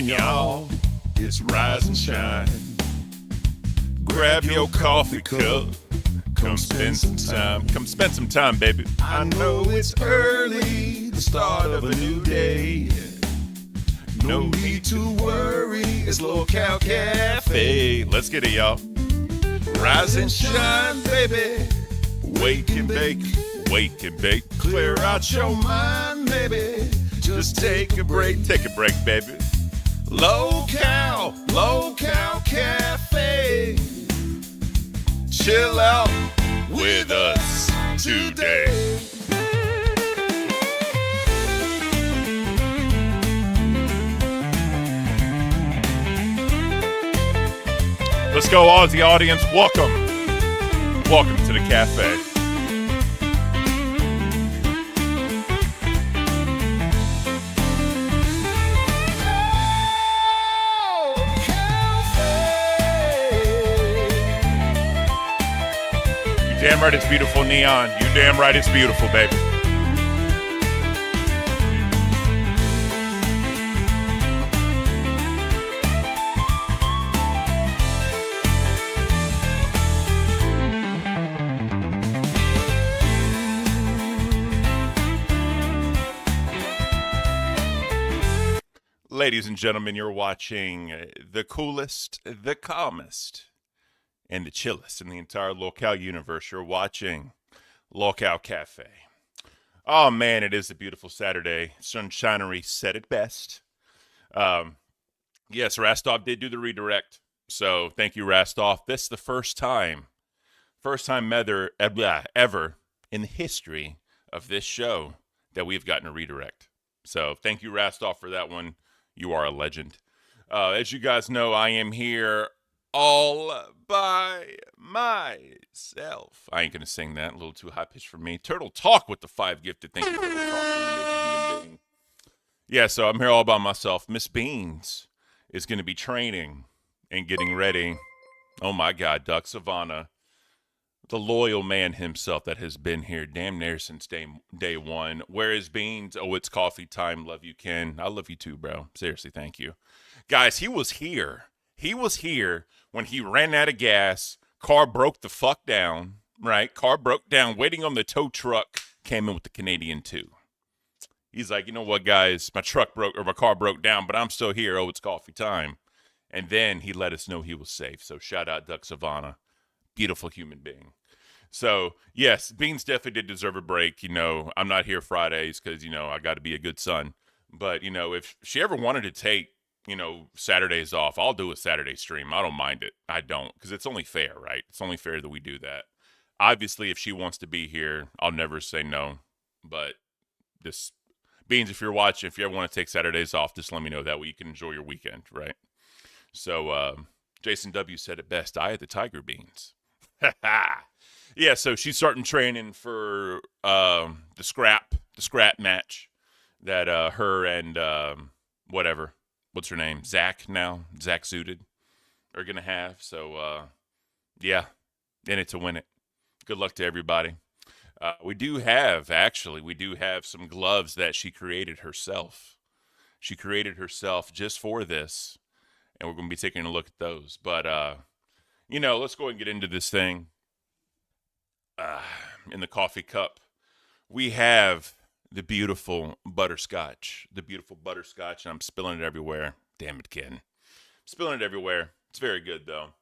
Y'all, it's Rise and Shine. Grab your coffee cup. Come spend some time. Come spend some time, baby. I know it's early, the start of a new day. No need to worry, it's Local Cafe. Let's get it, y'all. Rise and shine, baby. Wake and bake, wake and bake. Clear out your mind, baby. Just take a break, baby. Local Cafe. Chill out with us today. Let's go, Aussie audience. Welcome to the cafe. Damn right it's beautiful, Neon. You damn right it's beautiful, baby. Ladies and gentlemen, you're watching the coolest, the calmest, and the chillest in the entire Local universe. You're watching Local Cafe. Oh man, it is a beautiful Saturday. Sunshinery said it best. Yes, Rastov did do the redirect. So thank you, Rastov. This is the first time ever in the history of this show that we've gotten a redirect. So thank you, Rastov, for that one. You are a legend. As you guys know, I am here all by myself. I ain't gonna sing that, a little too high pitched for me. Turtle Talk with the 5 gifted. Thank you, Turtle Talk. Yeah, so I'm here all by myself. Miss Beans is gonna be training and getting ready. Oh my God, Duck Savannah, the loyal man himself that has been here damn near since day one. Where is Beans? Oh, it's coffee time. Love you, Ken. I love you too, bro. Seriously, thank you. Guys, he was here. He was here when he ran out of gas. Car broke the fuck down, right? Car broke down, waiting on the tow truck. Came in with the Canadian 2. He's like, you know what, guys? My car broke down, but I'm still here. Oh, it's coffee time. And then he let us know he was safe. So shout out Duck Savannah. Beautiful human being. So, yes, Beans definitely did deserve a break. You know, I'm not here Fridays because, you know, I got to be a good son. But, you know, if she ever wanted to take, you know, Saturdays off, I'll do a Saturday stream. I don't mind it. I don't, because it's only fair, right? It's only fair that we do that. Obviously, if she wants to be here, I'll never say no. But this, Beans, if you're watching, if you ever want to take Saturdays off, just let me know. That way you can enjoy your weekend, right? So, Jason W. said it best. I had the Tiger Beans. Yeah, so she's starting training for the scrap match that her and what's her name? Zach Zooted are going to have. So, yeah, in it to win it. Good luck to everybody. We do have some gloves that she created herself. She created herself just for this, and we're going to be taking a look at those. But, you know, let's go ahead and get into this thing. In the coffee cup, we have the beautiful butterscotch. And I'm spilling it everywhere. Damn it, Ken. Spilling it everywhere. It's very good, though.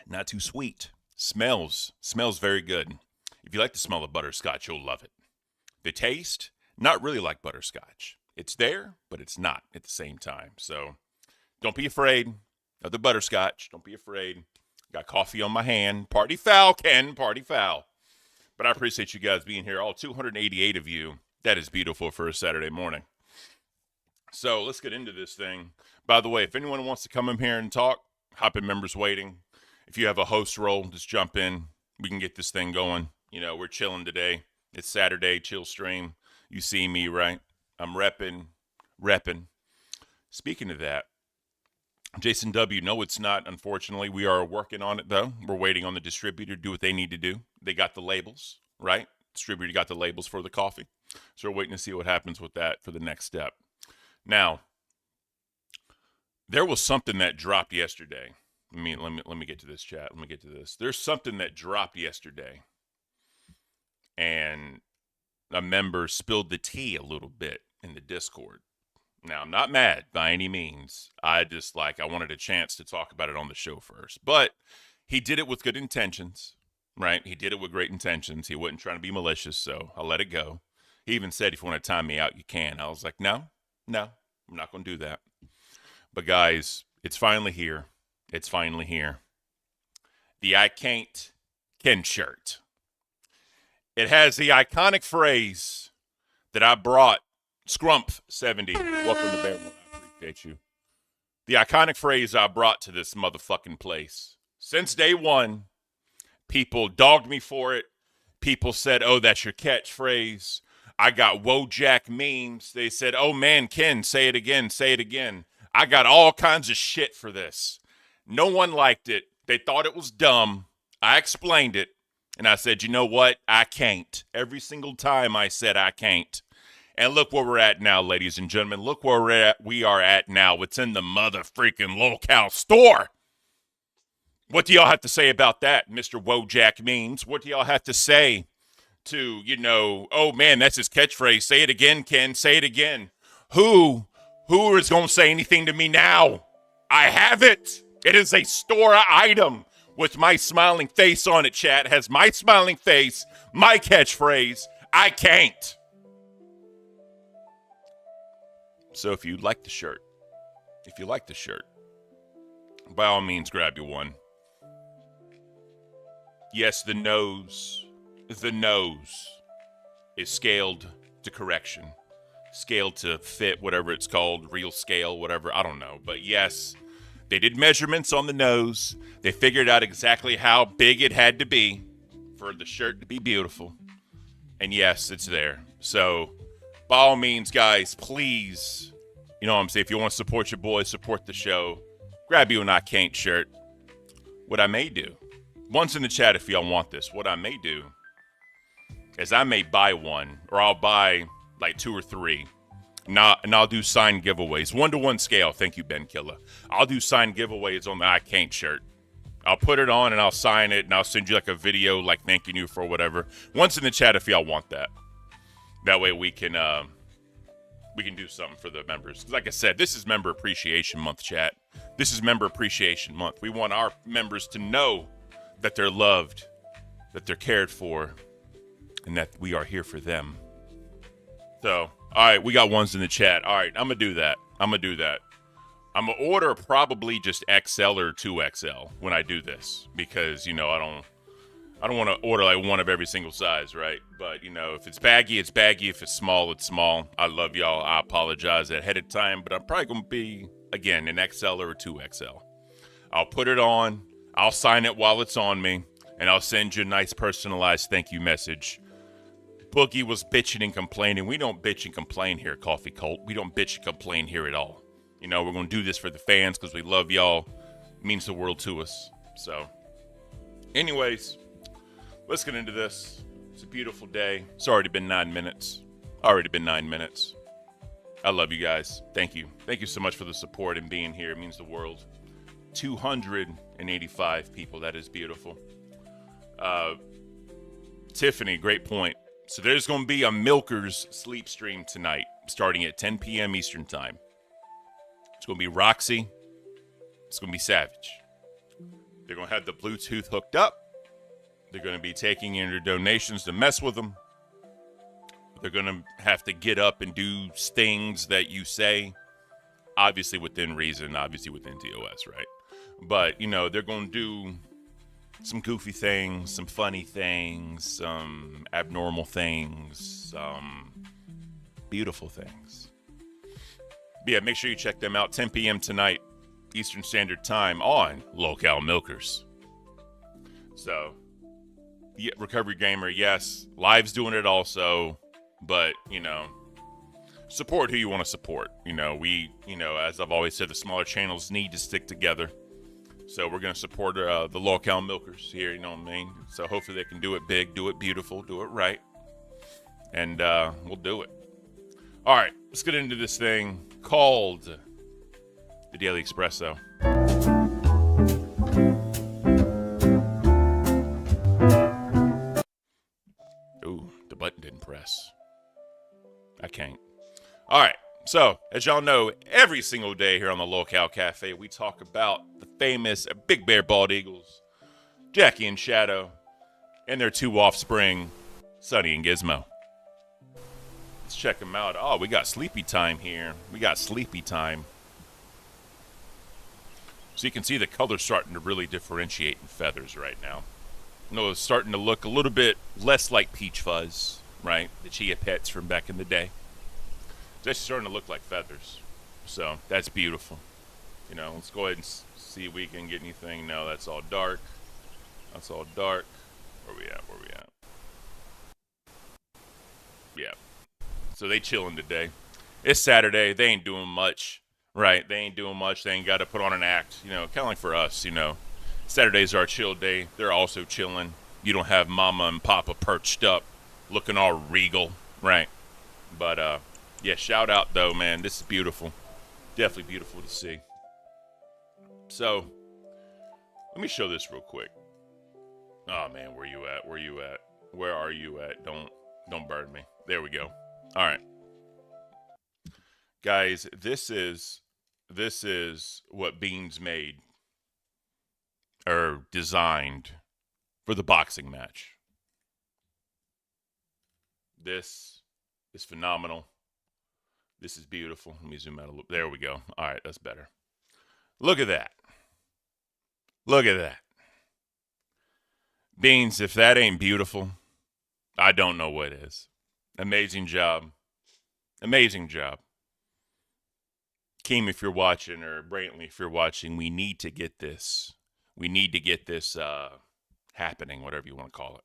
Not too sweet. Smells very good. If you like the smell of butterscotch, you'll love it. The taste, not really like butterscotch. It's there, but it's not at the same time. So don't be afraid of the butterscotch. Don't be afraid. Got coffee on my hand. Party foul, Ken. Party foul. But I appreciate you guys being here. All 288 of you. That is beautiful for a Saturday morning. So let's get into this thing. By the way, if anyone wants to come in here and talk, hop in members waiting. If you have a host role, just jump in. we can get this thing going. You know, we're chilling today. It's Saturday, chill stream. You see me, right? I'm repping. Speaking of that, Jason W., no, it's not, unfortunately. We are working on it, though. We're waiting on the distributor to do what they need to do. They got the labels, right? Distributor got the labels for the coffee. So we're waiting to see what happens with that for the next step. Now, there was something that dropped yesterday. Let me get to this, chat. Let me get to this. There's something that dropped yesterday. And a member spilled the tea a little bit in the Discord. Now, I'm not mad by any means. I wanted a chance to talk about it on the show first. But he did it with good intentions, right? He did it with great intentions. He wasn't trying to be malicious, so I let it go. He even said, if you want to time me out, you can. I was like, no, I'm not going to do that. But guys, it's finally here. It's finally here. The I Can't Ken shirt. It has the iconic phrase that I brought. Scrumph70, welcome to Bear. I appreciate you. The iconic phrase I brought to this motherfucking place. Since day one, people dogged me for it. People said, oh, that's your catchphrase. I got Wojak memes. They said, oh, man, Ken, say it again, say it again. I got all kinds of shit for this. No one liked it. They thought it was dumb. I explained it. And I said, you know what? I can't. Every single time I said I can't. And look where we're at now, ladies and gentlemen. Look where we are at now. It's in the mother freaking locale store. What do y'all have to say about that, Mr. Wojak memes? What do y'all have to say to, oh, man, that's his catchphrase. Say it again, Ken. Say it again. Who is going to say anything to me now? I have it. It is a store item with my smiling face on it, chat. It has my smiling face, my catchphrase. I can't. So if you like the shirt, by all means, grab you one. Yes, the nose is scaled to correction. Scaled to fit, whatever it's called, real scale, whatever, I don't know. But yes, they did measurements on the nose. They figured out exactly how big it had to be for the shirt to be beautiful. And yes, it's there. So by all means, guys, please, you know what I'm saying, if you want to support your boys, support the show, grab you an I Can't shirt. What I may do, one's in the chat if y'all want this, what I may do is I may buy one, or I'll buy like 2 or 3, and I'll do signed giveaways, 1-to-1 scale. Thank you, Ben Killer. I'll do signed giveaways on the I Can't shirt. I'll put it on and I'll sign it, and I'll send you like a video like thanking you for whatever. One's in the chat if y'all want that. That way we can do something for the members. Like I said, this is Member Appreciation Month, chat. This is Member Appreciation Month. We want our members to know that they're loved, that they're cared for, and that we are here for them. So, all right, we got ones in the chat. All right, I'm going to do that. I'm going to order probably just XL or 2XL when I do this because, I don't want to order like one of every single size, right? But, if it's baggy, it's baggy. If it's small, it's small. I love y'all. I apologize ahead of time, but I'm probably going to be, again, an XL or a 2XL. I'll put it on. I'll sign it while it's on me, and I'll send you a nice personalized thank you message. Boogie was bitching and complaining. We don't bitch and complain here, Coffee Cult. We don't bitch and complain here at all. We're going to do this for the fans because we love y'all. It means the world to us. So, anyways, let's get into this. It's a beautiful day. It's already been 9 minutes. I love you guys. Thank you. Thank you so much for the support and being here. It means the world. 285 people. That is beautiful. Tiffany, great point. So there's going to be a Milkers sleep stream tonight, starting at 10 p.m. Eastern Time. It's going to be Roxy. It's going to be Savage. They're going to have the Bluetooth hooked up. They're going to be taking in your donations to mess with them. They're going to have to get up and do things that you say, obviously within reason, obviously within TOS, right? But, they're going to do some goofy things, some funny things, some abnormal things, some beautiful things. But yeah, make sure you check them out. 10 p.m. tonight, Eastern Standard Time on Locale Milkers. So, Recovery Gamer, yes. Live's doing it also. But, support who you want to support. As I've always said, the smaller channels need to stick together. So we're going to support the local milkers here, you know what I mean? So hopefully they can do it big, do it beautiful, do it right. And we'll do it. All right, let's get into this thing called the Daily Espresso. Ooh, the button didn't press. I can't. All right. So, as y'all know, every single day here on the Locale Cafe, we talk about the famous Big Bear Bald Eagles, Jackie and Shadow, and their two offspring, Sunny and Gizmo. Let's check them out. Oh, we got sleepy time here. We got sleepy time. So you can see the color starting to really differentiate in feathers right now. It's starting to look a little bit less like peach fuzz, right? The Chia Pets from back in the day. It's actually starting to look like feathers. So that's beautiful. Let's go ahead and see if we can get anything. No, that's all dark. That's all dark. Where we at? Yeah. So they chilling today. It's Saturday. They ain't doing much, right? They ain't doing much. They ain't got to put on an act. Kind of like for us, Saturday's our chill day. They're also chilling. You don't have mama and papa perched up looking all regal, right? But, yeah, shout out, though, man. This is beautiful. Definitely beautiful to see. So, let me show this real quick. Oh, man, where you at? Where are you at? Don't burn me. There we go. All right. Guys, this is what Beans made or designed for the boxing match. This is phenomenal. This is beautiful. Let me zoom out a little. There we go. All right, that's better. Look at that. Look at that. Beans, if that ain't beautiful, I don't know what is. Amazing job. Amazing job. Keem, if you're watching, or Brantley, if you're watching, we need to get this. We need to get this happening, whatever you want to call it.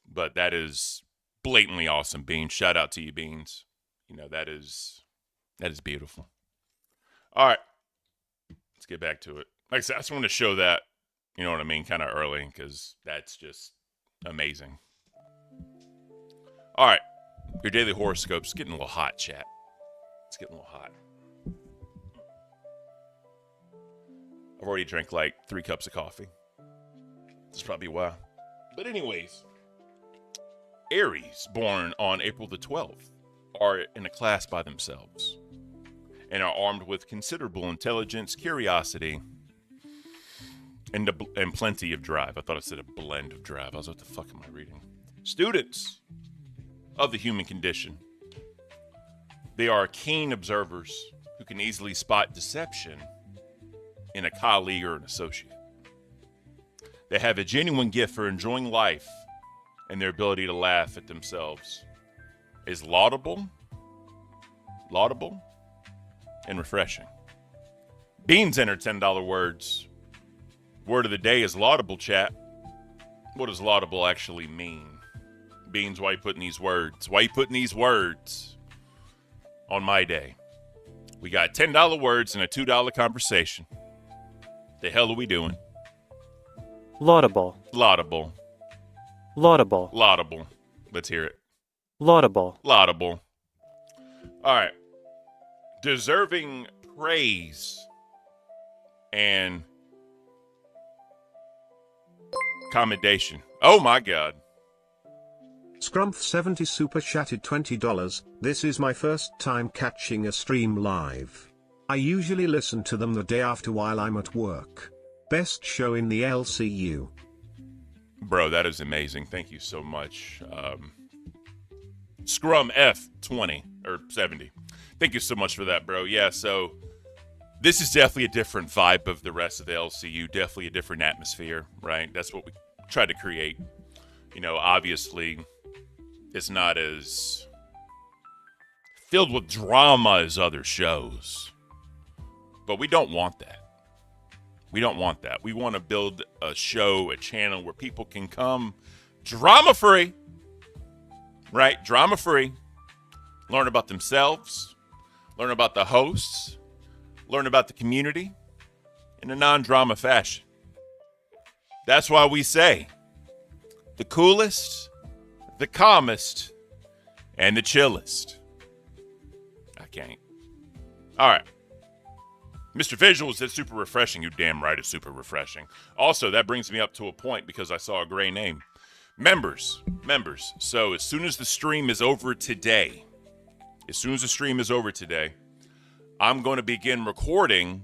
But that is blatantly awesome, Beans. Shout out to you, Beans. That is beautiful. All right. Let's get back to it. Like I said, I just want to show that, you know what I mean, kind of early, because that's just amazing. All right. Your daily horoscope's getting a little hot, chat. It's getting a little hot. I've already drank like 3 cups of coffee. That's probably why. But anyways, Aries, born on April the 12th, are in a class by themselves and are armed with considerable intelligence, curiosity, and plenty of drive. I thought I said a blend of drive. I was like, what the fuck am I reading? Students of the human condition. They are keen observers who can easily spot deception in a colleague or an associate. They have a genuine gift for enjoying life, and their ability to laugh at themselves is laudable, and refreshing. Beans entered $10 words. Word of the day is laudable, chat. What does laudable actually mean? Beans, why you putting these words? Why you putting these words on my day? We got $10 words and a $2 conversation. The hell are we doing? Laudable. Laudable. Laudable. Laudable. Let's hear it. Laudable. Laudable. All right. Deserving praise and commendation. Oh my God. Scrumph70 super chatted $20. This is my first time catching a stream live. I usually listen to them the day after while I'm at work. Best show in the LCU. Bro, that is amazing. Thank you so much. Scrum F20 or 70. Thank you so much for that, bro. Yeah, so this is definitely a different vibe of the rest of the LCU. Definitely a different atmosphere, right? That's what we tried to create. Obviously, it's not as filled with drama as other shows. But we don't want that. We don't want that. We want to build a show, a channel where people can come, drama-free, right? Drama-free. Learn about themselves, learn about the hosts, learn about the community in a non-drama fashion. That's why we say the coolest, the calmest, and the chillest. I can't. All right. Mr. Visuals, that's super refreshing. You damn right it's super refreshing. Also, that brings me up to a point because I saw a gray name. Members. So as soon as the stream is over today, I'm going to begin recording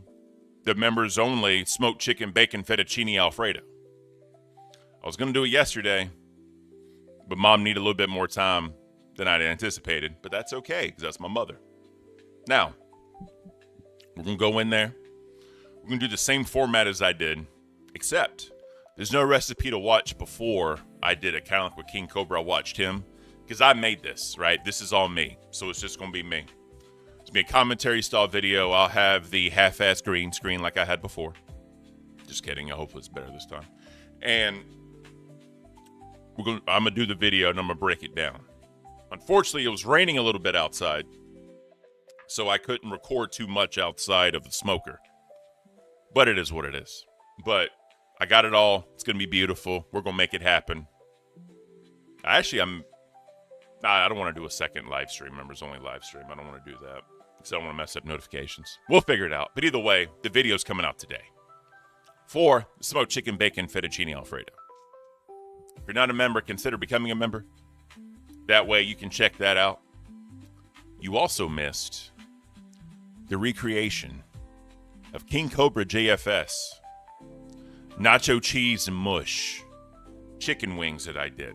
the members only smoked chicken bacon fettuccine Alfredo. I was going to do it yesterday, but Mom needed a little bit more time than I'd anticipated, but that's okay because that's my mother. Now, we're going to go in there. We're going to do the same format as I did, except there's no recipe to watch before I did it, kind of like with King Cobra. I watched him because I made this, right? This is all me, so it's just going to be me. It's going to be a commentary style video. I'll have the half-ass green screen like I had before. Just kidding. I hope it's better this time. And I'm going to do the video and I'm going to break it down. Unfortunately, it was raining a little bit outside, so I couldn't record too much outside of the smoker. But it is what it is. But I got it all. It's going to be beautiful. We're going to make it happen. I don't want to do a second live stream, members only live stream. I don't want to do that because I don't want to mess up notifications. We'll figure it out. But either way, the video's coming out today for smoked chicken bacon fettuccine Alfredo. If you're not a member, consider becoming a member. That way you can check that out. You also missed the recreation of King Cobra JFS nacho cheese and mush chicken wings that I did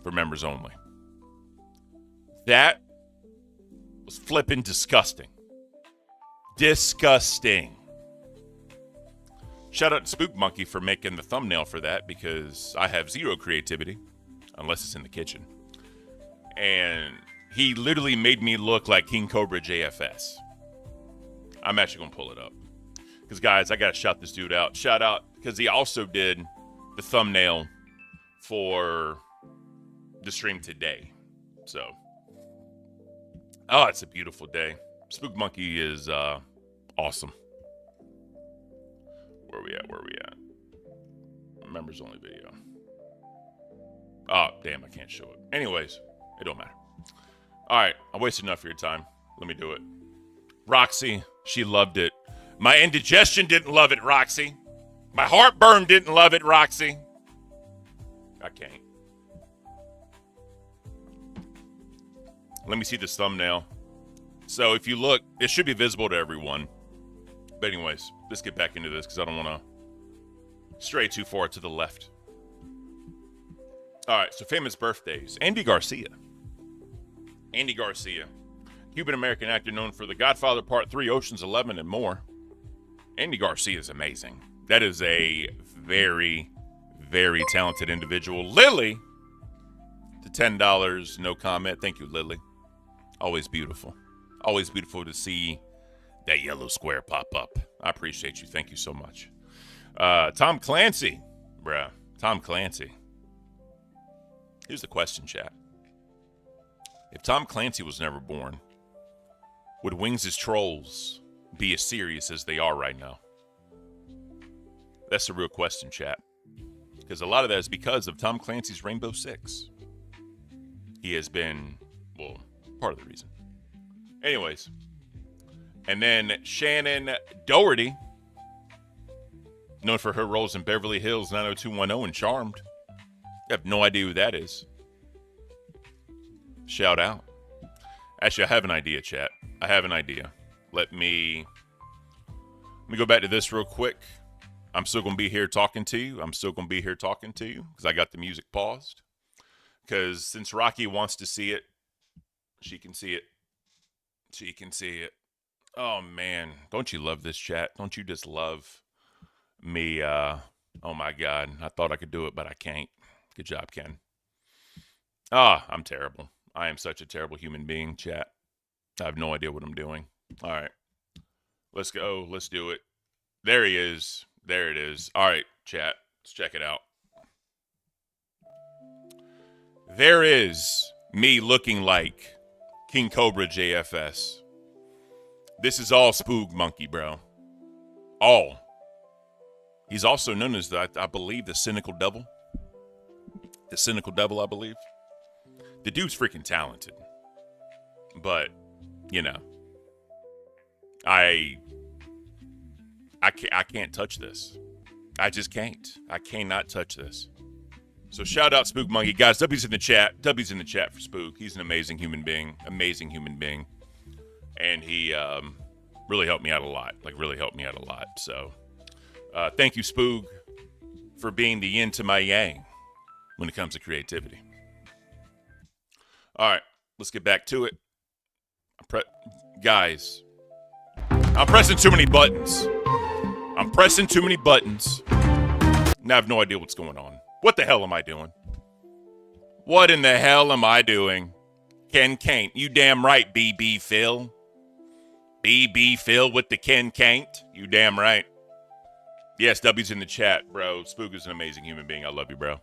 for members only. That was flipping disgusting. Disgusting. Shout out to Spook Monkey for making the thumbnail for that because I have zero creativity unless it's in the kitchen. And he literally made me look like King Cobra JFS. I'm actually going to pull it up. Because, guys, I got to shout this dude out. Shout out because he also did the thumbnail for the stream today. So, it's a beautiful day. Spook Monkey is awesome. Where we at? Members only video. Oh, damn, I can't show it. Anyways, it don't matter. All right, I wasted enough of your time. Let me do it. Roxy, she loved it. My indigestion didn't love it, Roxy. My heartburn didn't love it, Roxy. I can't. Let me see this thumbnail. So if you look, it should be visible to everyone. But anyways, let's get back into this because I don't want to stray too far to the left. All right, so famous birthdays. Andy Garcia. Cuban-American actor known for The Godfather Part 3, Ocean's 11, and more. Andy Garcia is amazing. That is a very, very talented individual. Lily, to $10, no comment. Thank you, Lily. Always beautiful. Always beautiful to see that yellow square pop up. I appreciate you. Thank you so much. Tom Clancy. Tom Clancy. Here's the question, chat. If Tom Clancy was never born, would Wings' Trolls be as serious as they are right now? That's the real question, chat. Because a lot of that is because of Tom Clancy's Rainbow Six. He has been, part of the reason. Anyways. And then Shannon Doherty, known for her roles in Beverly Hills 90210 and Charmed. I have no idea who that is. Shout out. Actually, I have an idea, chat. I have an idea. Let me go back to this real quick. I'm still going to be here talking to you. Because I got the music paused. Because since Rocky wants to see it, she can see it. Oh, man. Don't you love this, chat? Don't you just love me? Oh, my God. I thought I could do it, but I can't. Good job, Ken. I'm terrible. I am such a terrible human being, chat. I have no idea what I'm doing. All right. Let's go. Let's do it. There he is. There it is. All right, chat. Let's check it out. there is me looking like King Cobra JFS. This is all Spook Monkey, bro. All. He's also known as, I believe, the Cynical Devil. The Cynical Devil, I believe. The dude's freaking talented. But, you know, I can't touch this. I just can't. I cannot touch this. So shout out Spook Monkey. Guys, W's in the chat. W's in the chat for Spook. He's an amazing human being. Amazing human being. And he really helped me out a lot. So thank you, Spook, for being the yin to my yang when it comes to creativity. All right, let's get back to it. Guys, I'm pressing too many buttons. And I have no idea what's going on. What the hell am I doing? What in the hell am I doing? Ken Can't. You damn right, BB Phil. BB Phil with the Ken Can't. You damn right. Yes, W's in the chat, bro. Spook is an amazing human being. I love you, bro.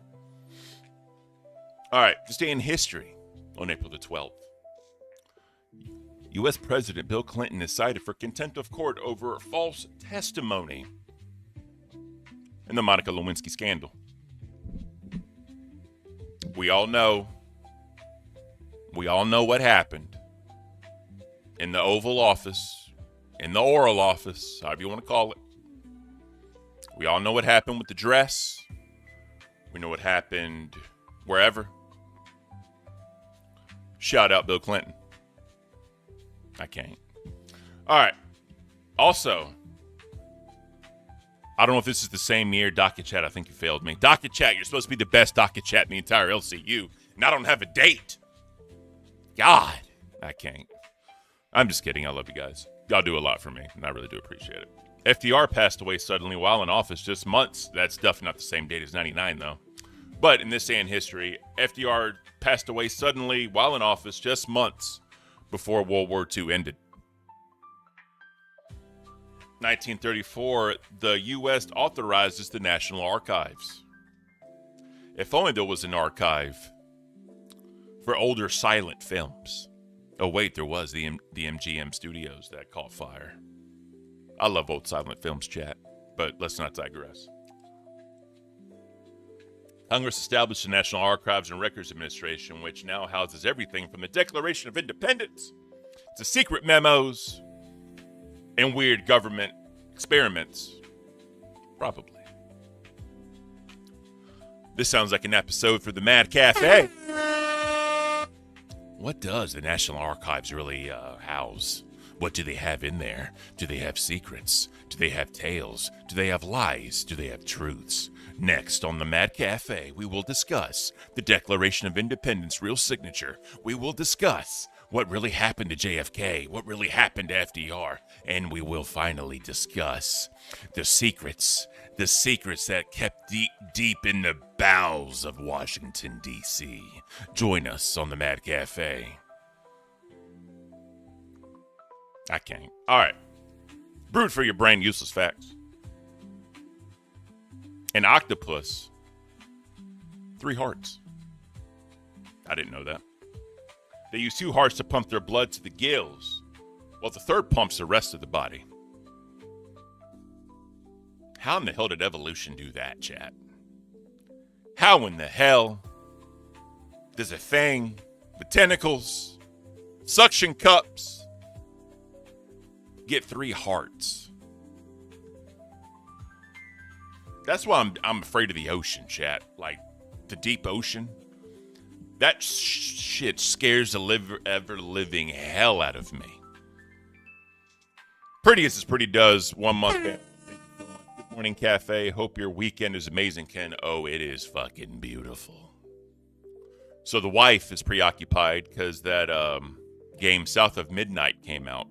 All right, this day in history on April the 12th. U.S. President Bill Clinton is cited for contempt of court over false testimony in the Monica Lewinsky scandal. We all know what happened in the Oval Office, in the Oral Office, however you want to call it. We all know what happened with the dress. We know what happened wherever. Shout out Bill Clinton. I can't. All right. Also, I don't know if this is the same year. Docket Chat, I think you failed me. Docket Chat, you're supposed to be the best Docket Chat in the entire LCU. And I don't have a date. God, I can't. I'm just kidding. I love you guys. Y'all do a lot for me, and I really do appreciate it. FDR passed away suddenly while in office, just months. That's definitely not the same date as 99, though. But in this day in history, FDR passed away suddenly while in office, just months before World War II ended. 1934, the U.S. authorizes the National Archives. If only there was an archive for older silent films. Oh, wait, there was the MGM studios that caught fire. I love old silent films, chat, but let's not digress. Congress established the National Archives and Records Administration, which now houses everything from the Declaration of Independence to secret memos and weird government experiments. Probably. This sounds like an episode for the Mad Cafe. What does the National Archives really house? What do they have in there? Do they have secrets? Do they have tales? Do they have lies? Do they have truths? Next on the Mad Cafe, we will discuss the Declaration of Independence real signature. We will discuss what really happened to JFK, what really happened to FDR, and we will finally discuss the secrets that kept deep in the bowels of Washington, D.C. Join us on the Mad Cafe. I can't. All right. Brute for your brain, useless facts. An octopus, 3 hearts. I didn't know that. They use 2 hearts to pump their blood to the gills, while the third pumps the rest of the body. How in the hell did evolution do that, chat? How in the hell does a thing with tentacles, suction cups, get 3 hearts? That's why I'm afraid of the ocean, chat. Like, the deep ocean. That shit scares the ever-living hell out of me. Prettiest is pretty does 1 month. Good morning, Cafe. Hope your weekend is amazing, Ken. Oh, it is fucking beautiful. So the wife is preoccupied because that game South of Midnight came out.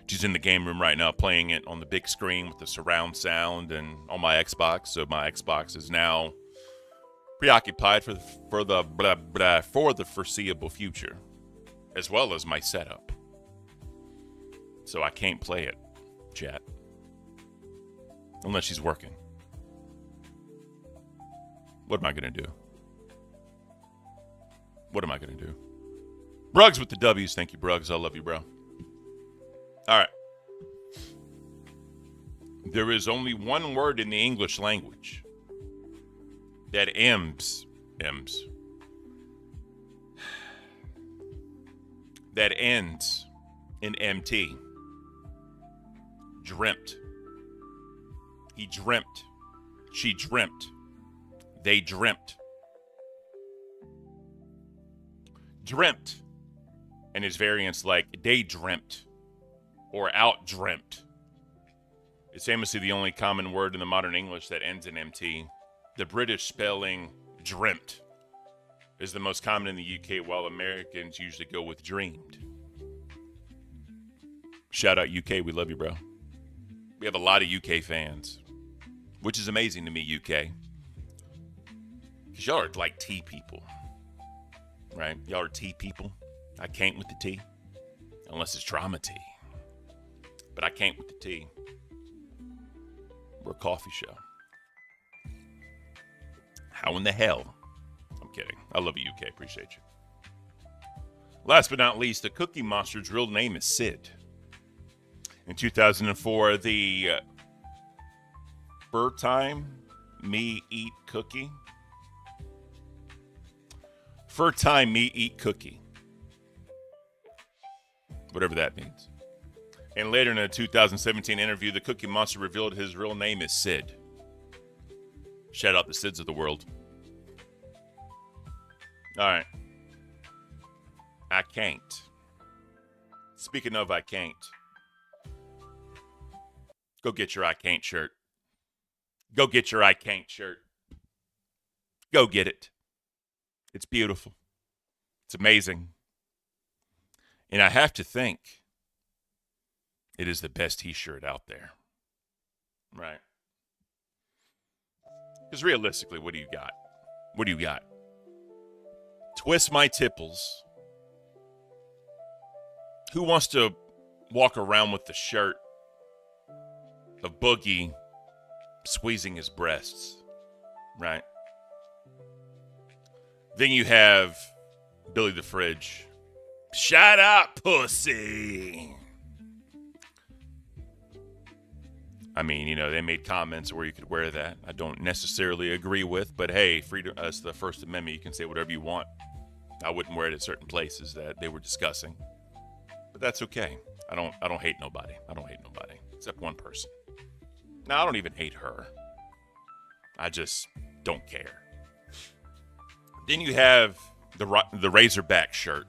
She's in the game room right now playing it on the big screen with the surround sound and on my Xbox. So my Xbox is now preoccupied for the foreseeable future, as well as my setup. So I can't play it, chat, unless she's working. What am I gonna do? What am I going to do? Bruggs with the W's. Thank you, Bruggs. I love you, bro. All right. There is only one word in the English language that that ends in MT. Dreamt. He dreamt. She dreamt. They dreamt. Dreamt. And his variants like day dreamt or out dreamt. It's famously the only common word in the modern English that ends in MT. The British spelling dreamt is the most common in the UK, while Americans usually go with dreamed. Shout out UK, we love you, bro. We have a lot of UK fans, which is amazing to me, UK. Because y'all are like tea people, right? Y'all are tea people. I can't with the tea, unless it's drama tea. But I can't with the tea. We're a coffee show. How in the hell? I'm kidding. I love you, UK. Appreciate you. Last but not least, the Cookie Monster's real name is Sid. In 2004, the First Time Me Eat Cookie. First Time Me Eat Cookie. Whatever that means. And later in a 2017 interview, the Cookie Monster revealed his real name is Sid. Shout out the Sids of the world. All right. I can't. Speaking of I can't. Go get your I can't shirt. Go get your I can't shirt. Go get it. It's beautiful. It's amazing. And I have to think it is the best t-shirt out there. Right. Because realistically, what do you got? What do you got? Twist my tipples. Who wants to walk around with the shirt of Boogie squeezing his breasts? Right. Then you have Billy the Fridge. Shut up, pussy. I mean, you know, they made comments where you could wear that. I don't necessarily agree with, but hey, freedom, it's the First Amendment. You can say whatever you want. I wouldn't wear it at certain places that they were discussing, but that's okay. I don't hate nobody. I don't hate nobody except one person. Now, I don't even hate her. I just don't care. Then you have the Razorback shirt.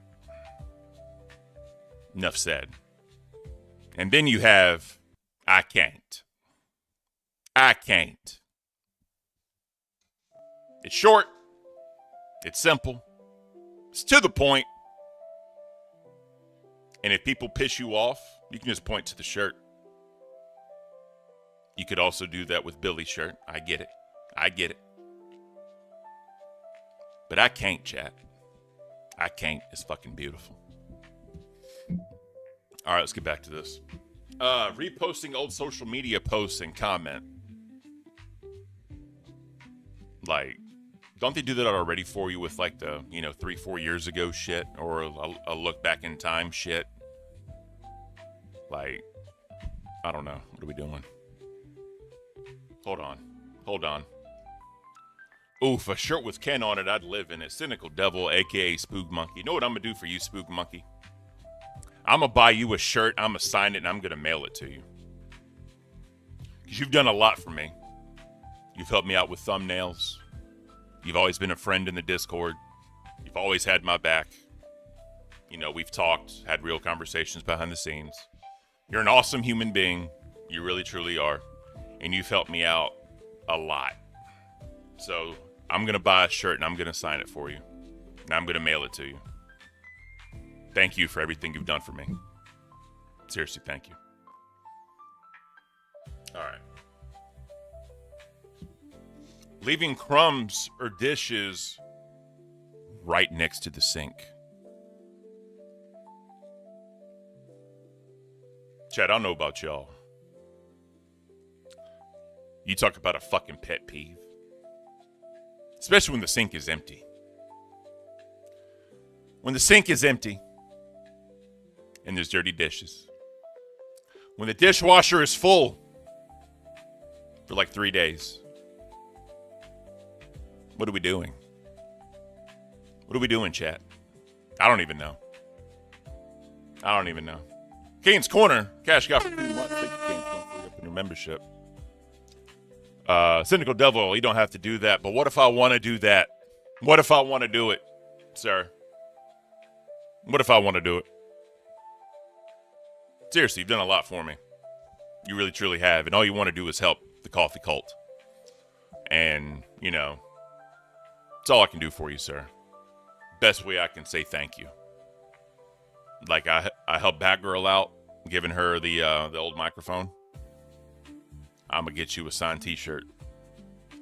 Enough said. And then you have I can't. I can't. It's short. It's simple. It's to the point. And if people piss you off, you can just point to the shirt. You could also do that with Billy's shirt. I get it. I get it. But I can't, chat. I can't. It's fucking beautiful. All right, let's get back to this. Reposting old social media posts and comment. Like, don't they do that already for you with like the, 3-4 years ago shit or a look back in time shit? Like, I don't know. What are we doing? Hold on. Oof, a shirt with Ken on it, I'd live in it. Cynical Devil, a.k.a. Spook Monkey. You know what I'm going to do for you, Spook Monkey? I'm going to buy you a shirt, I'm going to sign it, and I'm going to mail it to you. Because you've done a lot for me. You've helped me out with thumbnails. You've always been a friend in the Discord. You've always had my back. We've talked, had real conversations behind the scenes. You're an awesome human being. You really, truly are. And you've helped me out a lot. So I'm going to buy a shirt and I'm going to sign it for you. And I'm going to mail it to you. Thank you for everything you've done for me. Seriously, thank you. All right. Leaving crumbs or dishes right next to the sink. Chad, I don't know about y'all. You talk about a fucking pet peeve. Especially when the sink is empty. When the sink is empty and there's dirty dishes. When the dishwasher is full for like 3 days. What are we doing? What are we doing, chat? I don't even know. Kane's Corner. Cash got for 2 months. Thank you, Kane's Corner, for your membership. Cynical Devil, you don't have to do that. But what if I want to do that? What if I want to do it, sir? What if I want to do it? Seriously, you've done a lot for me. You really, truly have. And all you want to do is help the coffee cult. And, you know, it's all I can do for you, sir. Best way I can say thank you. Like I helped Batgirl out, giving her the old microphone. I'm going to get you a signed t-shirt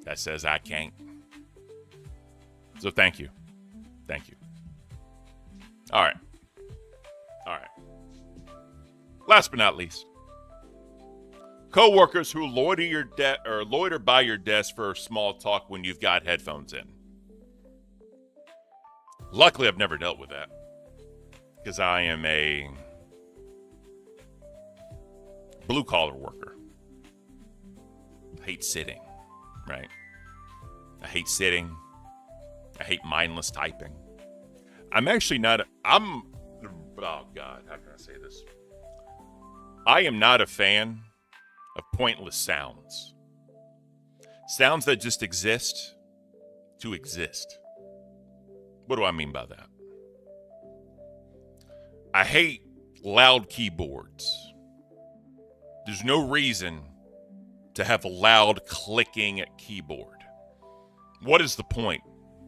that says I can't. So thank you. Thank you. All right. Last but not least. Coworkers who loiter by your desk for small talk when you've got headphones in. Luckily, I've never dealt with that. Because I am a blue-collar worker. I hate sitting, right? I hate sitting. I hate mindless typing. Oh, God, how can I say this? I am not a fan of pointless sounds. Sounds that just exist to exist. What do I mean by that? I hate loud keyboards. There's no reason to have a loud clicking keyboard. What is the point?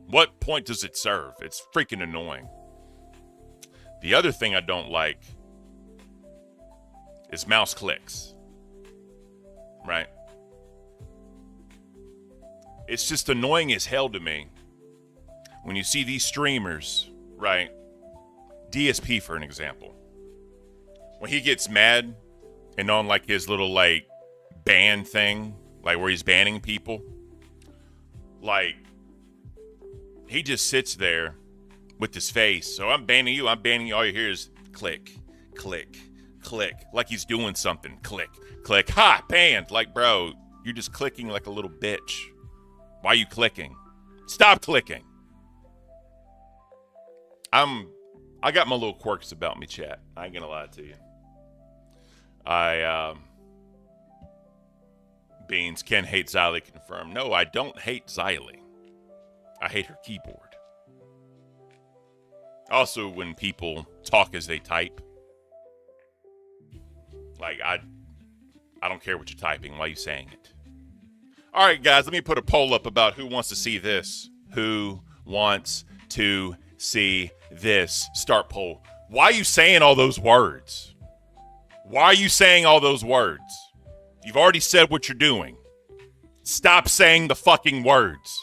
What point does it serve? It's freaking annoying. The other thing I don't like is mouse clicks. Right? It's just annoying as hell to me when you see these streamers, right? DSP, for an example. When he gets mad and on like his little like ban thing, like where he's banning people, like he just sits there with his face. So I'm banning you. All you hear is click, click, click. Like he's doing something. Click, click. Ha, banned. Like, bro, you're just clicking like a little bitch. Why are you clicking? Stop clicking. I got my little quirks about me, chat. I ain't gonna lie to you. Beans, Ken hates Xylee, confirmed. No, I don't hate Xylee. I hate her keyboard. Also, when people talk as they type. Like, I don't care what you're typing. Why are you saying it? All right, guys, let me put a poll up about who wants to see this. Who wants to see this? Start poll. Why are you saying all those words? Why are you saying all those words? You've already said what you're doing. Stop saying the fucking words.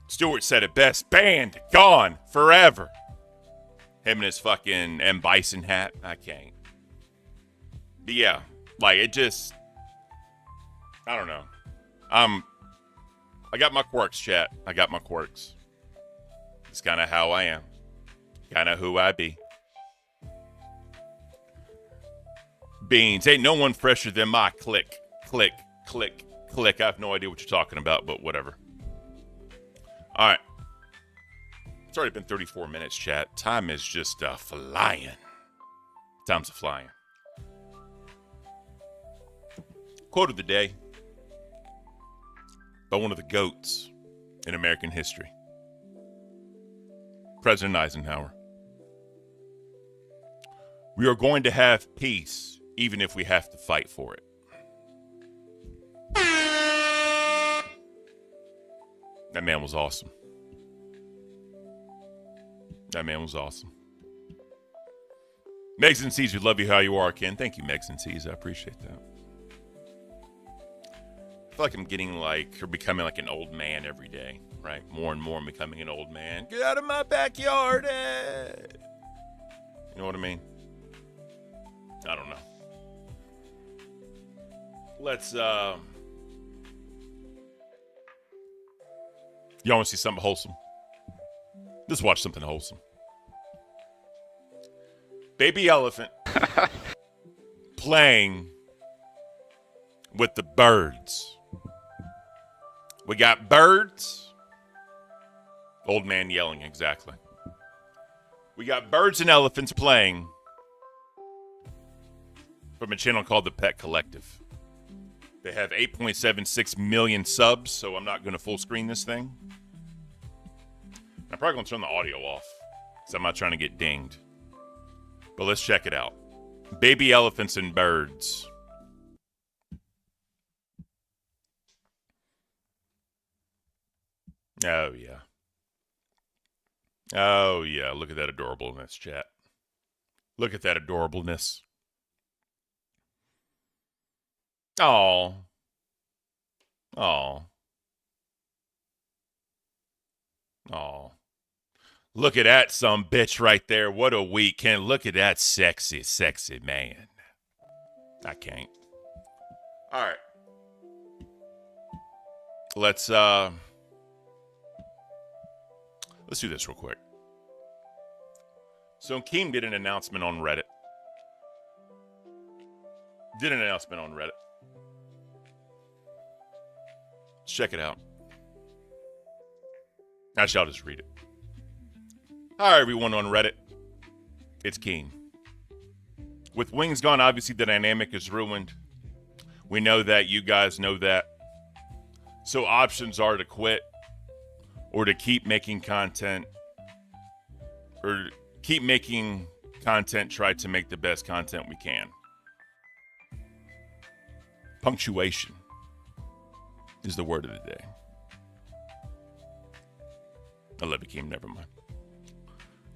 Stewart said it best. Banned. Gone. Forever. Him and his fucking M. Bison hat. I can't. But yeah. Like, it just... I don't know. I got my quirks, chat. I got my quirks. It's kind of how I am. Kind of who I be. Beans. Ain't no one fresher than my click, click, click, click. I have no idea what you're talking about, but whatever. All right. It's already been 34 minutes, chat. Time is just flying. Time's a-flying. Quote of the day by one of the GOATs in American history. President Eisenhower. We are going to have peace, even if we have to fight for it. That man was awesome. That man was awesome. Megs and C's, we love you how you are, Ken. Thank you, Megs and C's. I appreciate that. I feel like I'm getting or becoming like an old man every day, right? More and more I'm becoming an old man. Get out of my backyard. You know what I mean? I don't know. Let's Y'all want to see something wholesome? Let's watch something wholesome. Baby elephant playing with the birds. We got birds. Old man yelling, exactly. We got birds and elephants playing from a channel called The Pet Collective. They have 8.76 million subs, so I'm not going to full screen this thing. I'm probably going to turn the audio off because I'm not trying to get dinged. But let's check it out. Baby elephants and birds. Oh, yeah. Oh, yeah. Look at that adorableness, chat. Look at that adorableness. Oh. Oh. Oh. Look at that some bitch right there. What a weekend. Look at that sexy, sexy man. I can't. All right. Let's do this real quick. So Keem did an announcement on Reddit. Let's check it out. Actually, I'll just read it. Hi, everyone on Reddit. It's Keem. With Wings gone, obviously the dynamic is ruined. We know that. You guys know that. So options are to quit or to keep making content try to make the best content we can. Punctuation is the word of the day. I love you, Keem. Never mind.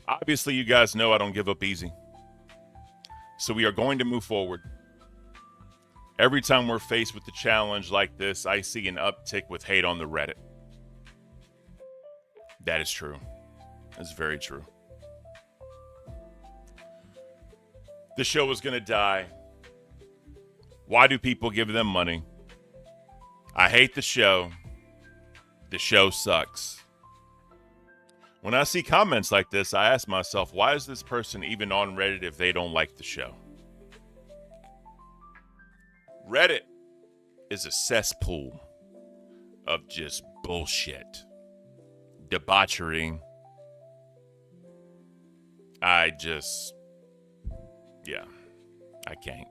Obviously, you guys know I don't give up easy. So we are going to move forward. Every time we're faced with a challenge like this, I see an uptick with hate on the Reddit. That is true. That's very true. The show is going to die. Why do people give them money? I hate the show. The show sucks. When I see comments like this, I ask myself, why is this person even on Reddit if they don't like the show? Reddit is a cesspool of just bullshit. Debauchery. I can't.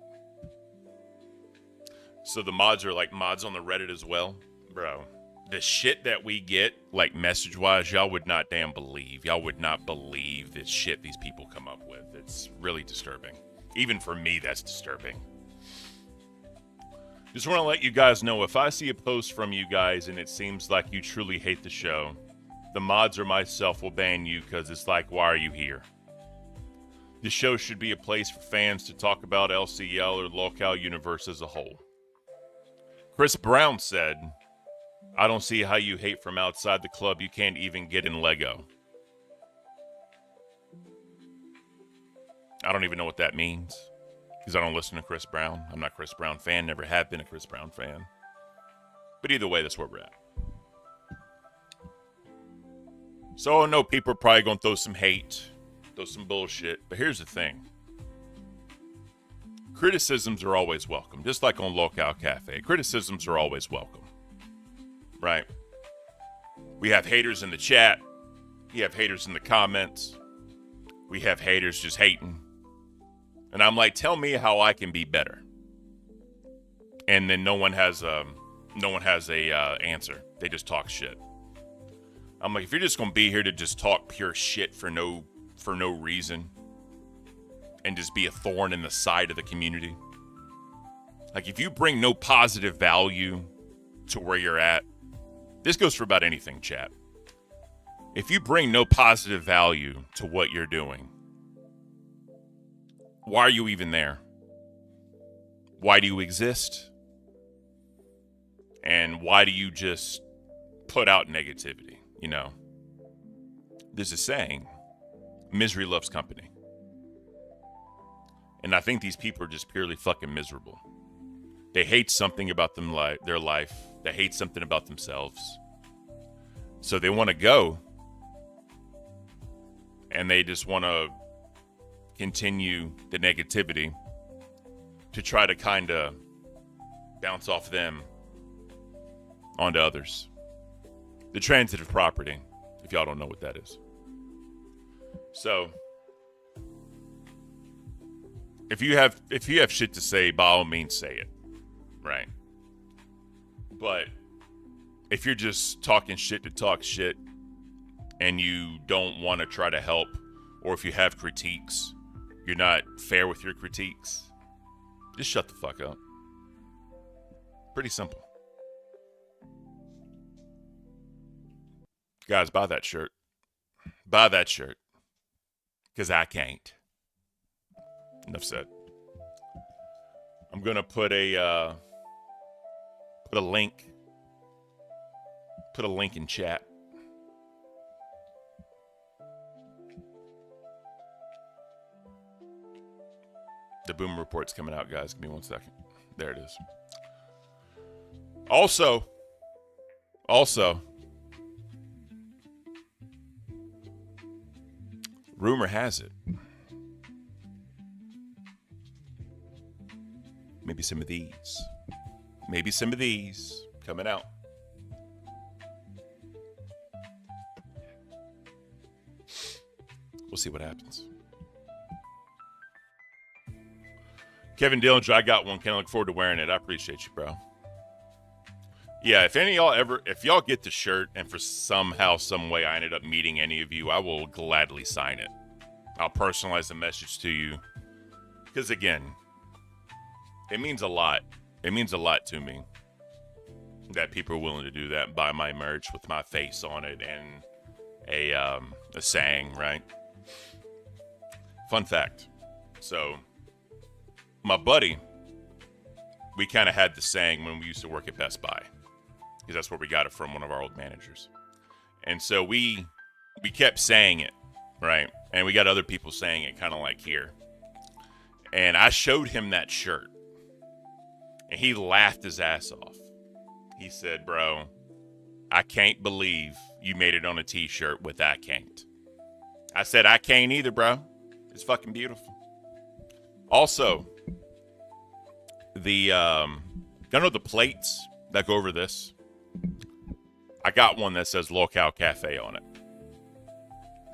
So the mods are like mods on the Reddit as well. Bro, the shit that we get, like message-wise, y'all would not damn believe. Y'all would not believe this shit these people come up with. It's really disturbing. Even for me, that's disturbing. Just want to let you guys know, if I see a post from you guys and it seems like you truly hate the show, the mods or myself will ban you because it's like, why are you here? This show should be a place for fans to talk about LCL or the local universe as a whole. Chris Brown said, I don't see how you hate from outside the club you can't even get in Lego. I don't even know what that means because I don't listen to Chris Brown. I'm not a Chris Brown fan, never have been a Chris Brown fan. But either way, that's where we're at. So I know people are probably going to throw some hate, throw some bullshit. But here's the thing. Criticisms are always welcome, just like on Locale Cafe. Criticisms are always welcome, right? We have haters in the chat. We have haters in the comments. We have haters just hating. And I'm like, tell me how I can be better. And then no one has a answer. They just talk shit. I'm like, if you're just gonna be here to just talk pure shit for no reason, and just be a thorn in the side of the community, like if you bring no positive value to where you're at, this goes for about anything, chat. If you bring no positive value to what you're doing, why are you even there? Why do you exist? And why do you just put out negativity? You know, there's a saying, misery loves company. And I think these people are just purely fucking miserable. They hate something about their life. They hate something about themselves. So they want to go, and they just want to continue the negativity to try to kind of bounce off them onto others. The transitive property, if y'all don't know what that is. So if you have shit to say, by all means say it, right? But if you're just talking shit to talk shit and you don't want to try to help, or if you have critiques, you're not fair with your critiques, just shut the fuck up. Pretty simple. Guys, buy that shirt. Buy that shirt. Because I can't. Enough said. I'm going to put a link. Put a link in chat. The Boom Report's coming out, guys. Give me 1 second. There it is. Also, rumor has it, maybe some of these coming out. We'll see what happens. Kevin Dillinger, I got one. Can I look forward to wearing it? I appreciate you, bro. Yeah, if y'all get the shirt and for somehow, some way I ended up meeting any of you, I will gladly sign it. I'll personalize the message to you. Because again, it means a lot. It means a lot to me that people are willing to do that and buy my merch with my face on it and a saying, right? Fun fact. So, my buddy, we kind of had the saying when we used to work at Best Buy. Because that's where we got it from, one of our old managers. And so we kept saying it, right? And we got other people saying it, kind of like here. And I showed him that shirt. And he laughed his ass off. He said, bro, I can't believe you made it on a t-shirt with I can't. I said, I can't either, bro. It's fucking beautiful. Also, y'all know the plates that go over this? I got one that says Locale Cafe on it.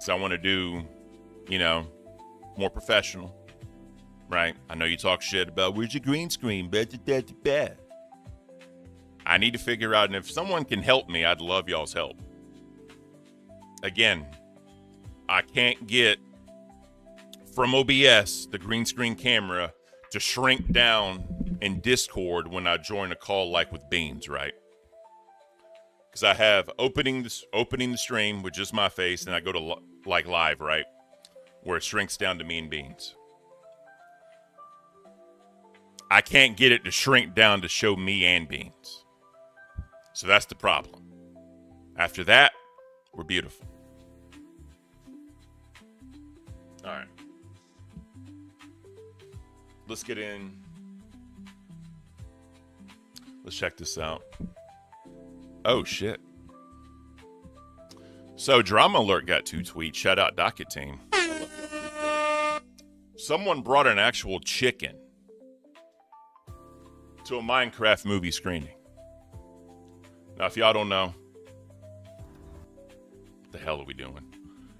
So I want to do, more professional, right? I know you talk shit about, where's your green screen? I need to figure out, and if someone can help me, I'd love y'all's help. Again, I can't get from OBS, the green screen camera, to shrink down in Discord when I join a call like with Beans, right? Because I have opening the stream with just my face, and I go to like live, right? Where it shrinks down to me and Beans. I can't get it to shrink down to show me and Beans. So that's the problem. After that, we're beautiful. All right. Let's get in. Let's check this out. Oh, shit. So, Drama Alert got 2 tweets. Shout out Docket Team. Someone brought an actual chicken to a Minecraft movie screening. Now, if y'all don't know, what the hell are we doing?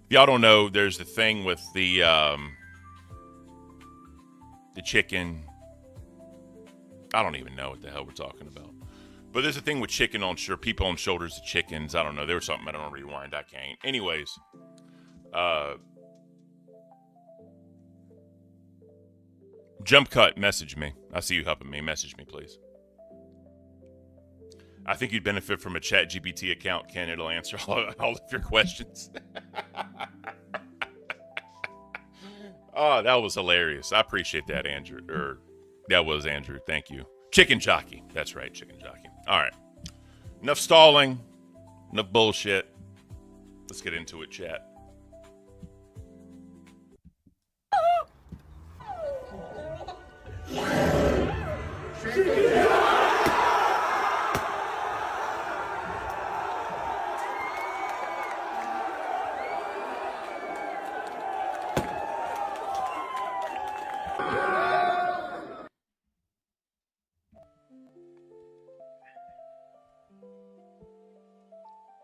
If y'all don't know, there's the thing with the chicken. I don't even know what the hell we're talking about. But there's a thing with chicken on people on shoulders of chickens. I don't know. There was something I don't rewind. I can't. Anyways, Jump Cut, message me. I see you helping me. Message me, please. I think you'd benefit from a ChatGPT account, Ken. It'll answer all of your questions. Oh, that was hilarious. I appreciate that, Andrew. That was Andrew. Thank you. Chicken Jockey. That's right, Chicken Jockey. All right. Enough stalling. Enough bullshit. Let's get into it, chat.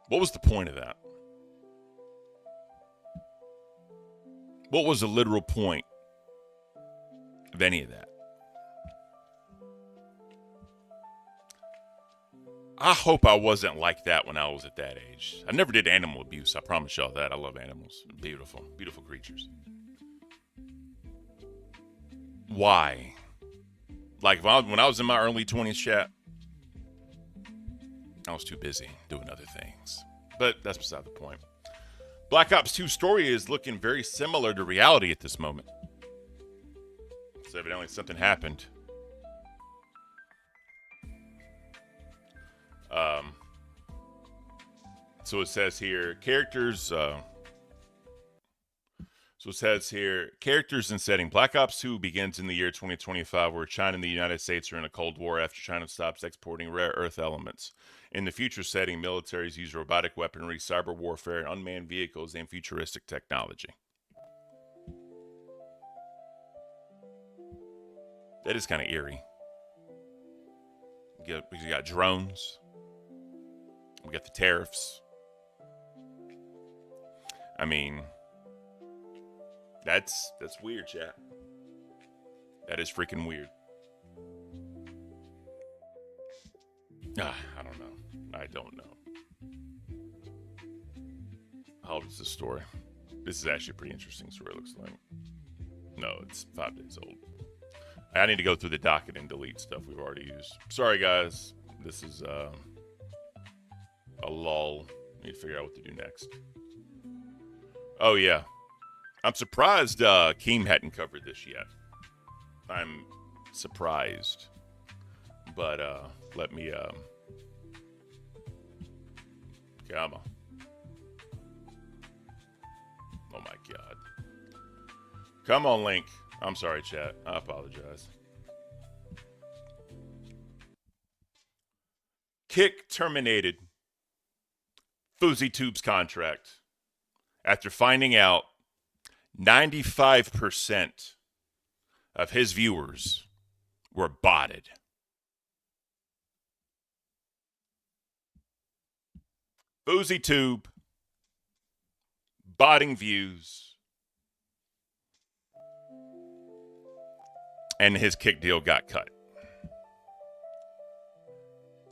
What was the point of that? What was the literal point of any of that? I hope I wasn't like that when I was at that age. I never did animal abuse. I promise y'all that. I love animals. Beautiful, beautiful creatures. Why? Like when I was in my early 20s, chat, I was too busy doing other things. But that's beside the point. Black Ops 2 story is looking very similar to reality at this moment. So evidently something happened. So it says here, characters and setting. Black Ops 2 begins in the year 2025, where China and the United States are in a Cold War after China stops exporting rare earth elements. In the future setting, militaries use robotic weaponry, cyber warfare, unmanned vehicles, and futuristic technology. That is kind of eerie. We got drones. We got the tariffs. I mean, that's weird, chat. That is freaking weird. I don't know. I don't know. How old is this story? This is actually a pretty interesting story, it looks like. No, it's 5 days old. I need to go through the docket and delete stuff we've already used. Sorry, guys. This is a lull. I need to figure out what to do next. Oh, yeah. I'm surprised Keem hadn't covered this yet. I'm surprised. But let me... Come on. Oh, my God. Come on, Link. I'm sorry, chat. I apologize. Kick terminated FouseyTube's contract after finding out 95% of his viewers were botted. FouseyTube botting views, and his Kick deal got cut.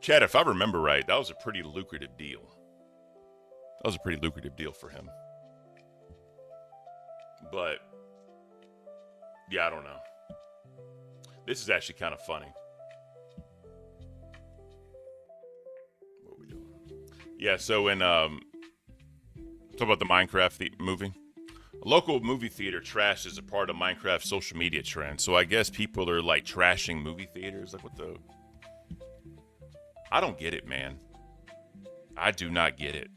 Chad, if I remember right, that was a pretty lucrative deal. That was a pretty lucrative deal for him. But, yeah, I don't know. This is actually kind of funny. What are we doing? Yeah, so in, talk about the Minecraft movie. A local movie theater trashed as a part of Minecraft's social media trend. So I guess people are, like, trashing movie theaters. Like, what the... I don't get it, man. I do not get it.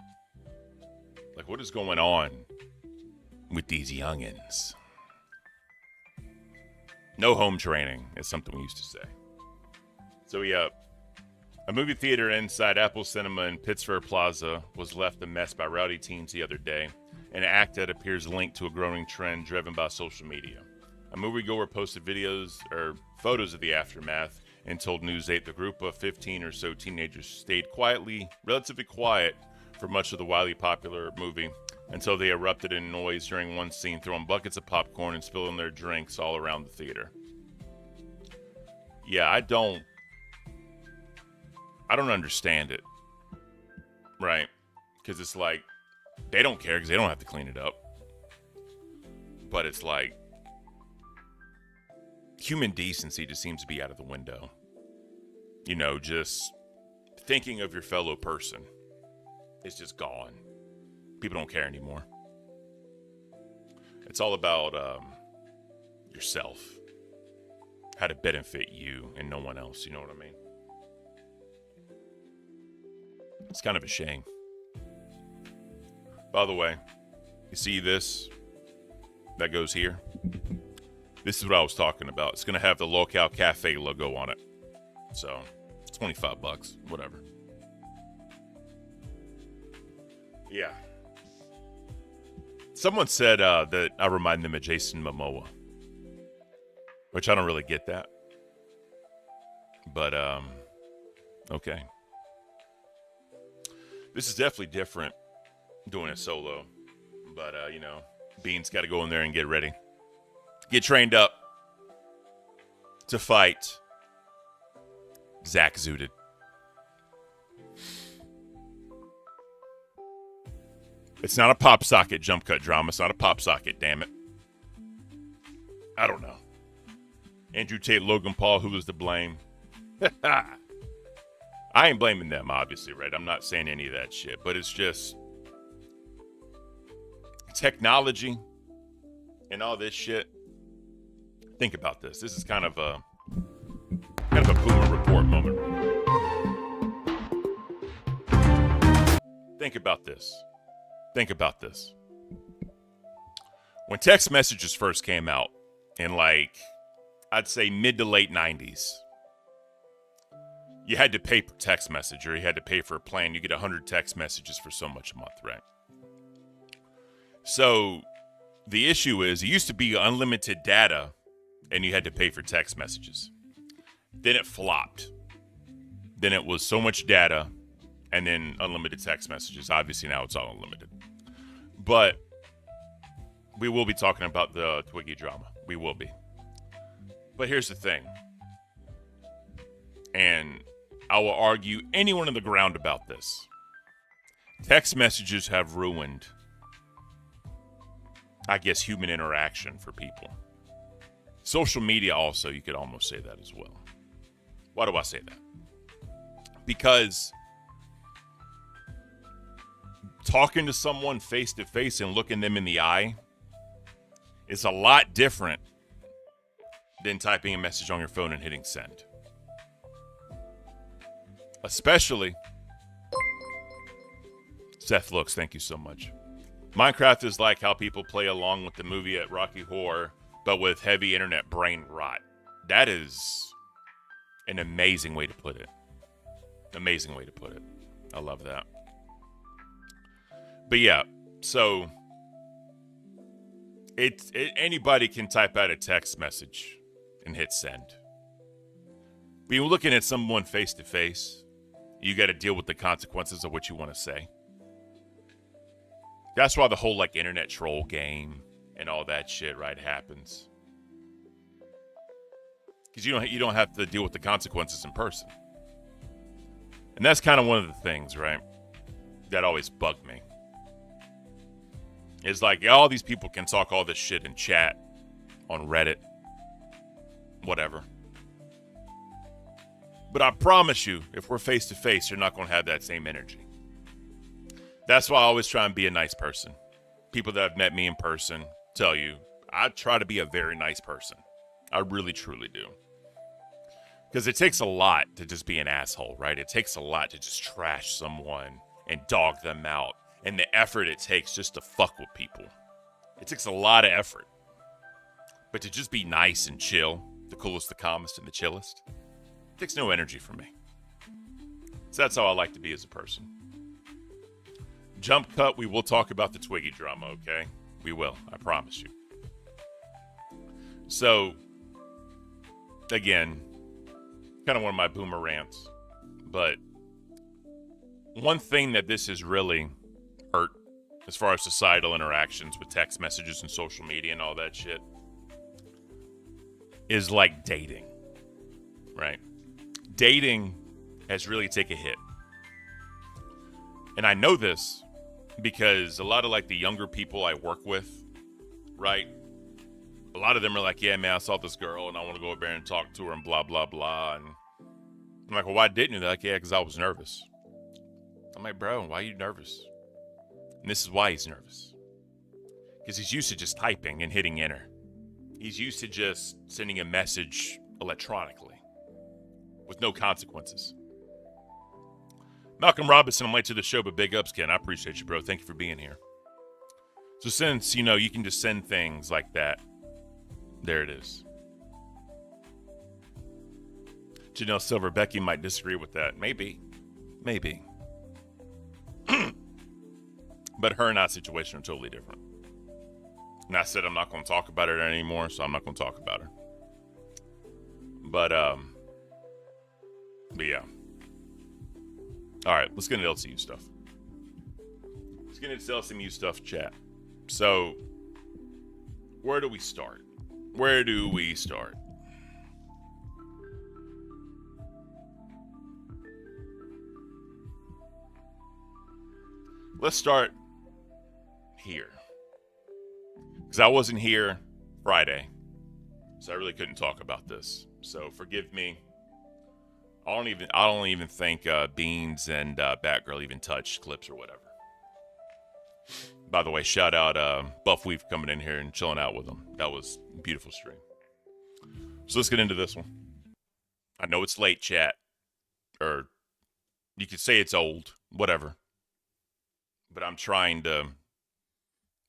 Like, what is going on with these youngins? No home training is something we used to say. So, yeah. A movie theater inside Apple Cinema in Pittsburgh Plaza was left a mess by rowdy teens the other day, an act that appears linked to a growing trend driven by social media. A moviegoer posted videos or photos of the aftermath and told News 8 the group of 15 or so teenagers stayed relatively quiet for much of the wildly popular movie until they erupted in noise during one scene, throwing buckets of popcorn and spilling their drinks all around the theater. Yeah, I don't understand it. Right? Because it's like, they don't care because they don't have to clean it up. But it's like, human decency just seems to be out of the window. You know, just thinking of your fellow person is just gone. People don't care anymore. It's all about yourself. How to benefit you and no one else, you know what I mean? It's kind of a shame. By the way, you see this? That goes here. This is what I was talking about. It's going to have the Local Cafe logo on it. So, $25, whatever. Yeah. Someone said that I remind them of Jason Momoa. Which I don't really get that. But, okay. This is definitely different doing it solo. But, you know, Bean's got to go in there and get ready. Get trained up to fight Zach Zooted. It's not a pop socket jump cut drama. It's not a pop socket, damn it. I don't know. Andrew Tate, Logan Paul, who was to blame? I ain't blaming them, obviously, right? I'm not saying any of that shit, but it's just technology and all this shit. Think about this. This is kind of a boomer report moment. Think about this. Think about this. When text messages first came out in I'd say mid to late 90s, you had to pay per text message or you had to pay for a plan. You get 100 text messages for so much a month, right? So the issue is it used to be unlimited data and you had to pay for text messages. Then it flopped. Then it was so much data and then unlimited text messages. Obviously now it's all unlimited. But we will be talking about the Twiggy drama. We will be. But here's the thing. And I will argue anyone in the ground about this. Text messages have ruined, I guess, human interaction for people. Social media also, you could almost say that as well. Why do I say that? Because talking to someone face to face and looking them in the eye is a lot different than typing a message on your phone and hitting send. Especially, Seth Looks, thank you so much. Minecraft is like how people play along with the movie at Rocky Horror, but with heavy internet brain rot. That is an amazing way to put it. Amazing way to put it. I love that. But yeah, so anybody can type out a text message and hit send. But you're looking at someone face to face, you got to deal with the consequences of what you want to say. That's why the whole internet troll game and all that shit, right, happens. Because you don't have to deal with the consequences in person. And that's kind of one of the things, right, that always bugged me. It's all these people can talk all this shit in chat, on Reddit, whatever. But I promise you, if we're face to face, you're not going to have that same energy. That's why I always try and be a nice person. People that have met me in person tell you, I try to be a very nice person. I really, truly do. Because it takes a lot to just be an asshole, right? It takes a lot to just trash someone and dog them out. And the effort it takes just to fuck with people. It takes a lot of effort. But to just be nice and chill, the coolest, the calmest, and the chillest, it takes no energy from me. So that's how I like to be as a person. Jump cut, we will talk about the Twiggy drama, okay? We will, I promise you. So, again, kind of one of my boomer rants. But one thing that this has really hurt as far as societal interactions with text messages and social media and all that shit is dating, right? Dating has really taken a hit. And I know this because a lot of the younger people I work with, right? A lot of them are yeah, man, I saw this girl and I want to go over there and talk to her and blah, blah, blah. And I'm well, why didn't you? They're yeah, because I was nervous. I'm bro, why are you nervous? And this is why he's nervous. Because he's used to just typing and hitting enter. He's used to just sending a message electronically with no consequences. Malcolm Robinson, I'm late to the show, but big ups, Ken. I appreciate you, bro. Thank you for being here. So since, you can just send things like that, there it is. Janelle Silver, Becky might disagree with that. Maybe. But her and I situation are totally different. And I said I'm not going to talk about her anymore, so I'm not going to talk about her. But yeah. All right, let's get into LCU stuff. Let's get into LCU stuff, chat. So, where do we start? Where do we start? Let's start here. Because I wasn't here Friday. So I really couldn't talk about this. So forgive me. I don't even think Beans and Batgirl even touched clips or whatever. By the way, shout out Buff Weeb coming in here and chilling out with them. That was a beautiful stream. So let's get into this one. I know it's late, chat. Or you could say it's old. Whatever. But I'm trying to...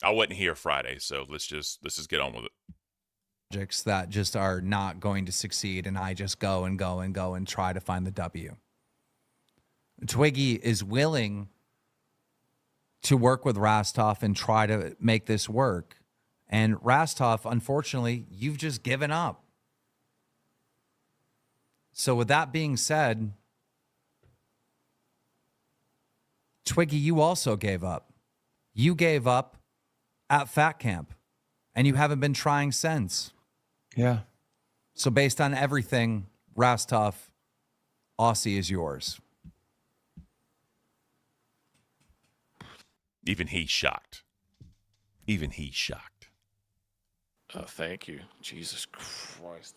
I wasn't here Friday, so let's just get on with it. Projects that just are not going to succeed, and I just go and try to find the W. Twiggy is willing to work with Rastov and try to make this work. And Rastov, unfortunately, you've just given up. So with that being said, Twiggy, you also gave up. You gave up at Fat Camp, and you haven't been trying since. Yeah. So based on everything, Rastov, Aussie is yours. Even he's shocked. Even he's shocked. Thank you. Jesus Christ.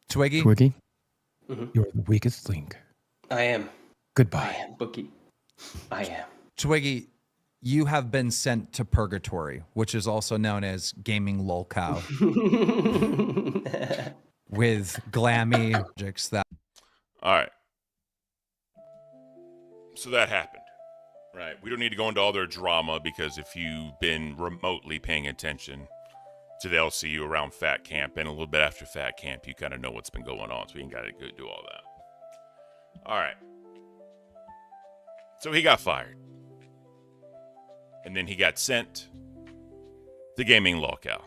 Twiggy? Twiggy, you're the weakest link. I am. I Goodbye. am, Bookie. I am. Twiggy, you have been sent to purgatory, which is also known as gaming lolcow. With glammy objects that... All right. So that happened. Right. We don't need to go into all their drama because if you've been remotely paying attention to the LCU around Fat Camp and a little bit after Fat Camp, you kind of know what's been going on. So we ain't got to go do all that. All right. So he got fired. And then he got sent to gaming lolcow.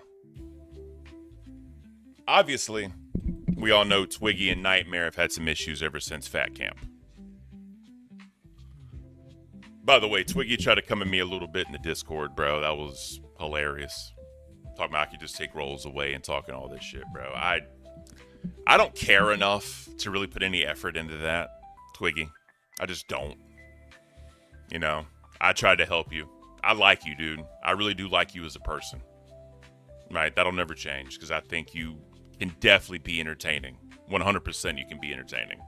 Obviously, we all know Twiggy and Nightmare have had some issues ever since Fat Camp. By the way, Twiggy tried to come at me a little bit in the Discord, bro. That was hilarious. Talking about I could just take roles away and talking all this shit, bro. I don't care enough to really put any effort into that, Twiggy. I just don't. You know, I tried to help you. I like you, dude. I really do like you as a person. Right? That'll never change because I think you can definitely be entertaining. 100% you can be entertaining.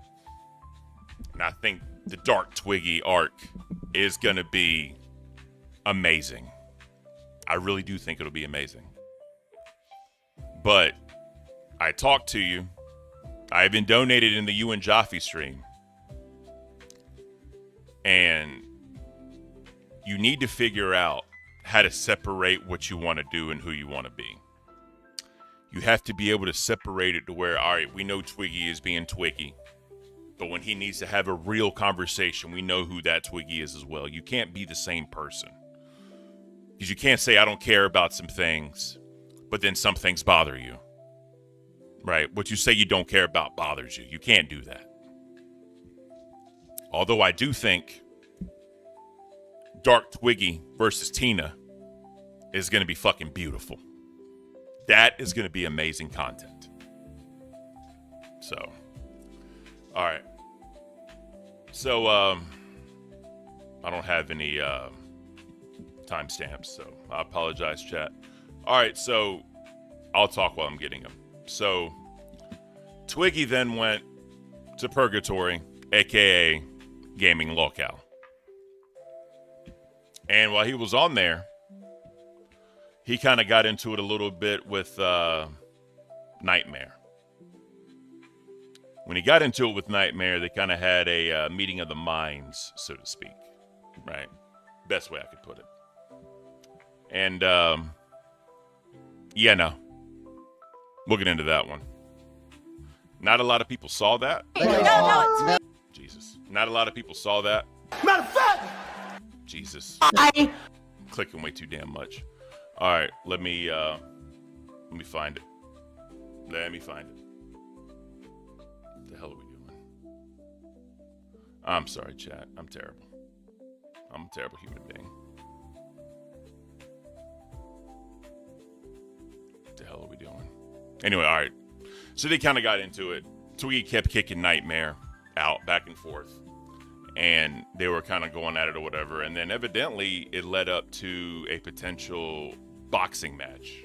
And I think the Dark Twiggy arc is going to be amazing. I really do think it'll be amazing. But I talked to you. I even donated in the You and Jaffe stream. And you need to figure out how to separate what you want to do and who you want to be. You have to be able to separate it to where, all right, we know Twiggy is being Twiggy. But when he needs to have a real conversation, we know who that Twiggy is as well. You can't be the same person. Because you can't say, I don't care about some things, but then some things bother you. Right? What you say you don't care about bothers you. You can't do that. Although I do think Dark Twiggy versus Tina is going to be fucking beautiful. That is going to be amazing content. So, all right. So, I don't have any timestamps, so I apologize, chat. All right, so I'll talk while I'm getting them. So, Twiggy then went to Purgatory, aka Gaming lolcow. And while he was on there, he kind of got into it a little bit with Nightmare. When he got into it with Nightmare, they kind of had a meeting of the minds, so to speak. Right? Best way I could put it. And, yeah, no. We'll get into that one. Not a lot of people saw that. Jesus. Not a lot of people saw that. Matter of fact, Jesus. I Clicking way too damn much. All right, let me find it. Let me find it. What the hell are we doing? I'm sorry, chat. I'm terrible. I'm a terrible human being. What the hell are we doing? Anyway, all right. So they kind of got into it. Twiggy kept kicking Nightmare out back and forth. And they were kind of going at it or whatever. And then evidently it led up to a potential boxing match.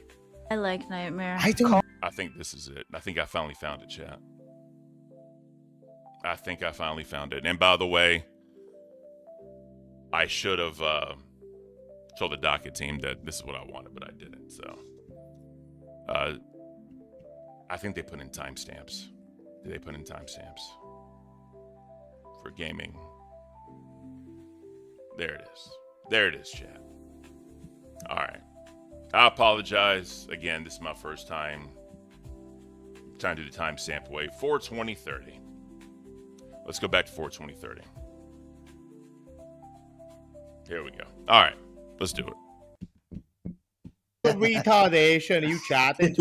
I like Nightmare. I don't. I think this is it. I think I finally found it, chat. I think I finally found it. And by the way, I should have told the docket team that this is what I wanted, but I didn't. So I think they put in timestamps. Did they put in timestamps for gaming? There it is. There it is, chat. All right. I apologize. Again, this is my first time trying to do the timestamp away. 42030. Let's go back to 42030. Here we go. All right. Let's do it. Retardation, are you chatting?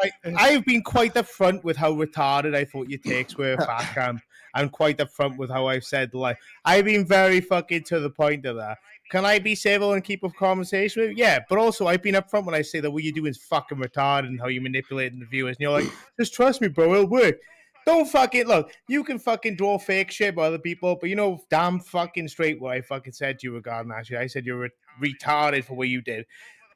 Right, I've been quite upfront with how retarded I thought your takes were, Fatcam. I'm quite upfront with how I've said, like, I've been very fucking to the point of that. Can I be civil and keep a conversation with you? Yeah, but also I've been upfront when I say that what you're doing is fucking retarded and how you're manipulating the viewers. And you're like, just trust me, bro, it'll work. Don't fucking look. You can fucking draw fake shit by other people, but you know damn fucking straight what I fucking said to you regarding that shit. I said you're retarded for what you did.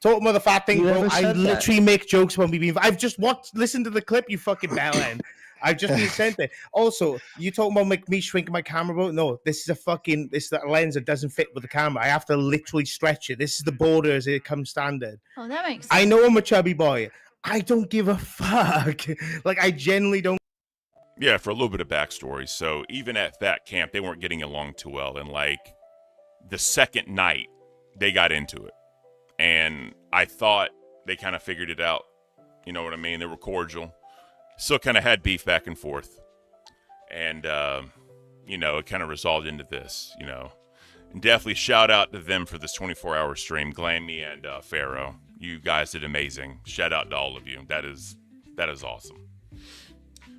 Talking about the fat thing, bro. I literally make jokes when we being. I've just listened to the clip, you fucking bellend. I've just been sent it. Also, you talking about me shrinking my camera, bro? No, this is a lens that doesn't fit with the camera. I have to literally stretch it. This is the border as it comes standard. Oh, that makes sense. I know I'm a chubby boy. I don't give a fuck. Like, I genuinely don't. Yeah, for a little bit of backstory. So even at that camp, they weren't getting along too well. And like the second night, they got into it. And I thought they kind of figured it out. You know what I mean? They were cordial. Still kind of had beef back and forth. And, you know, it kind of resolved into this, you know. And definitely shout out to them for this 24-hour stream. Glammy and Pharaoh. You guys did amazing. Shout out to all of you. That is awesome.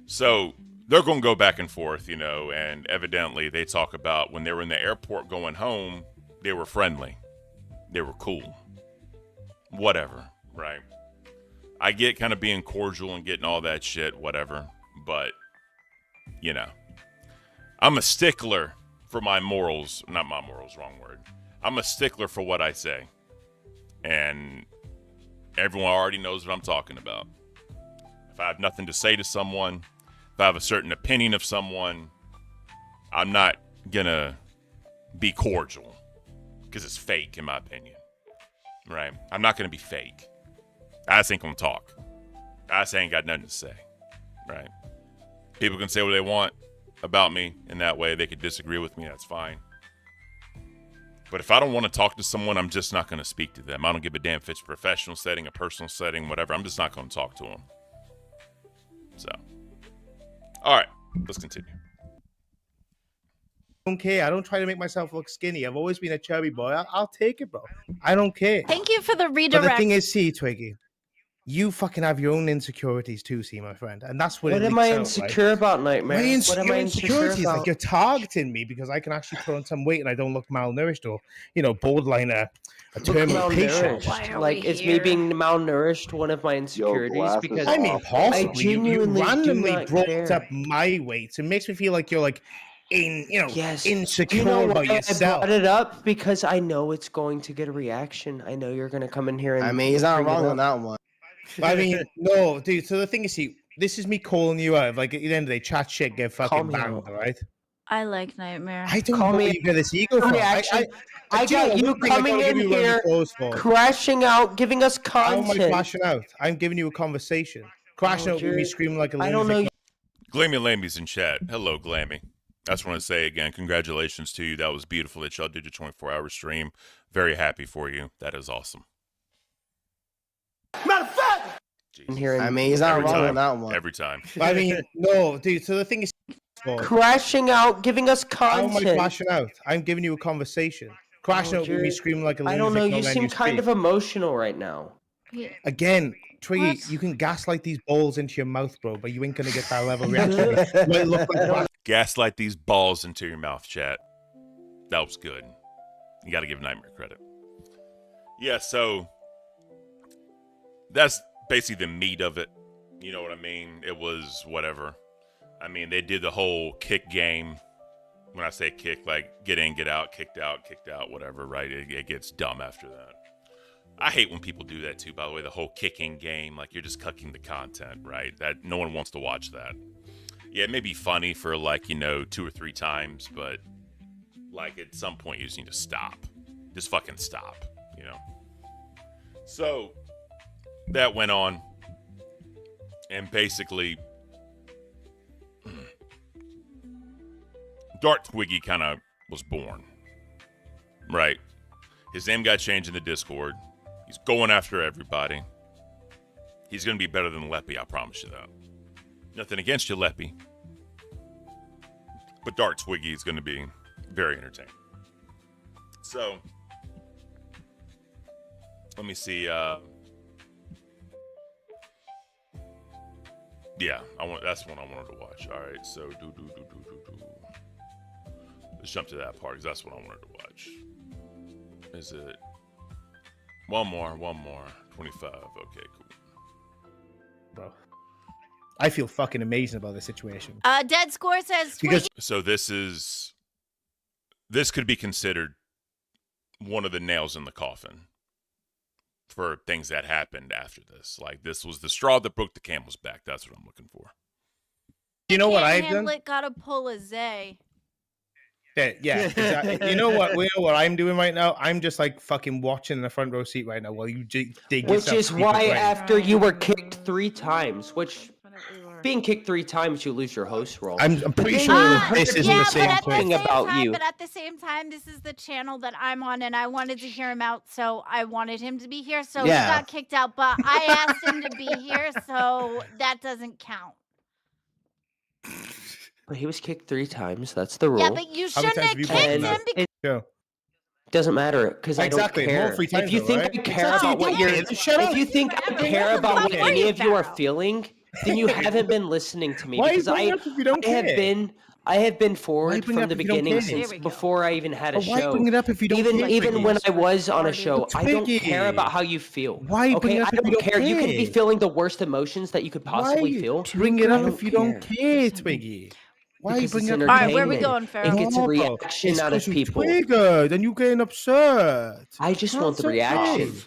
So they're going to go back and forth, you know, and evidently they talk about when they were in the airport going home, they were friendly. They were cool. Whatever, right? I get kind of being cordial and getting all that shit, whatever. But, you know, I'm a stickler for my morals. Not my morals, wrong word. I'm a stickler for what I say. And everyone already knows what I'm talking about. If I have nothing to say to someone, if I have a certain opinion of someone, I'm not going to be cordial because it's fake, in my opinion. Right? I'm not going to be fake. I just ain't going to talk. I just ain't got nothing to say. Right? People can say what they want about me in that way. They could disagree with me. That's fine. But if I don't want to talk to someone, I'm just not going to speak to them. I don't give a damn if it's a professional setting, a personal setting, whatever. I'm just not going to talk to them. So, all right, let's continue. I don't care. I don't try to make myself look skinny. I've always been a chubby boy. I'll take it, bro. I don't care. Thank you for the But redirect. the thing is, see, Twiggy, you fucking have your own insecurities too, see, my friend. And that's what What it am I leaks out, insecure about, Nightmare? My What am I insecure insecurities, like about? you're targeting me because I can actually put on some weight and I don't look malnourished or, you know, borderline a terminal patient. Why are Like, we is me here? being malnourished one of my insecurities? Because I mean, possibly. You genuinely do randomly not brought care. up my weight. It makes me feel like you're like, yes. insecure Do you know about why yourself. I brought it up? Because I know it's going to get a reaction. I know you're going to come in here and I mean, he's not bring it wrong up. on that one. I mean, no, dude. So the thing is, see, this is me calling you out. Like at the end of the day, chat shit, get Call fucking me banged, out. all right? I like Nightmare. I don't Call know me where you get this ego from. reaction. I do you know got you one thing I coming gotta give in you a round of here, applause for? crashing out, giving us How am I content. crashing out? I'm giving you a conversation. Crashing out with me you're- screaming like a lunatic. I don't know. Glammy Lammy's in chat. Hello, Glammy. I just want to say again, congratulations to you. That was beautiful that y'all did your 24-hour stream. Very happy for you. That is awesome. Matter of fact, Jesus. Here I and mean, he's not Every wrong time. on that one. Every time. I mean, no, dude. So the thing is, crashing out, giving us how am I content. crashing out? I'm giving you a conversation. Crashing out with me you're- screaming like a lunatic. I don't know. not You letting seem kind speak. of emotional right now. Yeah. Again, Twiggy, What? you can gaslight these balls into your mouth, bro, but you ain't gonna get that level of reaction. You might look like Gaslight these balls into your mouth, chat. That was good. You got to give Nightmare credit. Yeah, so that's basically the meat of it. You know what I mean? It was whatever. I mean, they did the whole kick game. When I say kick, like get in, get out, kicked out, whatever, right? It gets dumb after that. I hate when people do that too, by the way, the whole kicking game. Like, you're just cucking the content, right? That no one wants to watch that. Yeah, it may be funny for, like, 2 or 3 times, but, like, at some point you just need to stop. Just fucking stop, So, that went on. And basically, Dark Twiggy kind of was born, right? His name got changed in the Discord. He's going after everybody. He's going to be better than Leppy, I promise you that. Nothing against you, Leppy. But Dark Twiggy is going to be very entertaining. So, let me see. Yeah, that's one I wanted to watch. All right, so let's jump to that part because that's what I wanted to watch. Is it one more? 25. Okay, cool. Bro, I feel fucking amazing about this situation. Dead Score says Because So this could be considered one of the nails in the coffin for things that happened after this. Like, this was the straw that broke the camel's back. That's what I'm looking for. you know what I've done? Hamlet gotta pull a Zay. Yeah, exactly. You know what I'm doing right now? I'm just like fucking watching in the front row seat right now while you dig Which yourself is deep why in the grave. after you were kicked 3 times, which being kicked 3 times, you lose your host role. I'm pretty then sure you this heard isn't yeah, the same but at thing. the same about time, you. But at the same time, this is the channel that I'm on, and I wanted to hear him out, so I wanted him to be here. So Yeah. he got kicked out, but I asked him to be here, so that doesn't count. But he was kicked 3 times. That's the rule. Yeah, but you How many shouldn't times have have you kicked broken him that? because Go. Doesn't matter because Exactly, I don't more care. 3 times If you though, think right? I care Exactly. about what Yeah, you're, shut up. if you think I Exactly. care What the about fuck what were any you, of you are Pharaoh? feeling, then you haven't been listening to me Why are you because bringing it up if you don't care? I have been forward bring it from up the if you don't beginning care? since Here we go. before I even had a But why show. bring it up if you don't care? Even when Twiggy? I was on a show, But I don't Twiggy, care about how you feel. why bring Okay, it up I if you don't don't care. You can be care? feeling the worst emotions that you could possibly Why feel. bring it I up don't if you don't care. care, Twiggy? Why are you Because it's bringing it up? All right, where are we entertainment. going, Pharaoh? It gets a No, reaction it's out of 'cause you're people. triggered and you're getting upset. I just want the That's okay. reaction.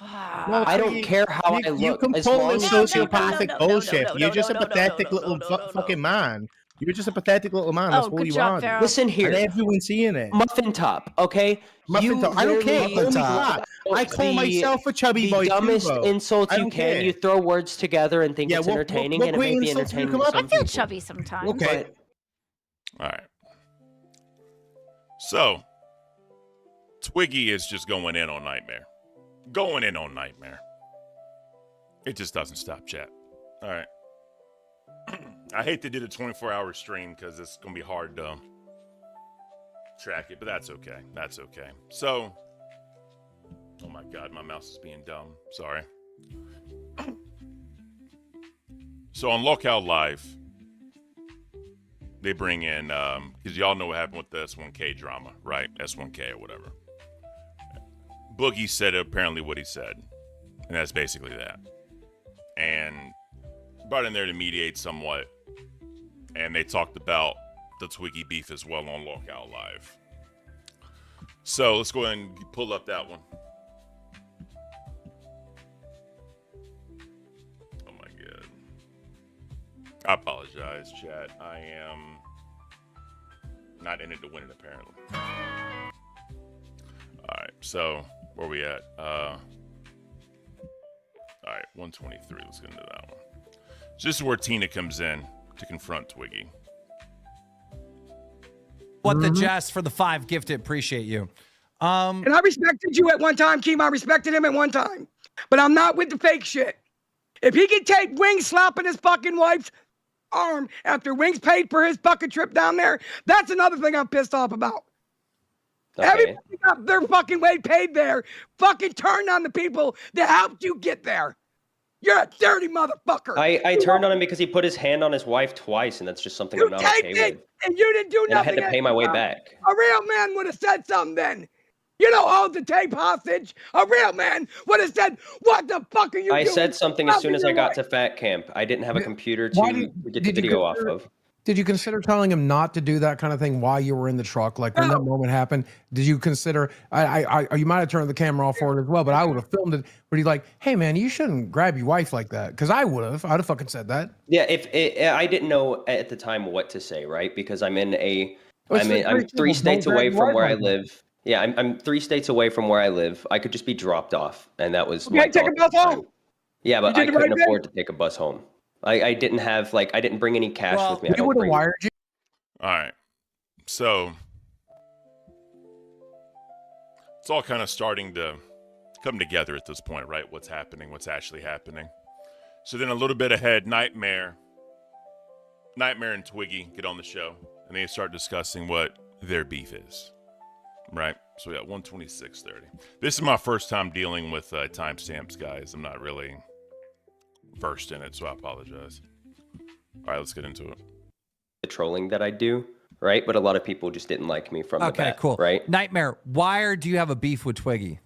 No, I don't Twiggy, care how I you look. can As pull long this as sociopathic bullshit. You're just a pathetic little fucking man. You're just a pathetic little man. That's Oh, all good you job, are. Pharaoh. Listen And here, everyone's seeing it. muffin top. Okay, Muffin top. I don't care. literally Call me talk fat. I about call myself a chubby the boy too, dumbest bro. insults I you don't can. care. You throw words together and think Yeah, it's what entertaining, great and it may be insults have you entertaining come to up some I feel people. chubby sometimes. Okay. But All right. So, Twiggy is just going in on Nightmare. Going in on Nightmare. It just doesn't stop, chat. All right. I hate to do the 24-hour stream because it's going to be hard to track it, but that's okay. That's okay. So, oh my God, my mouse is being dumb. Sorry. So on Lockout Live, they bring in, because y'all know what happened with the S1K drama, right? S1K or whatever. Boogie said apparently what he said, and that's basically that. And brought in there to mediate somewhat, and they talked about the Twiggy beef as well on Lockout Live. So let's go ahead and pull up that one. Oh my God. I apologize, chat. I am not in it to win it, apparently. Alright, so where we at? Alright, 123. Let's get into that one. So this is where Tina comes in to confront Twiggy. What the jest for the 5 gifted. Appreciate you. And I respected you at one time, Keem. I respected him at one time. But I'm not with the fake shit. If he can take Wings slapping his fucking wife's arm after Wings paid for his fucking trip down there, that's another thing I'm pissed off about. okay, Everybody got their fucking way paid there. Fucking turned on the people that helped you get there. You're a dirty motherfucker. I turned on him because he put his hand on his wife twice, and that's just something You I'm not taped okay it, with. and you didn't do And I nothing. had to pay my way extra. back. A real man would have said something then. You don't hold the tape hostage. A real man would have said, "What the fuck are you I doing?" said something as soon as I got to. to fat camp. I didn't have a computer Why to get the did you video off consider- of. Did you consider telling him not to do that kind of thing while you were in the truck? Like when that moment happened, did you consider? You might have turned the camera off for it as well, but I would have filmed it. But he's like, "Hey man, you shouldn't grab your wife like that," because I would have. I'd have fucking said that. Yeah, I didn't know at the time what to say, right? Because I'm 3 states away from where I live. Yeah, I'm 3 states away from where I live. I could just be dropped off, and that was my take a bus home. Yeah, but You I did the couldn't right afford to take a bus home. I didn't have I didn't bring any cash with me. We would have wired you. All right. So it's all kind of starting to come together at this point, right? What's happening, what's actually happening. So then a little bit ahead, Nightmare and Twiggy get on the show, and they start discussing what their beef is, right? So we got 126.30. This is my first time dealing with timestamps, guys. I'm not really versed in it, so I apologize. All right, let's get into it. The trolling that I do, right? But a lot of people just didn't like me from the Okay, bat, cool. right? Nightmare, why do you have a beef with Twiggy?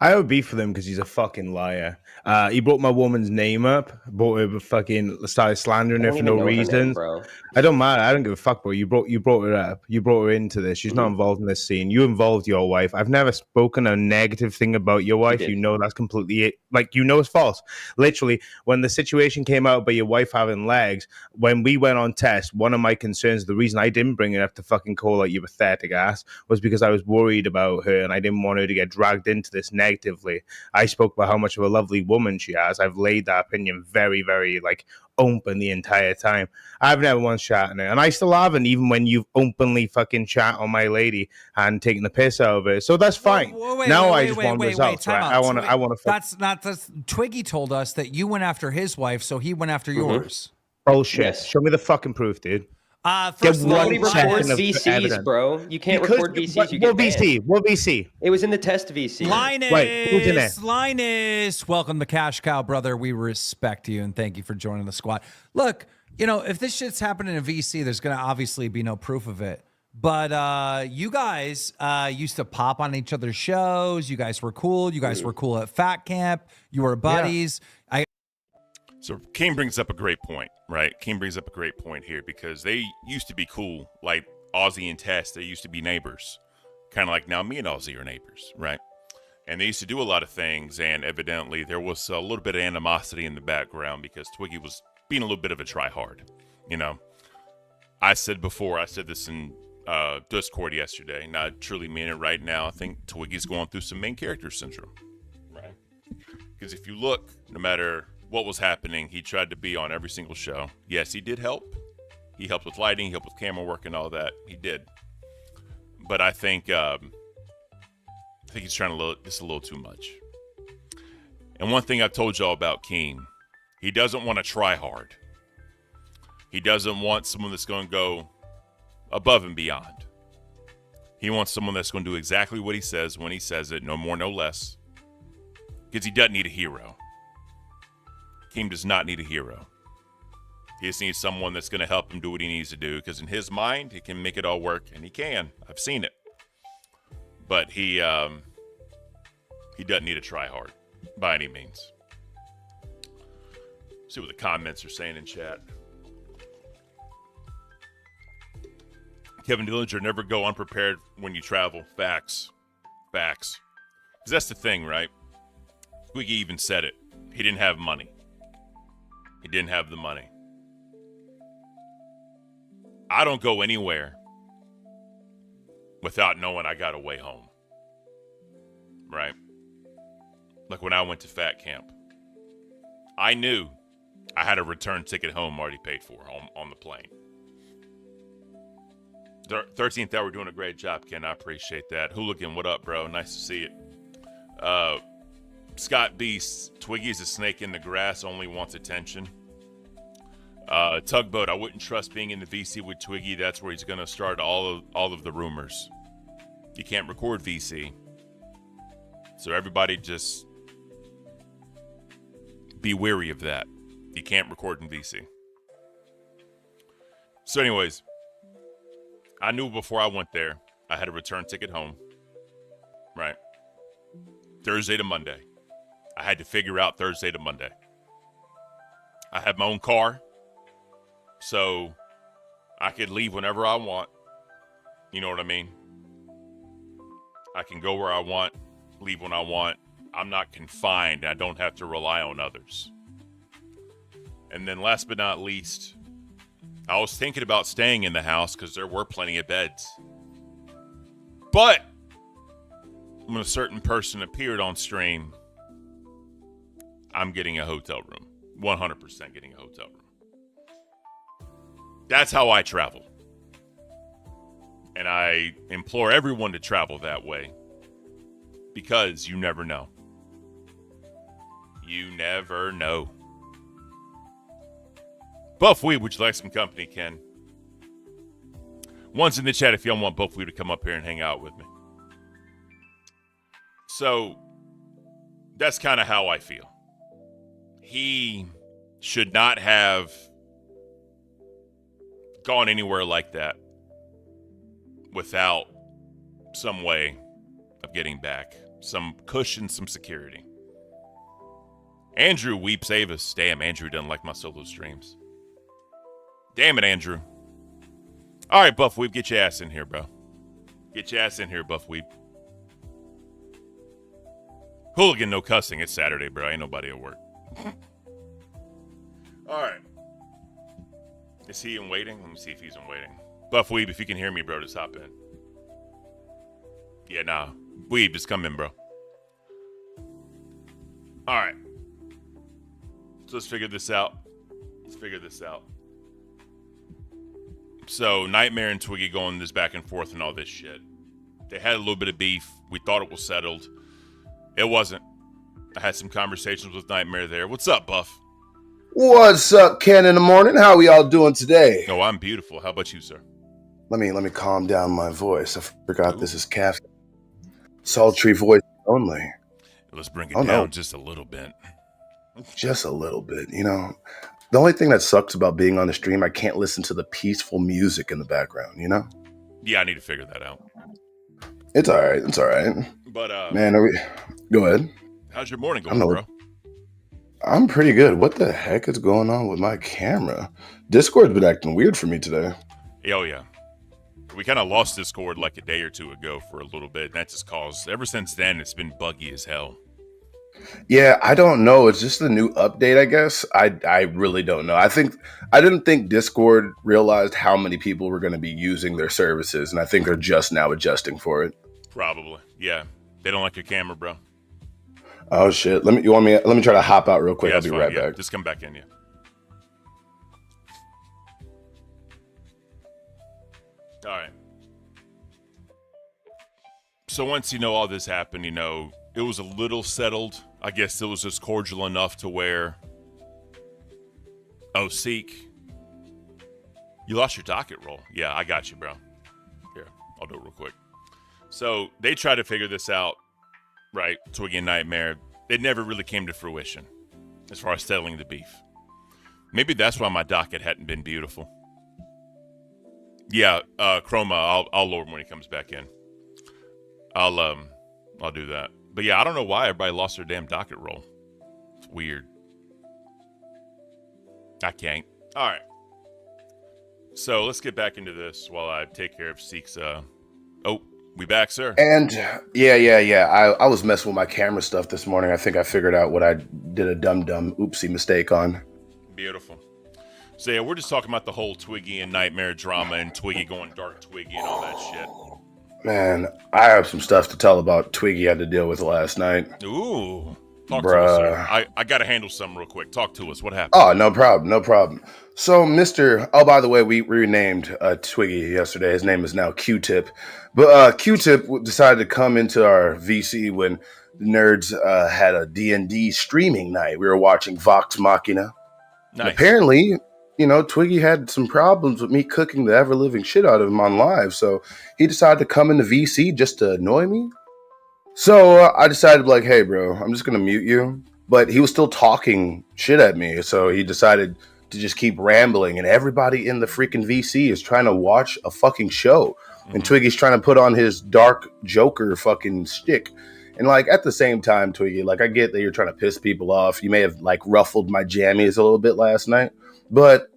I have a beef with him because he's a fucking liar. He brought my woman's name up, started slandering her for no reason. I don't matter. I don't give a fuck, bro. You brought her up. You brought her into this. She's not involved in this scene. You involved your wife. I've never spoken a negative thing about your wife. You know that's completely it. It's false. Literally, when the situation came out about your wife having legs, when we went on test, one of my concerns, the reason I didn't bring it up to fucking call out your pathetic ass, was because I was worried about her and I didn't want her to get dragged into this negatively. I spoke about how much of a lovely woman she has. I've laid that opinion very, very open the entire time. I've never once chat on her, and I still haven't, even when you've openly fucking chat on my lady and taken the piss out of it. So that's fine. I just want results. Right? I want to. Twiggy told us that you went after his wife, so he went after yours. Bullshit. Yes. Show me the fucking proof, dude. First of all, we record VCs, bro. You can't record VCs. What VC? It was in the test VC. Linus, welcome to Cash Cow, brother. We respect you and thank you for joining the squad. Look, if this shit's happening in a VC, there's going to obviously be no proof of it. But you guys used to pop on each other's shows. You guys were cool. You guys were cool at Fat Camp. You were buddies. Yeah. So Keem brings up a great point, right? Keem brings up a great point here because they used to be cool, like Ozzy and Tess. They used to be neighbors, kind of like now me and Ozzy are neighbors, right? And they used to do a lot of things, and evidently there was a little bit of animosity in the background because Twiggy was being a little bit of a try-hard, I said this in Discord yesterday, and I truly mean it right now. I think Twiggy's going through some main character syndrome, right? Because if you look, no matter what was happening, he tried to be on every single show. Yes, he did help. He helped with lighting, he helped with camera work and all that. He did. But I think he's trying to just a little too much. And one thing I've told y'all about Keem, he doesn't want to try hard. He doesn't want someone that's going to go above and beyond. He wants someone that's going to do exactly what he says when he says it, no more, no less. Because he doesn't need a hero. Keem does not need a hero. He just needs someone that's going to help him do what he needs to do. Because in his mind, he can make it all work, and he can. I've seen it. But he doesn't need to try hard by any means. See what the comments are saying in chat. Kevin Dillinger, never go unprepared when you travel. Facts. Because that's the thing, right? Twiggy even said it. He didn't have money. He didn't have the money. I don't go anywhere without knowing I got a way home. Right? Like when I went to Fat Camp. I knew I had a return ticket home already paid for on the plane. 13th hour doing a great job, Ken. I appreciate that. Hooligan, what up, bro? Nice to see it. Scott Beast, Twiggy's a snake in the grass, only wants attention. Tugboat, I wouldn't trust being in the VC with Twiggy. That's where he's going to start all of the rumors. You can't record VC. So everybody just be wary of that. You can't record in VC. So anyways, I knew before I went there, I had a return ticket home. right? Thursday to Monday. I had to figure out Thursday to Monday. I had my own car, so I could leave whenever I want. You know what I mean? I can go where I want, leave when I want. I'm not confined. I don't have to rely on others. And then last but not least, I was thinking about staying in the house because there were plenty of beds. But when a certain person appeared on stream, I'm getting a hotel room. 100% getting a hotel room. That's how I travel. And I implore everyone to travel that way because you never know. You never know. Buff Weeb, would you like some company, Ken? One's in the chat if y'all want Buff Weeb to come up here and hang out with me. So, that's kind of how I feel. He should not have gone anywhere like that without some way of getting back. Some cushion, some security. Andrew weeps Avis. Damn, Andrew doesn't like my solo streams. Damn it, Andrew. All right, Buff Weeb, get your ass in here, bro. Get your ass in here, Buff Weeb. Hooligan, no cussing. It's Saturday, bro. Ain't nobody at work. All right. Is he in waiting? Let me see if he's in waiting. Buff Weeb, if you can hear me, bro, just hop in. Yeah, nah. Weeb, just come in, bro. All right. So let's figure this out. So Nightmare and Twiggy going this back and forth and all this shit. They had a little bit of beef. We thought it was settled. It wasn't. I had some conversations with Nightmare there. What's up, Buff? What's up, Ken, in the morning? How are y'all doing today? Oh, I'm beautiful. How about you, sir? Let me calm down my voice. I forgot this is Kafka. Sultry voice only. Let's bring it down just a little bit. Just a little bit, you know. The only thing that sucks about being on the stream, I can't listen to the peaceful music in the background, you know? Yeah, I need to figure that out. It's all right. It's all right. But, man, go ahead. How's your morning going, bro? I'm pretty good. What the heck is going on with my camera? Discord's been acting weird for me today. Oh, yeah. We kind of lost Discord like a day or two ago for a little bit. And that just caused, ever since then, it's been buggy as hell. Yeah, I don't know. It's just the new update, I guess. I really don't know. I didn't think Discord realized how many people were going to be using their services, and I think they're just now adjusting for it. Probably, yeah. They don't like your camera, bro. Oh shit! Let me try to hop out real quick. Yeah, I'll be right back. Just come back in, yeah. All right. So once all this happened, it was a little settled. I guess it was just cordial enough to where, oh, Seek, you lost your docket roll. Yeah, I got you, bro. Here, I'll do it real quick. So they tried to figure this out, right? Twiggy and Nightmare. It never really came to fruition as far as settling the beef. Maybe that's why my docket hadn't been beautiful. Yeah, Chroma, I'll lower him when he comes back in. I'll do that. But yeah, I don't know why everybody lost their damn docket roll. It's weird. I can't. All right. So let's get back into this while I take care of Seek's. Oh, we back, sir? And yeah. I was messing with my camera stuff this morning. I think I figured out what I did a dumb oopsie mistake on. Beautiful. So yeah, we're just talking about the whole Twiggy and Nightmare drama and Twiggy going dark Twiggy and all that shit. Man, I have some stuff to tell about Twiggy I had to deal with last night. Ooh. Talk to us, sir. I got to handle something real quick. Talk to us. What happened? Oh, no problem. So, by the way, we renamed Twiggy yesterday. His name is now Q-Tip. But Q-Tip decided to come into our VC when the nerds had a D&D streaming night. We were watching Vox Machina. Nice. Apparently, Twiggy had some problems with me cooking the ever-living shit out of him on live, so he decided to come into VC just to annoy me. So I decided, hey, bro, I'm just going to mute you. But he was still talking shit at me, so he decided to just keep rambling, and everybody in the freaking VC is trying to watch a fucking show. and Twiggy's trying to put on his dark Joker fucking shtick. And like at the same time, Twiggy, like I get that you're trying to piss people off. You may have like ruffled my jammies a little bit last night, but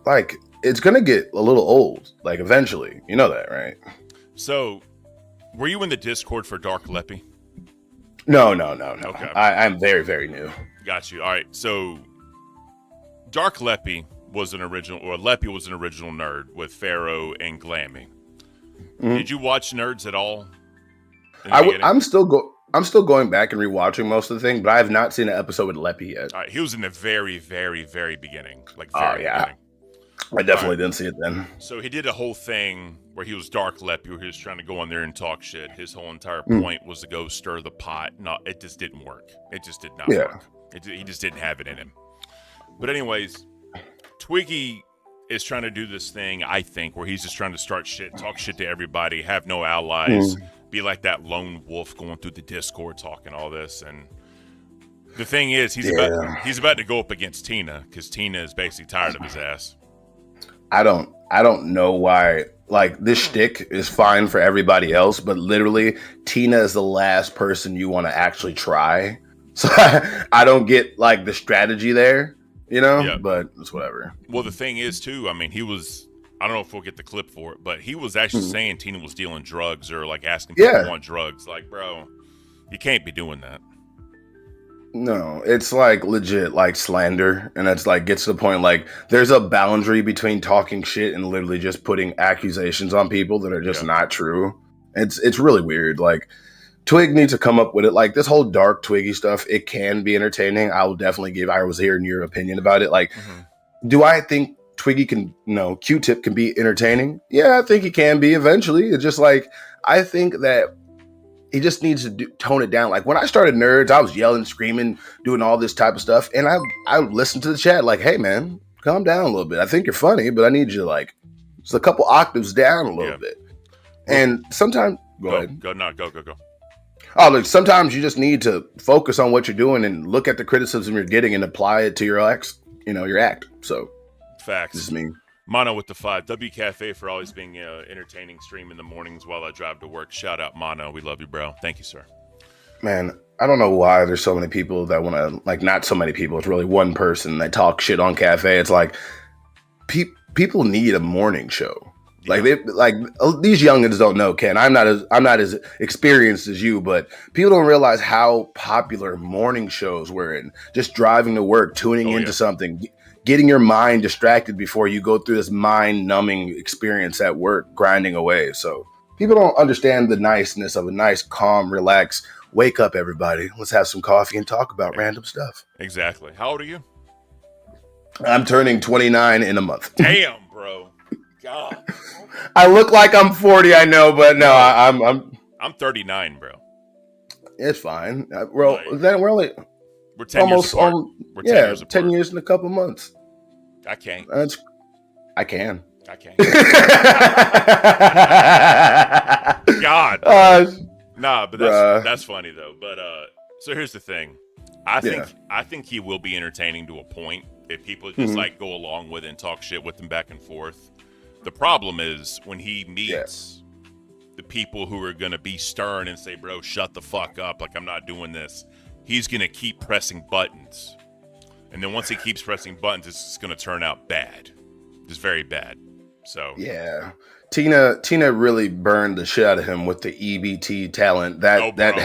like it's gonna get a little old, like eventually. You know that, right? So, were you in the Discord for Dark Leppy? No. Okay. I'm very, very new. Got you. All right. So, Dark Leppy was an original, or Leppy was an original nerd with Pharaoh and Glammy. Mm-hmm. Did you watch Nerds at all? I'm still going back and rewatching most of the thing, but I have not seen an episode with Leppy yet. All right, he was in the very, very, very beginning. Beginning. I definitely didn't see it then. So he did a whole thing where he was Dark Leppy, where he was trying to go on there and talk shit. His whole entire point was to go stir the pot. No, it just didn't work. It just did not work. He just didn't have it in him. But anyways, Twiggy is trying to do this thing, I think, where he's just trying to start shit, talk shit to everybody, have no allies, be like that lone wolf going through the Discord talking all this. And the thing is, he's about to go up against Tina, because Tina is basically tired of his ass. I don't know why. Like, this shtick is fine for everybody else, but literally Tina is the last person you want to actually try. So I don't get like the strategy there, you know. Yeah. But it's whatever. Well, the thing is too, I mean, I don't know if we'll get the clip for it, but he was actually saying Tina was dealing drugs or like asking people to want drugs. Like, bro, you can't be doing that. No, it's like legit like slander, and it's like gets to the point like there's a boundary between talking shit and literally just putting accusations on people that are just not true. It's really weird. Like, Twig needs to come up with it. Like, this whole dark Twiggy stuff, it can be entertaining. I will definitely give I was hearing your opinion about it. Like, do I think Twiggy can, Q-Tip can be entertaining? Yeah, I think he can be eventually. It's just like, I think that he just needs to tone it down. Like, when I started Nerds, I was yelling, screaming, doing all this type of stuff. And I listened to the chat like, hey, man, calm down a little bit. I think you're funny, but I need you to, like, just a couple octaves down a little bit. And sometimes... Go ahead. Go. Oh, look, sometimes you just need to focus on what you're doing and look at the criticism you're getting and apply it to your act. So... Facts. This is me. Mono with the 5. W Cafe for always being entertaining stream in the mornings while I drive to work. Shout out Mono. We love you, bro. Thank you, sir. Man, I don't know why there's so many people that want to, like, not so many people. It's really one person that talk shit on Cafe. It's like people need a morning show. Like, these youngins don't know, Ken. I'm not as experienced as you, but people don't realize how popular morning shows were in. Just driving to work, tuning into something, getting your mind distracted before you go through this mind-numbing experience at work, grinding away. So people don't understand the niceness of a nice, calm, relaxed, wake up, everybody. Let's have some coffee and talk about random stuff. Exactly. How old are you? I'm turning 29 in a month. Damn, bro. God. I look like I'm 40, I know, but no, I'm 39, bro. It's fine. Well, then we're 10 years apart. We're 10 years apart. 10 years in a couple months. I can't. I can. God. Nah, but that's funny though. But so here's the thing. I think he will be entertaining to a point if people just like go along with it and talk shit with him back and forth. The problem is when he meets the people who are gonna be stern and say, "Bro, shut the fuck up! Like, I'm not doing this." He's gonna keep pressing buttons, and then once he keeps pressing buttons, it's just gonna turn out bad, just very bad. So yeah, Tina really burned the shit out of him with the EBT talent. That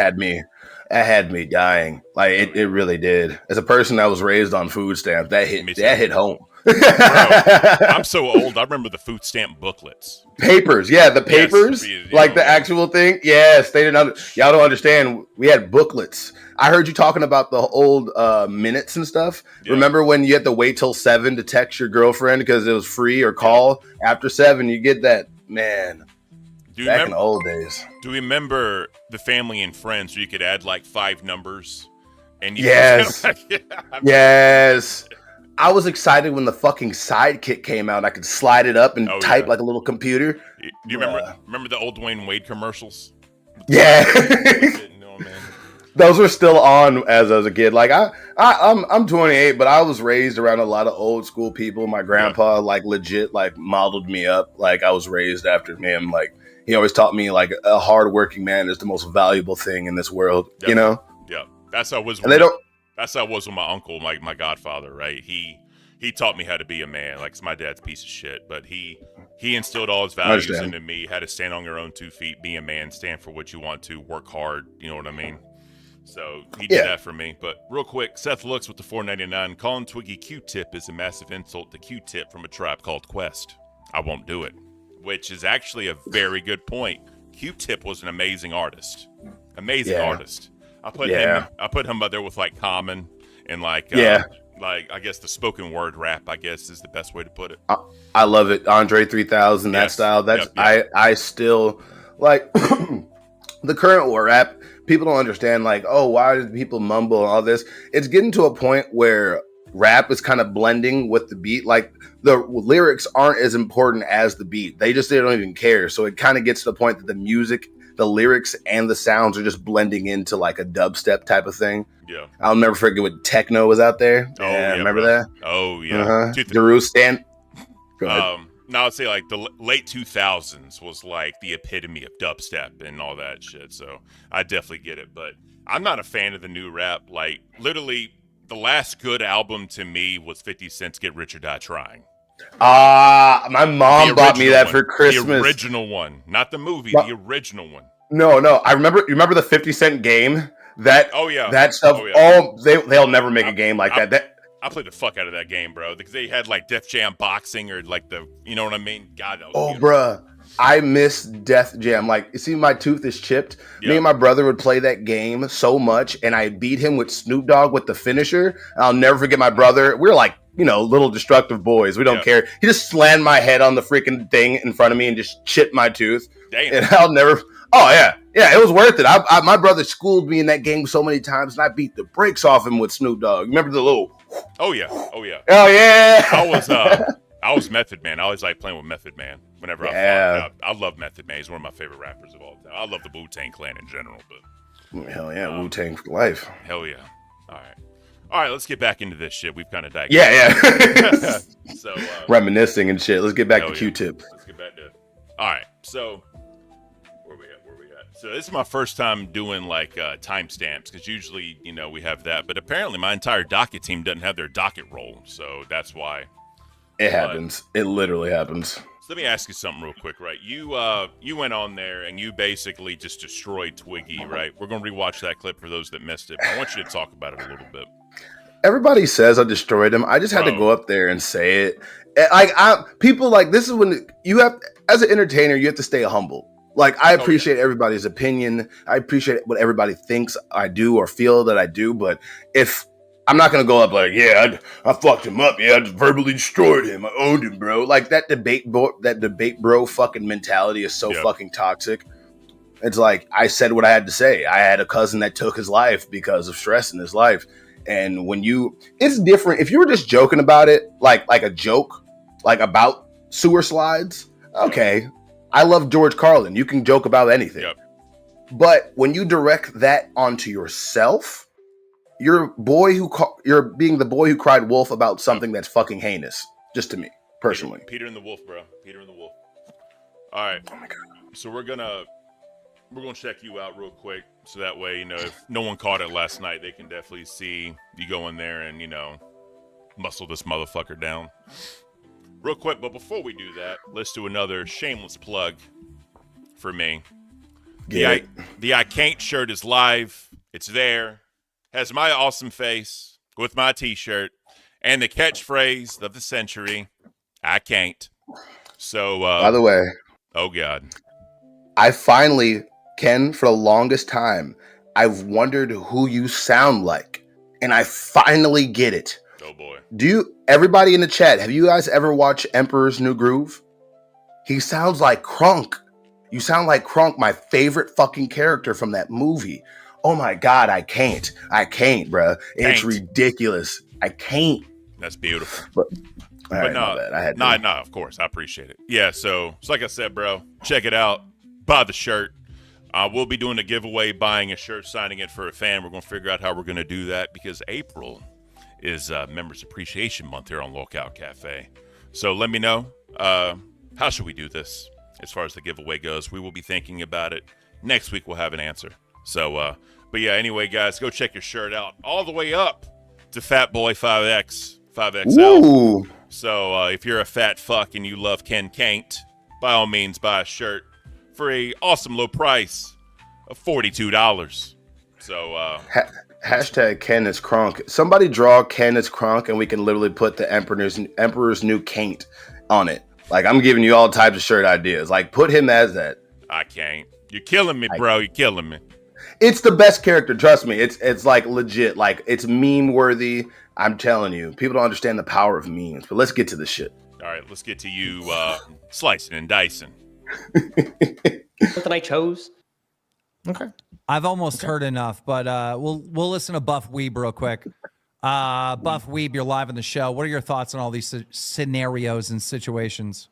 had me dying. Like it really did. As a person that was raised on food stamps, that hit home. Bro, I'm so old. I remember the food stamp booklets. Papers, the papers, the actual thing. Yes, they didn't. Y'all don't understand. We had booklets. I heard you talking about the old minutes and stuff. Yeah. Remember when you had to wait till 7 to text your girlfriend because it was free, or call after 7? You get that, man. In the old days. Do you remember the Family and Friends where you could add like 5 numbers? And yes. Yes. I was excited when the fucking Sidekick came out. I could slide it up and type like a little computer. Do you remember the old Dwayne Wade commercials? Yeah. No, man. Those were still on as a kid. Like I'm 28, but I was raised around a lot of old school people. My grandpa like legit like modeled me up. Like I was raised after him. Like he always taught me like a hardworking man is the most valuable thing in this world. Yep. You know? Yeah, that's how it was. And they don't. That's how it was with my uncle, my godfather. Right? He taught me how to be a man. Like, 'cause my dad's a piece of shit, but he instilled all his values into me. How to stand on your own 2 feet, be a man, stand for what you want to, work hard. You know what I mean? So he did that for me. But real quick, Seth Looks with the $4.99. Calling Twiggy Q-Tip is a massive insult to Q-Tip from a tribe called Quest. I won't do it. Which is actually a very good point. Q-Tip was an amazing artist. Amazing artist. I put him up there with like Common and like I guess the spoken word rap, I guess, is the best way to put it. I love it. Andre 3000, that style. That's I still like the current rap. People don't understand, like, oh, why do people mumble and all this? It's getting to a point where rap is kind of blending with the beat. Like, the lyrics aren't as important as the beat. They don't even care. So it kind of gets to the point that the music, the lyrics, and the sounds are just blending into, like, a dubstep type of thing. Yeah. I'll never forget when Techno was out there. Oh, yeah, remember that? Oh, yeah. Daru Stan. Go ahead. No, I'd say like the late 2000s was like the epitome of dubstep and all that shit. So I definitely get it, but I'm not a fan of the new rap. Like, literally, the last good album to me was 50 Cent's "Get Rich or Die Trying." My mom bought me that for Christmas. The original one, not the movie. The original one. No. I remember. You remember the 50 Cent game? That stuff. They'll never make a game like that. I played the fuck out of that game, bro, because they had like Def Jam boxing or like you know what I mean? God, that was beautiful. Bruh. I miss Death Jam. Like, you see, my tooth is chipped. Me and my brother would play that game so much, and I beat him with Snoop Dogg with the finisher. I'll never forget my brother. We're like, little destructive boys. We don't care. He just slammed my head on the freaking thing in front of me and just chipped my tooth. Damn. And I'll never. Oh yeah, it was worth it. My brother schooled me in that game so many times, and I beat the brakes off him with Snoop Dogg. Remember the little? Oh yeah. I was Method Man. I always like playing with Method Man whenever I love Method Man. He's one of my favorite rappers of all time. I love the Wu-Tang Clan in general, but hell yeah, Wu-Tang for life. Hell yeah. All right. Let's get back into this shit. We've kind of digressed. Yeah. So reminiscing and shit. Let's get back to Q-Tip. Let's get back to it. All right. So where we at? So this is my first time doing like timestamps, because usually we have that, but apparently my entire docket team doesn't have their docket roll, so that's why. It happens. It literally happens. So let me ask you something real quick, right? You went on there and you basically just destroyed Twiggy, right? We're going to rewatch that clip for those that missed it. I want you to talk about it a little bit. Everybody says I destroyed him. I just had to go up there and say it. People like, this is when you have, as an entertainer, you have to stay humble. Like, I appreciate everybody's opinion. I appreciate what everybody thinks I do or feel that I do. But if I'm not going to go up like, I fucked him up. Yeah, I just verbally destroyed him. I owned him, bro. Like, that debate bro fucking mentality is so fucking toxic. It's like, I said what I had to say. I had a cousin that took his life because of stress in his life. And it's different. If you were just joking about it, like a joke, like about sewer slides, okay. I love George Carlin. You can joke about anything. Yep. But when you direct that onto yourself, you're being the boy who cried wolf about something that's fucking heinous. Just to me, personally. Peter and the Wolf, bro. Peter and the Wolf. All right. Oh my God. So we're gonna check you out real quick, so that way, if no one caught it last night, they can definitely see you go in there and muscle this motherfucker down. Real quick, but before we do that, let's do another shameless plug for me. The I Can't shirt is live. It's there. Has my awesome face with my t-shirt and the catchphrase of the century, I can't. So, by the way, oh God, I finally, Ken, for the longest time, I've wondered who you sound like, and I finally get it. Oh boy. Everybody in the chat, have you guys ever watched Emperor's New Groove? He sounds like Krunk. You sound like Krunk, my favorite fucking character from that movie. Oh my God, I can't, bro. It's ridiculous. I can't. That's beautiful. But of course, I appreciate it. Yeah, so like I said, bro, check it out. Buy the shirt. We'll be doing a giveaway, buying a shirt, signing it for a fan. We're going to figure out how we're going to do that because April is Members Appreciation Month here on Lookout Cafe. So let me know, how should we do this as far as the giveaway goes? We will be thinking about it. Next week we'll have an answer. So, but yeah, anyway, guys, go check your shirt out all the way up to Fat Boy 5XL. Ooh. So if you're a fat fuck and you love Ken Kaint, by all means, buy a shirt for a awesome low price of $42. So Hashtag Ken is Kronk. Somebody draw Ken is Kronk, and we can literally put the Emperor's New Kaint on it. Like, I'm giving you all types of shirt ideas. Like, put him as that. I can't. You're killing me, bro. You're killing me. It's the best character. Trust me. It's like legit. Like, it's meme worthy. I'm telling you, people don't understand the power of memes. But let's get to the shit. All right, let's get to you slicing and dicing. Something I chose. Okay. I've almost heard enough, but we'll listen to Buff Weeb real quick. Buff Weeb, you're live on the show. What are your thoughts on all these scenarios and situations?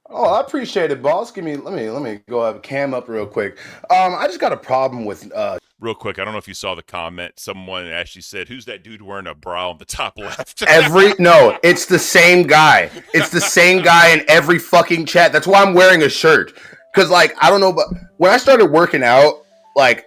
Oh, I appreciate it, boss. Let me go have Cam up real quick. I just got a problem with real quick. I don't know if you saw the comment. Someone actually said, "Who's that dude wearing a bra on the top left?" No, it's the same guy. It's the same guy in every fucking chat. That's why I'm wearing a shirt. Cause like I don't know, but when I started working out, like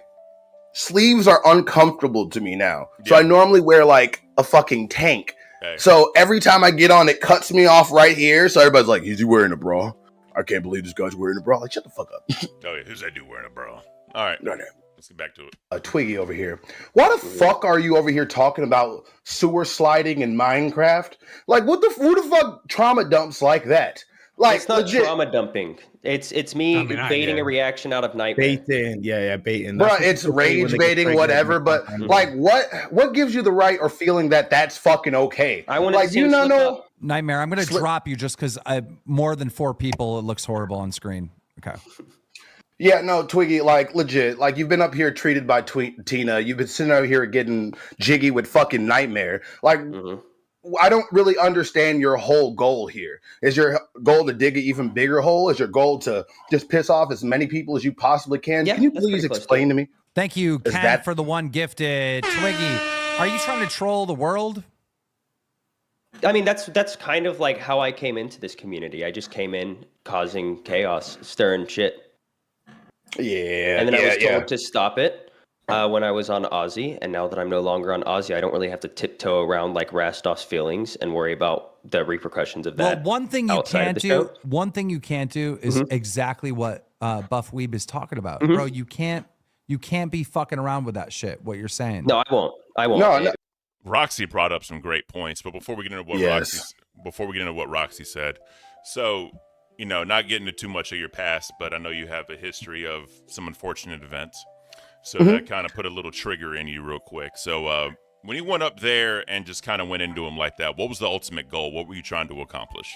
sleeves are uncomfortable to me now. So I normally wear like a fucking tank. Hey. So every time I get on, it cuts me off right here. So everybody's like, "Is he wearing a bra? I can't believe this guy's wearing a bra." Like, shut the fuck up. Oh yeah, who's that dude wearing a bra? All right, no. Let's get back to it. Twiggy over here. Why the fuck are you over here talking about sewer sliding in Minecraft? Like, who the fuck trauma dumps like that? Like, it's not legit. trauma dumping. It's me baiting a reaction out of Nightmare. Baiting, baiting. Bro, it's rage baiting, whatever. But like, what gives you the right or feeling that that's fucking okay? I want like, to see know. Nightmare, I'm gonna drop you just because more than 4 people. It looks horrible on screen. Okay. Yeah, no, Twiggy, like legit, like you've been up here treated by Tina. You've been sitting over here getting jiggy with fucking Nightmare. Like, I don't really understand your whole goal here. Is your goal to dig an even bigger hole? Is your goal to just piss off as many people as you possibly can? Yeah, can you please explain to me? Thank you, Ken, for the one gifted. Twiggy, are you trying to troll the world? I mean, that's kind of like how I came into this community. I just came in causing chaos, stirring shit. Yeah. And then I was told to stop it when I was on Aussie. And now that I'm no longer on Aussie, I don't really have to tiptoe around like Rastov's feelings and worry about the repercussions of that. Well, one thing you can't do is exactly what Buff Weeb is talking about. Bro, you can't be fucking around with that shit, what you're saying. No, I won't. No. Roxy brought up some great points, but before we get into what Roxy said, so not getting into too much of your past, but I know you have a history of some unfortunate events. So that kind of put a little trigger in you real quick. So when you went up there and just kind of went into him like that, what was the ultimate goal? What were you trying to accomplish?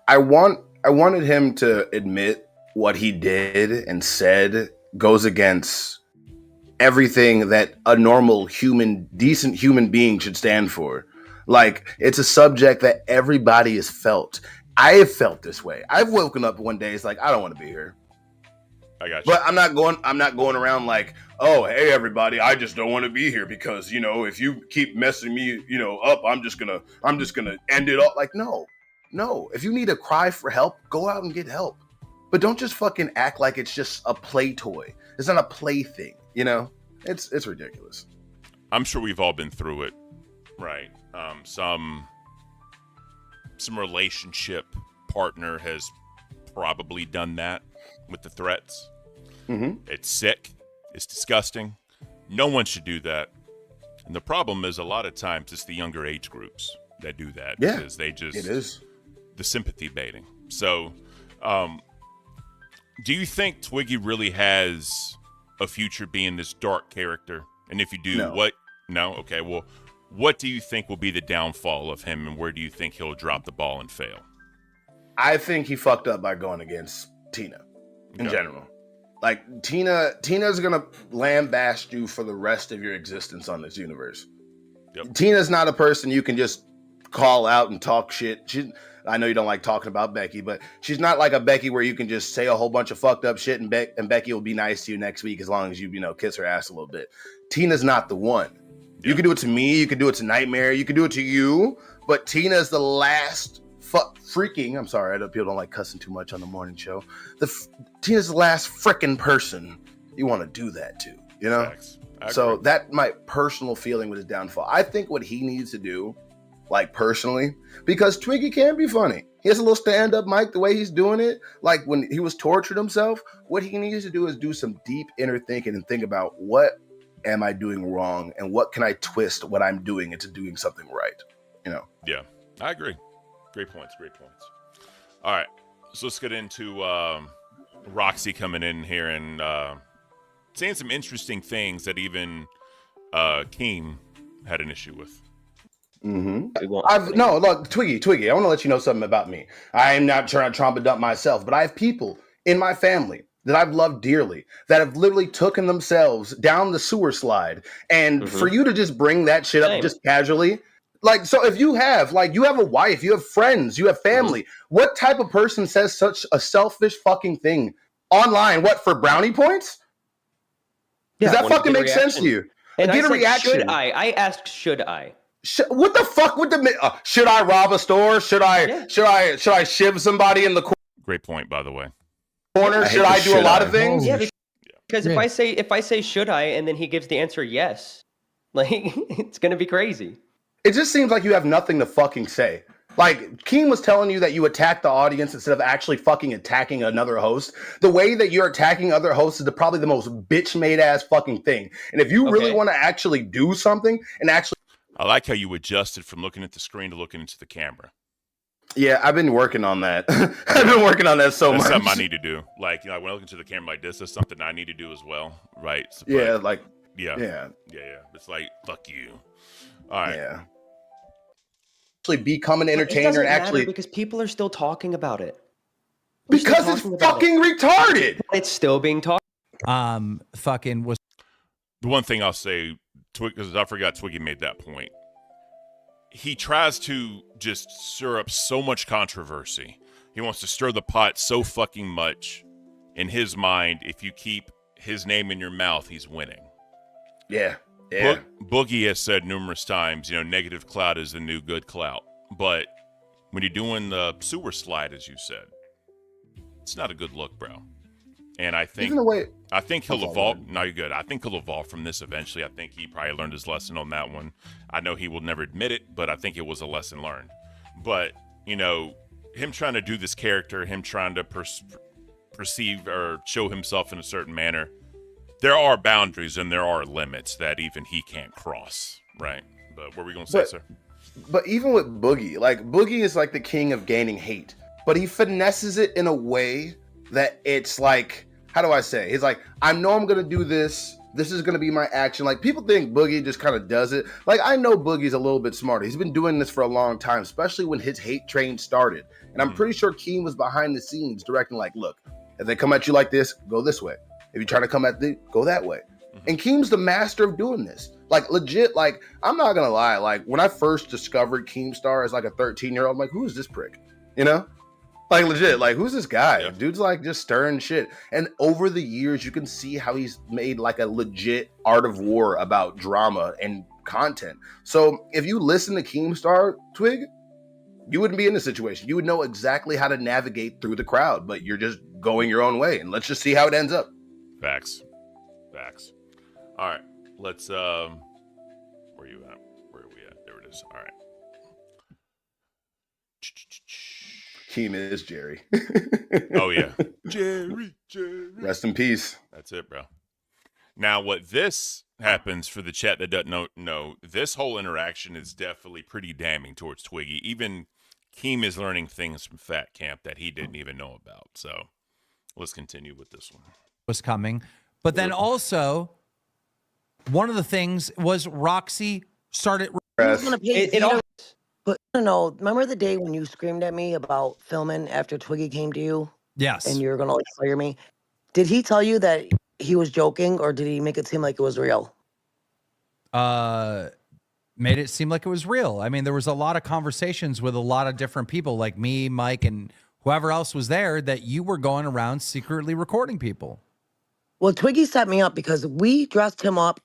I wanted him to admit what he did and said goes against everything that a normal decent human being should stand for. Like, it's a subject that everybody has felt. I have felt this way. I've woken up one day, it's like, I don't want to be here. I got you. But I'm not going around like, oh, hey everybody, I just don't want to be here because, if you keep messing me, up, I'm just gonna end it up. Like, no. If you need to cry for help, go out and get help. But don't just fucking act like it's just a play toy. It's not a play thing, It's ridiculous. I'm sure we've all been through it, right? Some relationship partner has probably done that with the threats. It's sick. It's disgusting. No one should do that. And the problem is a lot of times it's the younger age groups that do that because they just it is the sympathy baiting. So, do you think Twiggy really has a future being this dark character? And if you do, No? Okay. Well, what do you think will be the downfall of him, and where do you think he'll drop the ball and fail? I think he fucked up by going against Tina in general. Like, Tina's gonna lambaste you for the rest of your existence on this universe. Tina's not a person you can just call out and talk shit. I know you don't like talking about Becky, but she's not like a Becky where you can just say a whole bunch of fucked up shit and Becky will be nice to you next week as long as you kiss her ass a little bit. Tina's not the one. Yeah. You can do it to me, you can do it to Nightmare, you can do it to you, but Tina's the last freaking, I'm sorry, I know people don't like cussing too much on the morning show. Tina's the last freaking person you want to do that to, you know? So that's my personal feeling with his downfall. I think what he needs to do, like personally, because Twiggy can be funny. He has a little stand-up mic, the way he's doing it. Like when he was tortured himself, what he needs to do is do some deep inner thinking and think about what am I doing wrong and what can I twist what I'm doing into doing something right, you know? Yeah, I agree. Great points. All right, so let's get into Roxy coming in here and saying some interesting things that even Keem had an issue with. No, look, Twiggy, I want to let you know something about me. I am not trying to trauma dump myself, but I have people in my family that I've loved dearly that have literally taken themselves down the sewer slide. And for you to just bring that shit up just casually, like, so if you have a wife, you have friends, you have family, what type of person says such a selfish fucking thing online? What, for brownie points? Does that fucking make sense to you? And get I a reaction. Should I? I asked, should I? What the fuck would should I rob a store? Should I shiv somebody in the corner? Great point, by the way. Should I do a lot of things? Yeah, because if I say should I, and then he gives the answer yes, like it's gonna be crazy. It just seems like you have nothing to fucking say. Like, Keem was telling you that you attack the audience instead of actually fucking attacking another host. The way that you're attacking other hosts is probably the most bitch-made ass fucking thing. And if you really want to actually do something and actually... I like how you adjusted from looking at the screen to looking into the camera. Yeah, I've been working on that. I've been working on that so much. That's something I need to do. Like, when I look into the camera like this, that's something I need to do as well, right? So, yeah, Yeah. It's like, fuck you. All right. Yeah. Actually become an entertainer and actually, because people are still talking about it. Because it's fucking retarded. It's still being talked. Fucking was the one thing I'll say, because I forgot Twiggy made that point. He tries to just stir up so much controversy. He wants to stir the pot so fucking much. In his mind, if you keep his name in your mouth, he's winning. Yeah. Boogie has said numerous times, negative clout is the new good clout. But when you're doing the sewer slide, as you said, it's not a good look, bro. And I think he'll evolve. No, you're good. I think he'll evolve from this eventually. I think he probably learned his lesson on that one. I know he will never admit it, but I think it was a lesson learned. But, him trying to do this character, him trying to perceive or show himself in a certain manner, there are boundaries and there are limits that even he can't cross, right? But what were we going to say, sir? But even with Boogie, Boogie is like the king of gaining hate, but he finesses it in a way that it's like, how do I say? He's like, I know I'm going to do this. This is going to be my action. Like, people think Boogie just kind of does it. Like, I know Boogie's a little bit smarter. He's been doing this for a long time, especially when his hate train started. And I'm pretty sure Keem was behind the scenes directing, like, look, if they come at you like this, go this way. If you're trying to come at the, go that way. And Keem's the master of doing this. Like, legit, like, I'm not going to lie. Like, when I first discovered Keemstar as like a 13-year-old, I'm like, who is this prick? Like, legit, like, who's this guy? Yeah. Dude's like just stirring shit. And over the years, you can see how he's made like a legit art of war about drama and content. So if you listen to Keemstar, Twig, you wouldn't be in this situation. You would know exactly how to navigate through the crowd, but you're just going your own way. And let's just see how it ends up. Facts. All right, let's, where are you at? Where are we at? There it is. All right. Keem is Jerry. Oh, yeah. Jerry. Rest in peace. That's it, bro. Now, what this happens for the chat that doesn't know, this whole interaction is definitely pretty damning towards Twiggy. Even Keem is learning things from Fat Camp that he didn't even know about. So let's continue with this one. Was coming. But then also, one of the things was Roxy started... But no, remember the day when you screamed at me about filming after Twiggy came to you? Yes. And you were going to fire me? Did he tell you that he was joking, or did he make it seem like it was real? made it seem like it was real. I mean, there was a lot of conversations with a lot of different people, like me, Mike, and whoever else was there, that you were going around secretly recording people. Well, Twiggy set me up because we dressed him up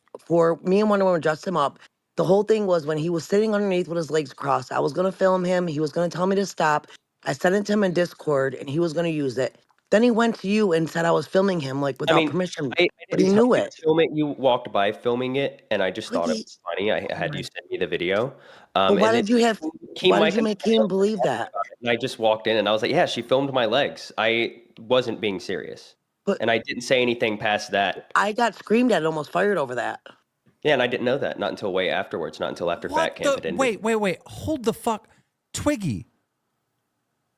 me and Wonder Woman dressed him up. The whole thing was when he was sitting underneath with his legs crossed, I was going to film him. He was going to tell me to stop. I sent it to him in Discord and he was going to use it. Then he went to you and said I was filming him like without permission. But he knew it. Film it. You walked by filming it, and I just thought it was funny. I had you send me the video. But why did you make Keem believe that? And I just walked in and I was like, yeah, she filmed my legs. I wasn't being serious. And I didn't say anything past that. I got screamed at and almost fired over that. Yeah, and I didn't know that. Not until way afterwards. Not until after Fat Camp. Wait. Hold the fuck. Twiggy.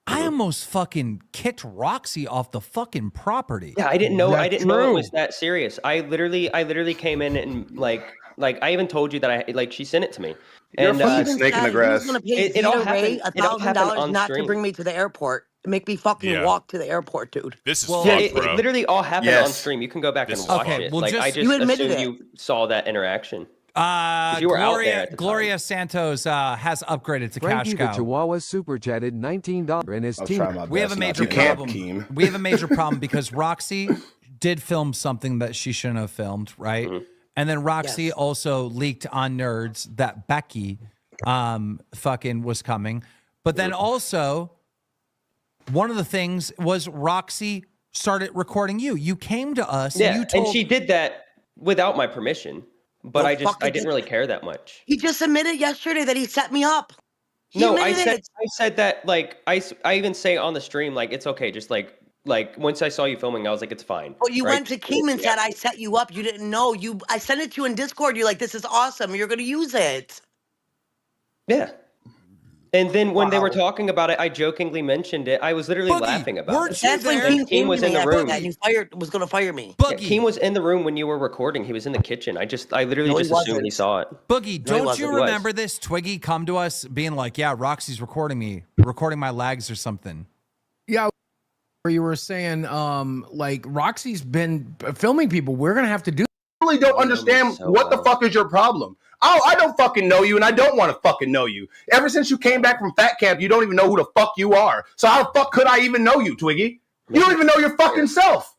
I almost fucking kicked Roxy off the fucking property. Yeah, I didn't know it was that serious. I literally came in and like I even told you that she sent it to me. You're a fucking snake in the grass. He was going to pay Zeta Ray $1,000 not to bring me to the airport. Make me fucking walk to the airport, dude. This is it literally all happened on stream. You can go back and watch it. Well, I just you admitted assumed you saw that interaction. You were out there at the Gloria Santos has upgraded to Frankie cash cow. the Chihuahua super chatted $19 and his team. We have a major problem. We have a major problem because Roxy did film something that she shouldn't have filmed, right? Mm-hmm. And then Roxy also leaked on Nerds that Becky fucking was coming. But then also, one of the things was Roxy started recording you. You came to us and she did that without my permission. But I didn't really care that much. He just admitted yesterday that he set me up. I said that I even say on the stream it's okay. Just like once I saw you filming, I was like, it's fine. Oh, you went to Keem and said I set you up. You didn't know. I sent it to you in Discord. You're like, this is awesome. You're gonna use it. Yeah. And then when they were talking about it, I jokingly mentioned it. I was literally laughing about it. That's when Keem was in the room. And you was going to fire me. Yeah, Keem was in the room when you were recording. He was in the kitchen. I literally just assumed he saw it. Boogie, don't you remember this? Twiggy come to us being like, yeah, Roxy's recording my legs or something. Yeah, where you were saying, Roxy's been filming people. We're going to have to do. I really don't understand what the fuck is your problem. Oh, I don't fucking know you, and I don't want to fucking know you. Ever since you came back from Fat Camp, you don't even know who the fuck you are. So how the fuck could I even know you, Twiggy? You don't even know your fucking self.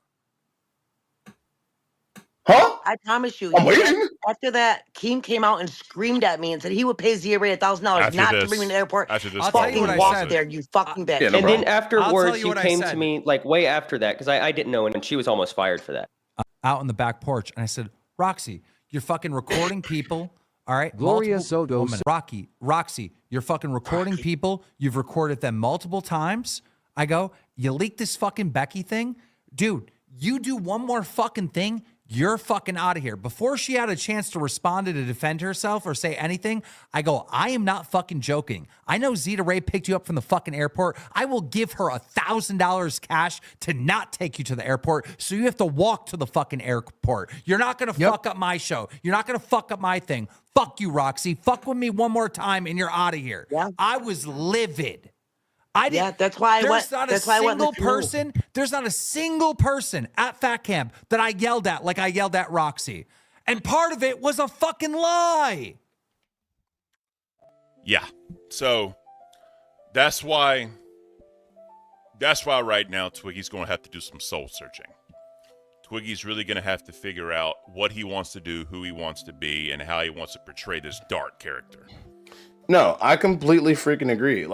Huh? I promise you. I'm waiting. After that, Keem came out and screamed at me and said he would pay Zia Ray $1,000 not to bring me to the airport. I'll tell you what I said. There, you fucking bitch. Yeah, no and then afterwards, you you came to me way after that because I didn't know, and she was almost fired for that. Out on the back porch, and I said, Roxy, you're fucking recording people. All right, Gloria Soto. Roxy, you're fucking recording people. You've recorded them multiple times. I go, you leaked this fucking Becky thing? Dude, you do one more fucking thing, you're fucking out of here. Before she had a chance to respond to defend herself or say anything, I go, I am not fucking joking. I know Zeta Ray picked you up from the fucking airport. I will give her $1,000 cash to not take you to the airport, so you have to walk to the fucking airport. You're not going to fuck up my show. You're not going to fuck up my thing. Fuck you, Roxy. Fuck with me one more time and you're out of here. Yeah. I was livid. That's why I went. There's not a single person at Fat Camp that I yelled at like I yelled at Roxy. And part of it was a fucking lie. Yeah. So that's why right now Twiggy's going to have to do some soul searching. Twiggy's really going to have to figure out what he wants to do, who he wants to be, and how he wants to portray this dark character. No, I completely freaking agree.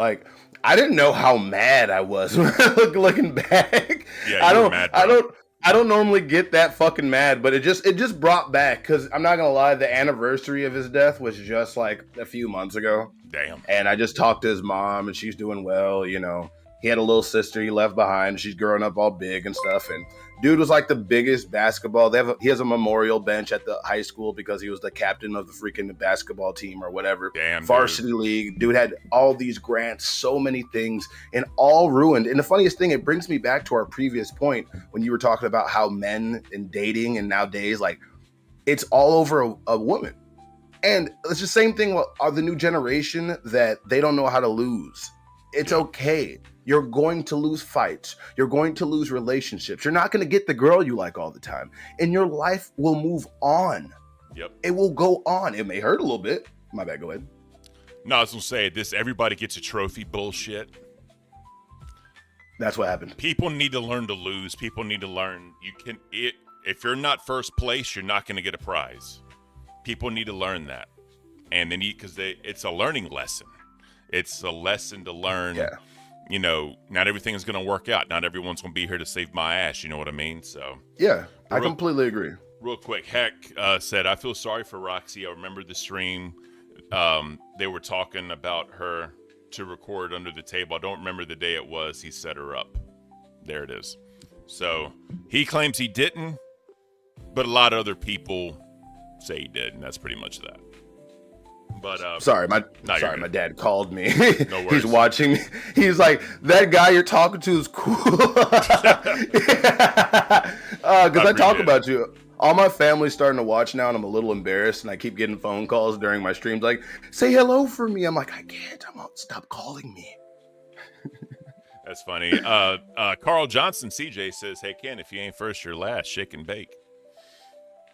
I didn't know how mad I was when I looking back. Yeah, I don't normally get that fucking mad, but it just brought back, because I'm not gonna lie, the anniversary of his death was just a few months ago. Damn. And I just talked to his mom, and she's doing well. He had a little sister he left behind. She's growing up all big and stuff. And dude was the biggest basketball. He has a memorial bench at the high school because he was the captain of the freaking basketball team or whatever. Damn, Varsity League. Dude had all these grants, so many things, and all ruined. And the funniest thing, it brings me back to our previous point when you were talking about how men and dating and nowadays, it's all over a woman. And it's the same thing with the new generation, that they don't know how to lose. It's okay. You're going to lose fights. You're going to lose relationships. You're not going to get the girl you like all the time. And your life will move on. Yep. It will go on. It may hurt a little bit, My bad. Go ahead. No, I was gonna say this. Everybody gets a trophy bullshit. That's what happened. People need to learn to lose. People need to learn if you're not first place, you're not gonna get a prize. People need to learn that, and they need because it's a learning lesson. It's a lesson to learn. Yeah. You know, not everything is gonna work out. Not everyone's gonna be here to save my ass. You know what I mean? So yeah, I completely agree. Real quick, Heck said, I feel sorry for Roxy. I remember the stream. They were talking about her to record under the table. I don't remember the day it was. He set her up. There it is. So he claims he didn't, but a lot of other people say he did, and that's pretty much that. But sorry, my dad called me. No worries. He's watching me. He's like, that guy you're talking to is cool. Because I talk about you. All my family's starting to watch now, and I'm a little embarrassed, and I keep getting phone calls during my streams like, say hello for me. I'm like, I can't. I won't. Stop calling me. That's funny. Carl Johnson, CJ says, hey, Ken, if you ain't first, you're last. Shake and bake.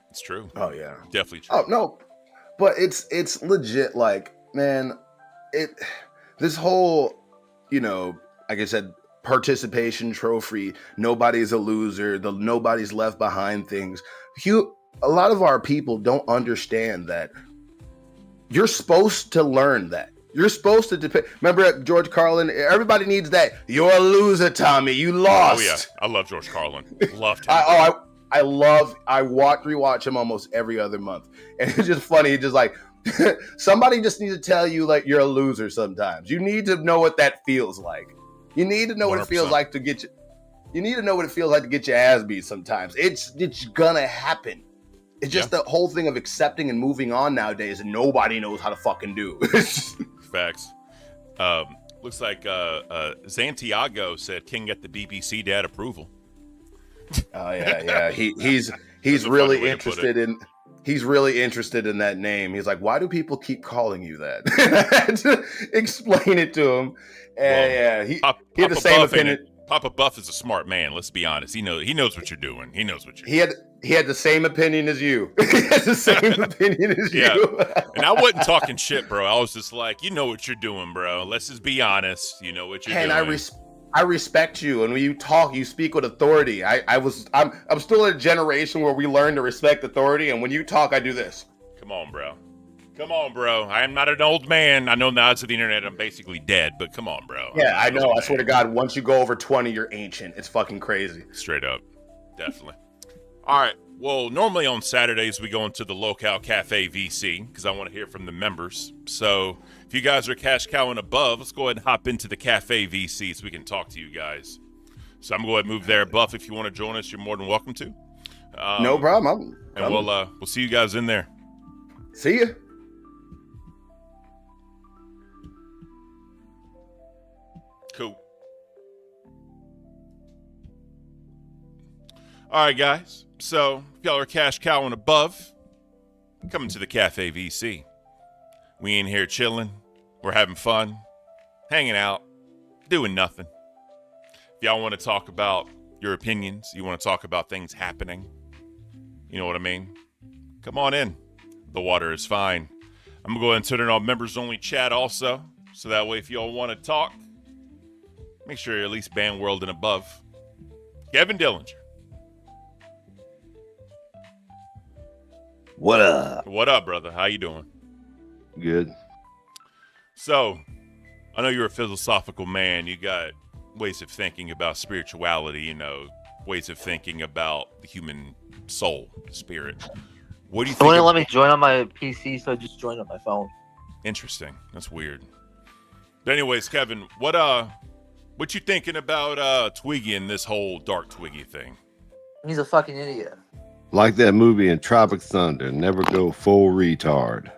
It's true. Oh, yeah. Definitely true. Oh, no. But it's legit, like, man, this whole, you know, like I said, participation trophy, nobody's a loser, nobody's left behind things. A lot of our people don't understand that you're supposed to learn that. You're supposed to depend. Remember George Carlin? Everybody needs that. You're a loser, Tommy. You lost. Oh, yeah. I love George Carlin. Loved him. I rewatch him almost every other month. And it's just funny. It's just like, somebody just needs to tell you, like, you're a loser sometimes. You need to know what that feels like. You need to know 100%. What it feels like to get you. You need to know what it feels like to get your ass beat sometimes. It's gonna happen. It's just the whole thing of accepting and moving on nowadays, and nobody knows how to fucking do. Facts. Looks like Santiago said King get the BBC dad approval. Oh yeah. He's really interested in. He's really interested in that name. He's like, why do people keep calling you that? Explain it to him. And he had the same opinion. Papa Buff is a smart man. Let's be honest. He knows what you're doing. He knows what you're doing. He had the same opinion as you. He had the same opinion as you. And I wasn't talking shit, bro. I was just like, you know what you're doing, bro. Let's just be honest. You know what you're doing. And I respect you, and when you talk, you speak with authority. I'm still in a generation where we learn to respect authority, and when you talk, I do this. Come on, bro. I am not an old man. I know in the odds of the internet, I'm basically dead, but come on, bro. Yeah, I know. I swear to God, once you go over 20, you're ancient. It's fucking crazy. Straight up. Definitely. All right. Well, normally on Saturdays, we go into the Locale Cafe VC because I want to hear from the members. So if you guys are cash cowing above, let's go ahead and hop into the Cafe VC so we can talk to you guys. So I'm going to go ahead and move there. Buff, if you want to join us, you're more than welcome to. No problem. And we'll see you guys in there. See ya. Cool. All right, guys. So, if y'all are cash cowing above, coming to the Cafe VC. We in here chilling. We're having fun, hanging out, doing nothing. If y'all want to talk about your opinions, you want to talk about things happening, you know what I mean? Come on in. The water is fine. I'm going to go ahead and turn it on members only chat also. So that way, if y'all want to talk, make sure you're at least band world and above. Kevin Dillinger. What up? What up, brother? How you doing? Good. So, I know you're a philosophical man. You got ways of thinking about spirituality, ways of thinking about the human soul, spirit. What do you think? It wouldn't let me join on my PC, so I just joined on my phone. Interesting. That's weird. But anyways, Kevin, what you thinking about Twiggy and this whole Dark Twiggy thing? He's a fucking idiot. Like that movie in Tropic Thunder, never go full retard.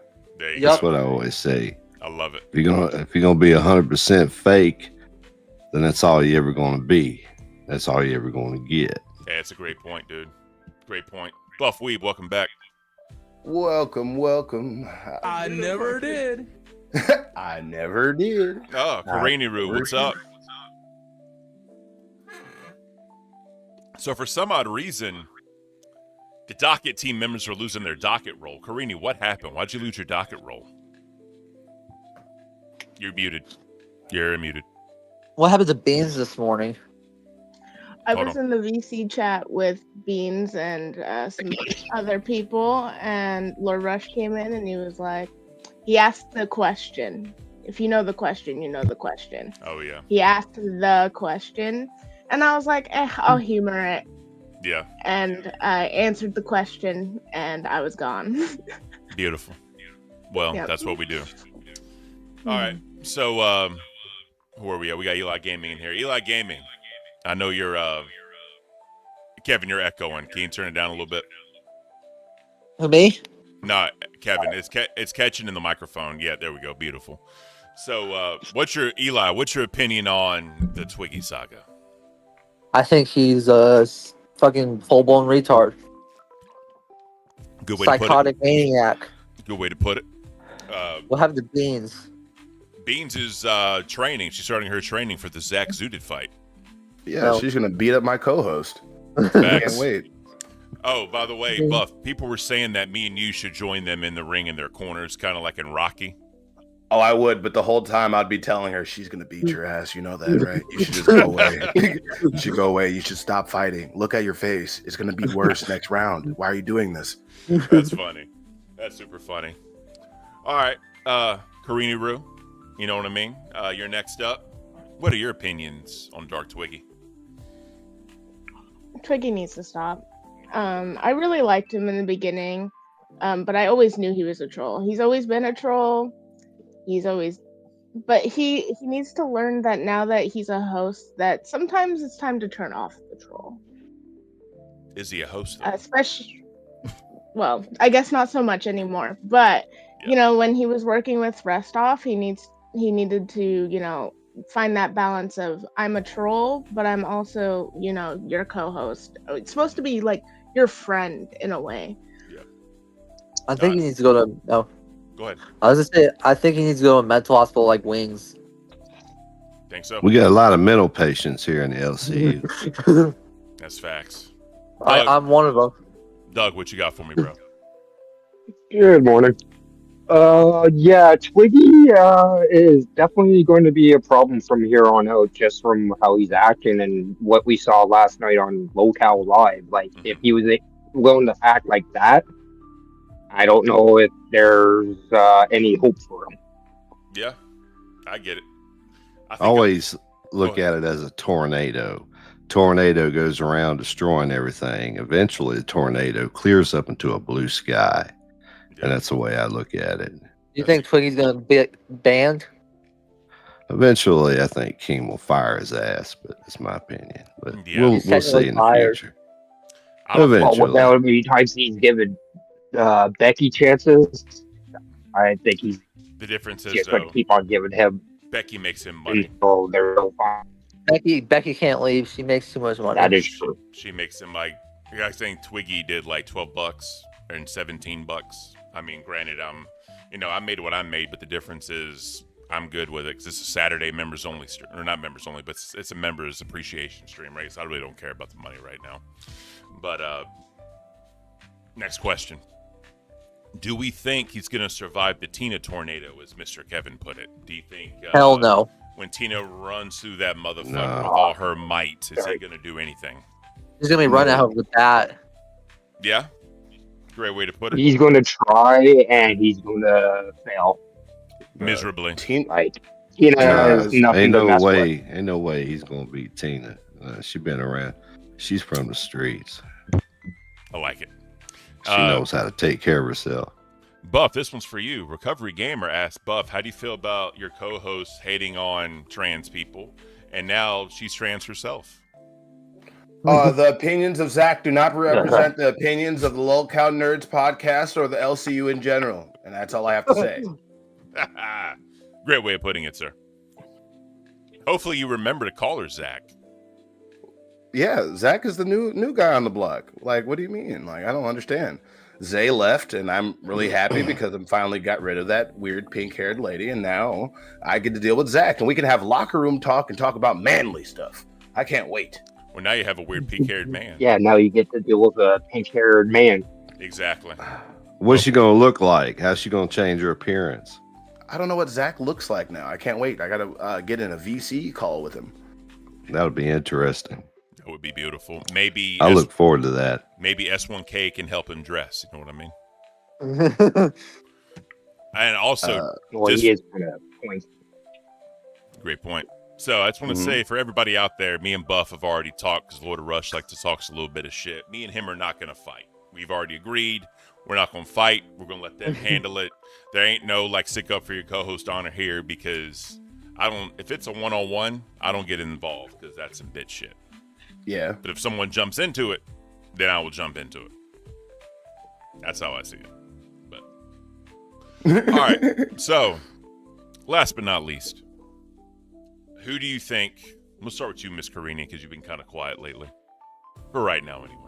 That's what I always say. I love it. If you're gonna be 100% fake, then that's all you ever gonna be. That's all you ever gonna get. Yeah, it's a great point, dude. Great point. Buff Weeb, welcome back. Welcome. I never did. I never did. Oh, Karini Roo, what's up? So for some odd reason, the docket team members are losing their docket roll. Karini, what happened? Why'd you lose your docket roll? You're muted. You're muted. What happened to Beans this morning? I was in the VC chat with Beans and some other people, and Lord Rush came in and he was like, he asked the question. If you know the question, you know the question. Oh, yeah. He asked the question, and I was like, I'll humor it. Yeah. And I answered the question, and I was gone. Beautiful. Well, Yep. that's what we do. All right. So, who are we at? We got Eli Gaming in here. Eli Gaming. I know you're, Kevin, you're echoing. Can you turn it down a little bit? Who, me? No, Kevin, it's catching in the microphone. Yeah, there we go. Beautiful. So, what's your opinion on the Twiggy saga? I think he's a fucking full-blown retard. Good way to put it. Psychotic maniac. Good way to put it. What happened to Beans? Beans is training. She's starting her training for the Zach Zooted fight. Yeah, she's gonna beat up my co-host. Facts. Can't wait. Oh, by the way, Buff, people were saying that me and you should join them in the ring in their corners, kind of like in Rocky. Oh, I would, but the whole time I'd be telling her she's gonna beat your ass. You know that, right? You should just go away. You should go away. You should stop fighting. Look at your face. It's gonna be worse next round. Why are you doing this? That's funny. That's super funny. All right, Karini Roo, you know what I mean? You're next up. What are your opinions on Dark Twiggy? Twiggy needs to stop. I really liked him in the beginning, but I always knew he was a troll. He's always been a troll. But he needs to learn that now that he's a host, that sometimes it's time to turn off the troll. Is he a host, though? Especially, well, I guess not so much anymore. But you know, when he was working with Restoff, he needed to, you know, find that balance of I'm a troll, but I'm also, you know, your co-host. It's supposed to be like your friend in a way. Yeah. I think he needs to go to. No. Go ahead. I was gonna say, I think he needs to go to a mental hospital like Wings. Think so? We got a lot of mental patients here in the LCU. That's facts. I'm one of them. Doug, what you got for me, bro? Good morning. Yeah, Twiggy is definitely going to be a problem from here on out, just from how he's acting and what we saw last night on Locale Live. Like, if he was willing to act like that, I don't know if there's any hope for him. Yeah, I get it. Always look at it as a tornado. Tornado goes around destroying everything. Eventually, the tornado clears up into a blue sky. And that's the way I look at it. You think Twiggy's gonna be banned? Eventually, I think King will fire his ass, but it's my opinion. But we'll see in the future. Eventually. Well, how many times he's given Becky chances, I think he's The difference is, just going to keep on giving him. Becky makes him money. So they're so fine. Becky can't leave. She makes too much money. That is true. She makes him like, you guys think Twiggy did like $12 and $17. I mean, granted, I made what I made, but the difference is I'm good with it because it's a Saturday members only stream, or not members only, but it's a members appreciation stream, right? So I really don't care about the money right now. But next question. Do we think he's going to survive the Tina tornado, as Mr. Kevin put it? Do you think Hell no. When Tina runs through that motherfucker with all her might, is he going to do anything? He's going to be running out with that. Yeah? Great way to put it. He's going to try and he's going to fail miserably. Like, Tina has nothing ain't to no mess way, with. ain't no way he's gonna beat Tina. She been around. She's from the streets. I like it. She knows how to take care of herself. Buff, this one's for you. Recovery Gamer asked Buff, how do you feel about your co-host hating on trans people? And now she's trans herself. The opinions of Zach do not represent the opinions of the Lolcow Nerds podcast or the LCU in general. And that's all I have to say. Great way of putting it, sir. Hopefully you remember to call her Zach. Yeah, Zach is the new guy on the block. Like, what do you mean? Like, I don't understand. Zay left, and I'm really happy because I finally got rid of that weird pink-haired lady, and now I get to deal with Zach, and we can have locker room talk and talk about manly stuff. I can't wait. Well, now you have a weird pink-haired man. Yeah, now you get to deal with a pink-haired man. Exactly. What's she gonna look like? How's she gonna change her appearance? I don't know what Zach looks like now. I can't wait. I gotta get in a VC call with him. That would be interesting. That would be beautiful. Maybe I look forward to that. Maybe S1K can help him dress. You know what I mean? And also, he is kind of point. Great point. So I just want to say for everybody out there, me and Buff have already talked because Lord of Rush like to talk a little bit of shit. Me and him are not going to fight. We've already agreed. We're not going to fight. We're going to let them handle it. There ain't no like stick up for your co-host honor here because if it's a one-on-one, I don't get involved because that's some bitch shit. Yeah. But if someone jumps into it, then I will jump into it. That's how I see it. But all right. So, last but not least, who do you think? We'll start with you, Miss Karini, because you've been kind of quiet lately. For right now, anyway.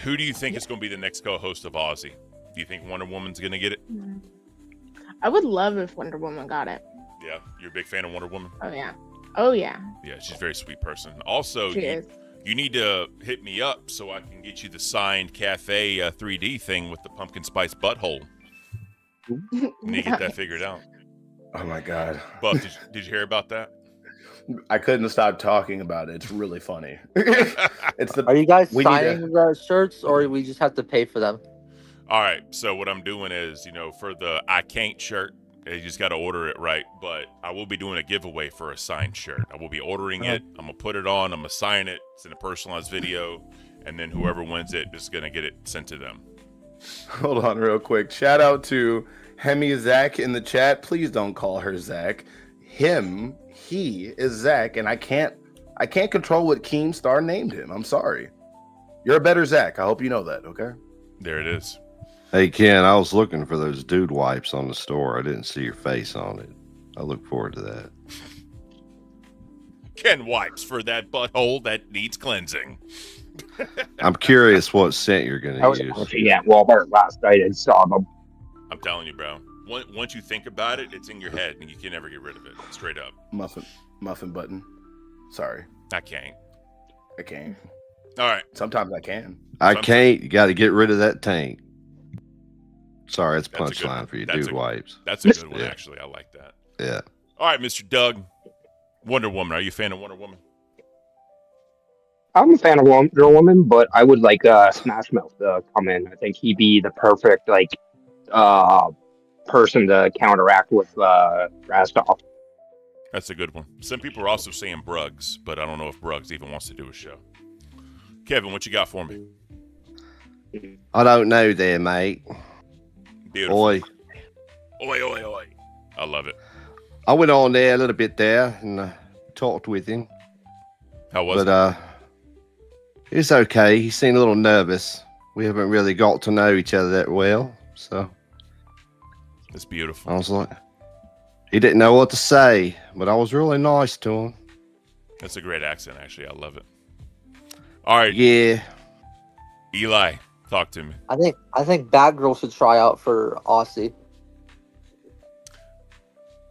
Who do you think is going to be the next co-host of Aussie? Do you think Wonder Woman's going to get it? I would love if Wonder Woman got it. Yeah, you're a big fan of Wonder Woman? Oh yeah. Oh yeah. Yeah, she's a very sweet person. Also, She is. you need to hit me up so I can get you the signed Cafe 3D thing with the pumpkin spice butthole. You need to get that figured out. Oh my god. Buff, did you hear about that? I couldn't stop talking about it. It's really funny. It's the. Are you guys we need signing the shirts, or we just have to pay for them? All right. So what I'm doing is, for the I can't shirt, you just got to order it right. But I will be doing a giveaway for a signed shirt. I will be ordering it. I'm gonna put it on. I'm gonna sign it. It's in a personalized video, and then whoever wins it is gonna get it sent to them. Hold on, real quick. Shout out to Hemi Zach in the chat. Please don't call her Zach. He is Zach, and I can't control what Keemstar named him. I'm sorry. You're a better Zach. I hope you know that. Okay. There it is. Hey Ken, I was looking for those dude wipes on the store. I didn't see your face on it. I look forward to that. Ken wipes for that butthole that needs cleansing. I'm curious what scent you're going to use. actually at Walmart last night and saw them. I'm telling you, bro. Once you think about it, it's in your head, and you can never get rid of it. Straight up. Muffin button. Sorry. I can't. All right. Sometimes I can. I can't. You got to get rid of that tank. Sorry, it's punchline for you, dude wipes. That's a good one, actually. I like that. Yeah. All right, Mr. Doug. Wonder Woman. Are you a fan of Wonder Woman? I'm a fan of Wonder Woman, but I would like Smash Mouth to come in. I think he'd be the perfect person to counteract with Rastov. That's a good one. Some people are also saying Bruggs, but I don't know if Bruggs even wants to do a show. Kevin, what you got for me? I don't know there, mate. Beautiful. Oi. Oi, oi, oi. I love it. I went on there a little bit there and talked with him. How was it? But it's okay. He seemed a little nervous. We haven't really got to know each other that well, so. It's beautiful. I was like, he didn't know what to say, but I was really nice to him. That's a great accent, actually. I love it. All right. Yeah. Eli, talk to me. I think Batgirl should try out for Aussie.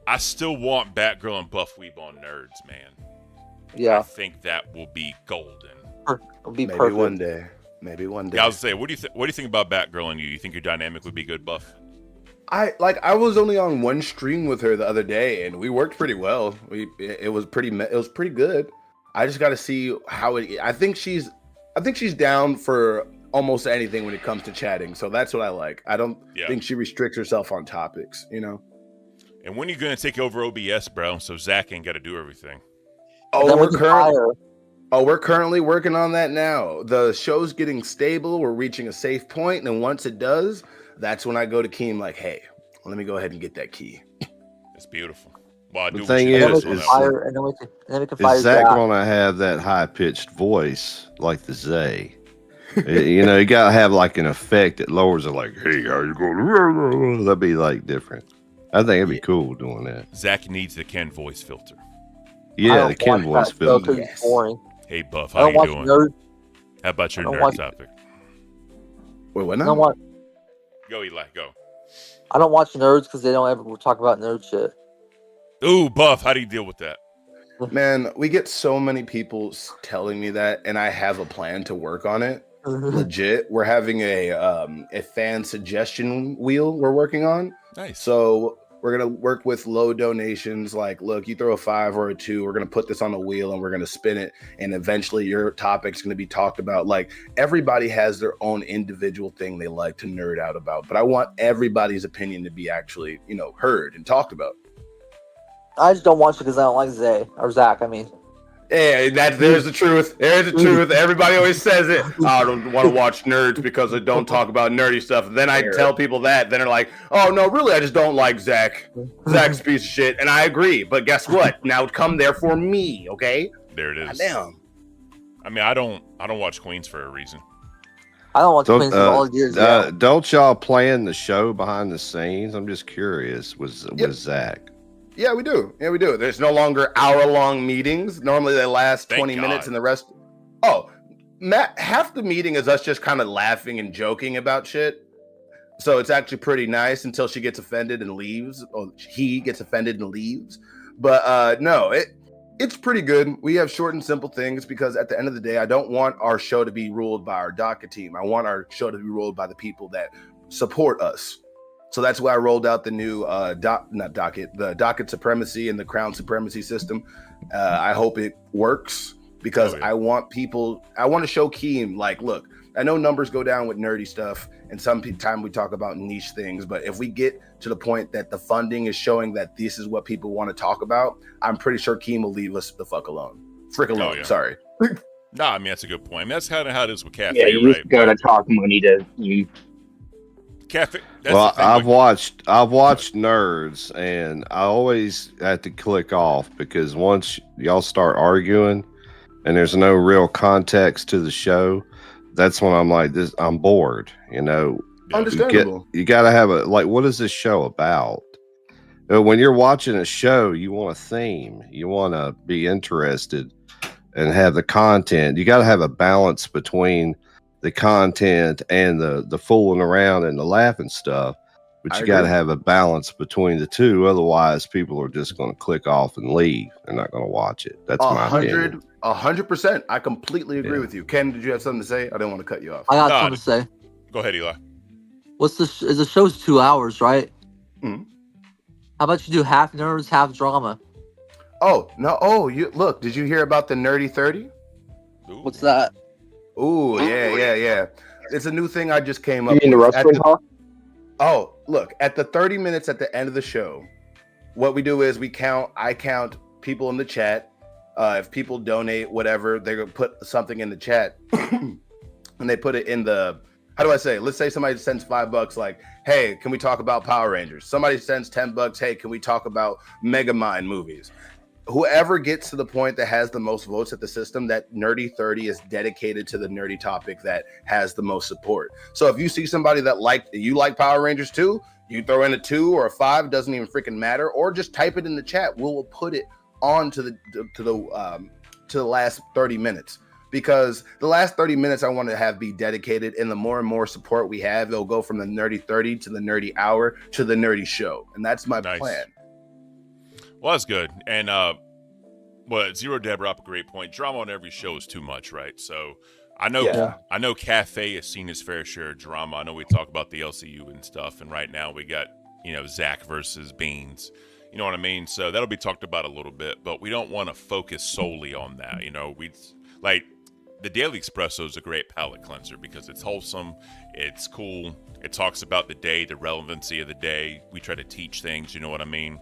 I still want Batgirl and Buff Weeb on Nerds, man. Yeah. I think that will be golden. It'll be Maybe perfect. one day. Maybe one day. Yeah, I was say, what do you think about Batgirl and you? You think your dynamic would be good, Buff? I was only on one stream with her the other day, and we worked pretty well. It was pretty good. I just got to see how it. I think she's down for almost anything when it comes to chatting. So that's what I like. I don't think she restricts herself on topics. And when are you gonna take over OBS, bro? So Zach ain't got to do everything. We're currently working on that now. The show's getting stable. We're reaching a safe point, and once it does, that's when I go to Keem like, hey, let me go ahead and get that key. It's beautiful. Well, the thing is Zach Zach. going to have that high-pitched voice like the Zay? You got to have like an effect that lowers it like, hey, how you going? That'd be like different. I think it'd be cool doing that. Zach needs the Ken voice filter. Yeah, the Ken voice filter. It's boring. Hey, Buff, how you doing? Nerds. How about your nerd topic? Wait, what I now? don't watch. Go, Eli, go. I don't watch Nerds because they don't ever talk about nerd shit. Ooh, Buff, how do you deal with that? Man, we get so many people telling me that, and I have a plan to work on it. legit. We're having a fan suggestion wheel we're working on. Nice. So we're gonna work with low donations. Like, look, you throw a 5 or a 2, we're gonna put this on a wheel and we're gonna spin it, and eventually your topic's gonna be talked about. Like, everybody has their own individual thing they like to nerd out about, but I want everybody's opinion to be actually, heard and talked about. I just don't watch it because I don't like Zach. I mean. Yeah, there's the truth. There's the truth. Everybody always says it. Oh, I don't want to watch nerds because they don't talk about nerdy stuff. Then I tell people that. Then they're like, oh, no, really, I just don't like Zach. Zach's a piece of shit. And I agree. But guess what? Now come there for me, okay? There it is. Damn. I mean, I don't watch Queens for a reason. I don't watch Queens for all years. Don't y'all plan the show behind the scenes? I'm just curious. Was Zach? Yeah, we do. There's no longer hour-long meetings. Normally they last 20 minutes and the rest. Oh, Matt, half the meeting is us just kind of laughing and joking about shit. So it's actually pretty nice until she gets offended and leaves, or he gets offended and leaves. But no, it's pretty good. We have short and simple things because at the end of the day, I don't want our show to be ruled by our docket team. I want our show to be ruled by the people that support us. So that's why I rolled out the new the docket supremacy and the crown supremacy system. I hope it works because I want to show Keem, like, look, I know numbers go down with nerdy stuff and sometimes we talk about niche things, but if we get to the point that the funding is showing that this is what people want to talk about, I'm pretty sure Keem will leave us the fuck alone. Frick alone, sorry. No, I mean, that's a good point. I mean, that's kind of how it is with Cafe, Yeah, you just gotta talk money to you. Cafe. Well, I've watched Nerds, and I always have to click off because once y'all start arguing, and there's no real context to the show, that's when I'm like, I'm bored. Understandable. You got to have what is this show about? When you're watching a show, you want a theme, you want to be interested, and have the content. You got to have a balance between the content and the fooling around and the laughing stuff, but you got to have a balance between the two. Otherwise, people are just going to click off and leave. They're not going to watch it. That's my opinion. 100%. I completely agree with you. Ken, did you have something to say? I didn't want to cut you off. I got something to say. Go ahead, Eli. The show's 2 hours, right? Mm-hmm. How about you do half nerds, half drama? Oh, no. Oh, look, did you hear about the Nerdy 30? What's that? Ooh, yeah. It's a new thing I just came up with. You mean the restaurant talk? Oh, look, at the 30 minutes at the end of the show, what we do is I count people in the chat. If people donate whatever, they're going to put something in the chat and they put it in the, how do I say? Let's say somebody sends $5 like, hey, can we talk about Power Rangers? Somebody sends $10, hey, can we talk about Megamind movies? Whoever gets to the point that has the most votes at the system, that Nerdy 30 is dedicated to the nerdy topic that has the most support. So if you see somebody that you like Power Rangers too, you throw in a 2 or a 5, doesn't even freaking matter, or just type it in the chat. We'll put it on to the last 30 minutes. Because the last 30 minutes I want to have be dedicated, and the more and more support we have, it'll go from the Nerdy 30 to the Nerdy Hour to the Nerdy Show. And that's my plan. Well, that's good. And Zero Dab brought up a great point. Drama on every show is too much, right? So I know Cafe has seen his fair share of drama. I know we talk about the LCU and stuff, and right now we got, Zach versus Beans. You know what I mean? So that'll be talked about a little bit, but we don't want to focus solely on that. The Daily Espresso is a great palate cleanser because it's wholesome, it's cool, it talks about the day, the relevancy of the day. We try to teach things, you know what I mean?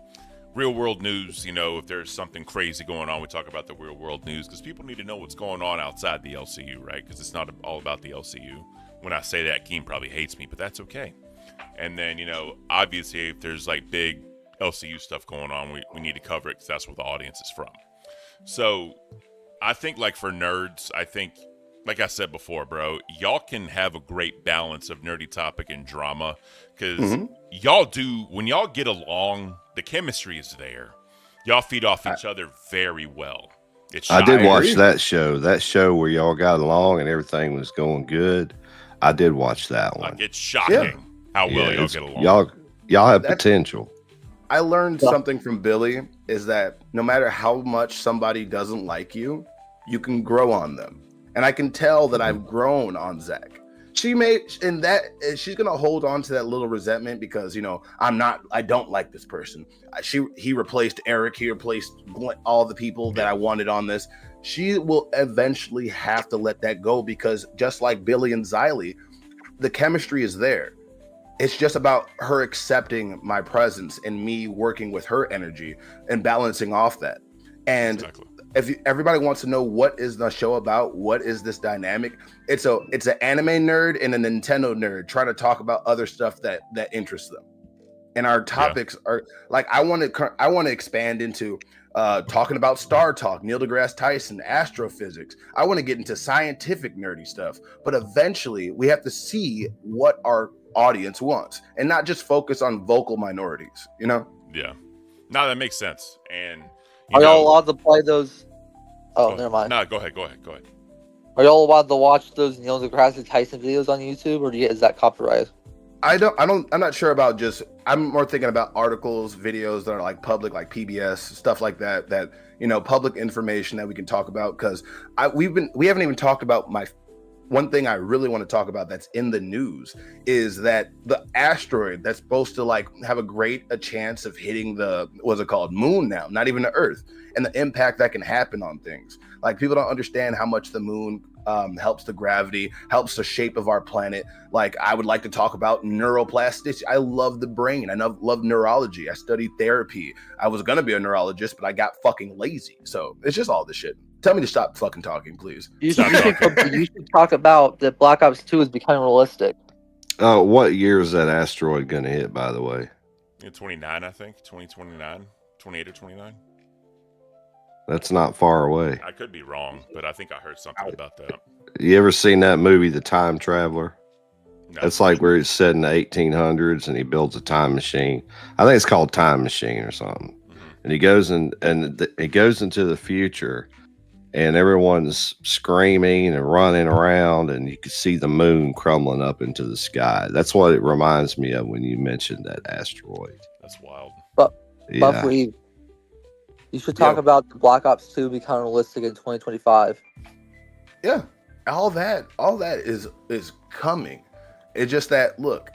Real world news, if there's something crazy going on, we talk about the real world news because people need to know what's going on outside the LCU, right? Because it's not all about the LCU. When I say that, Keem probably hates me, but that's okay. And then, obviously, if there's big LCU stuff going on, we need to cover it because that's where the audience is from. So I think for nerds, like I said before, bro, y'all can have a great balance of nerdy topic and drama because y'all do, when y'all get along, the chemistry is there. Y'all feed off each other very well. I did watch that show where y'all got along and everything was going good. I did watch that one. It's shocking how well y'all get along. Y'all have potential. I learned something from Billy is that no matter how much somebody doesn't like you, you can grow on them. and I can tell that I've grown on Zach. She's gonna hold on to that little resentment because I don't like this person. He replaced Eric. He replaced all the people that I wanted on this. She will eventually have to let that go because just like Billy and Xylee, the chemistry is there. It's just about her accepting my presence and me working with her energy and balancing off that. And if everybody wants to know what is the show about, what is this dynamic, it's an anime nerd and a Nintendo nerd trying to talk about other stuff that interests them. And our topics are like, I want to expand into talking about Star Talk, Neil deGrasse Tyson, astrophysics. I want to get into scientific nerdy stuff, but eventually we have to see what our audience wants and not just focus on vocal minorities, Yeah. No, that makes sense. And are y'all allowed to play those? Oh, never mind. No, go ahead. Are y'all allowed to watch those Neil deGrasse Tyson videos on YouTube, or is that copyrighted? I'm not sure about I'm more thinking about articles, videos that are like public, like PBS, stuff like that, public information that we can talk about. Cause we haven't even talked about one thing I really want to talk about that's in the news is that the asteroid that's supposed to like have a chance of hitting the, what's it called, moon now, not even the Earth, and the impact that can happen on things. Like people don't understand how much the moon helps the gravity, helps the shape of our planet. Like I would like to talk about neuroplasticity. I love the brain. I love neurology. I studied therapy. I was going to be a neurologist, but I got fucking lazy. So it's just all this shit. Tell me to stop fucking talking, please. You should talk about that Black Ops 2 is becoming realistic. What year is that asteroid going to hit, by the way? 29, I think. 2029. 28 or 29. That's not far away. I could be wrong, but I think I heard something about that. You ever seen that movie, The Time Traveler? No. That's like where it's set in the 1800s and he builds a time machine. I think it's called Time Machine or something. Mm-hmm. And he goes it goes into the future and everyone's screaming and running around and you can see the moon crumbling up into the sky. That's what it reminds me of when you mentioned that asteroid. That's wild. Buff Weeb. You should talk about the Black Ops 2 becoming realistic in 2025. Yeah, all that is coming. It's just that, look,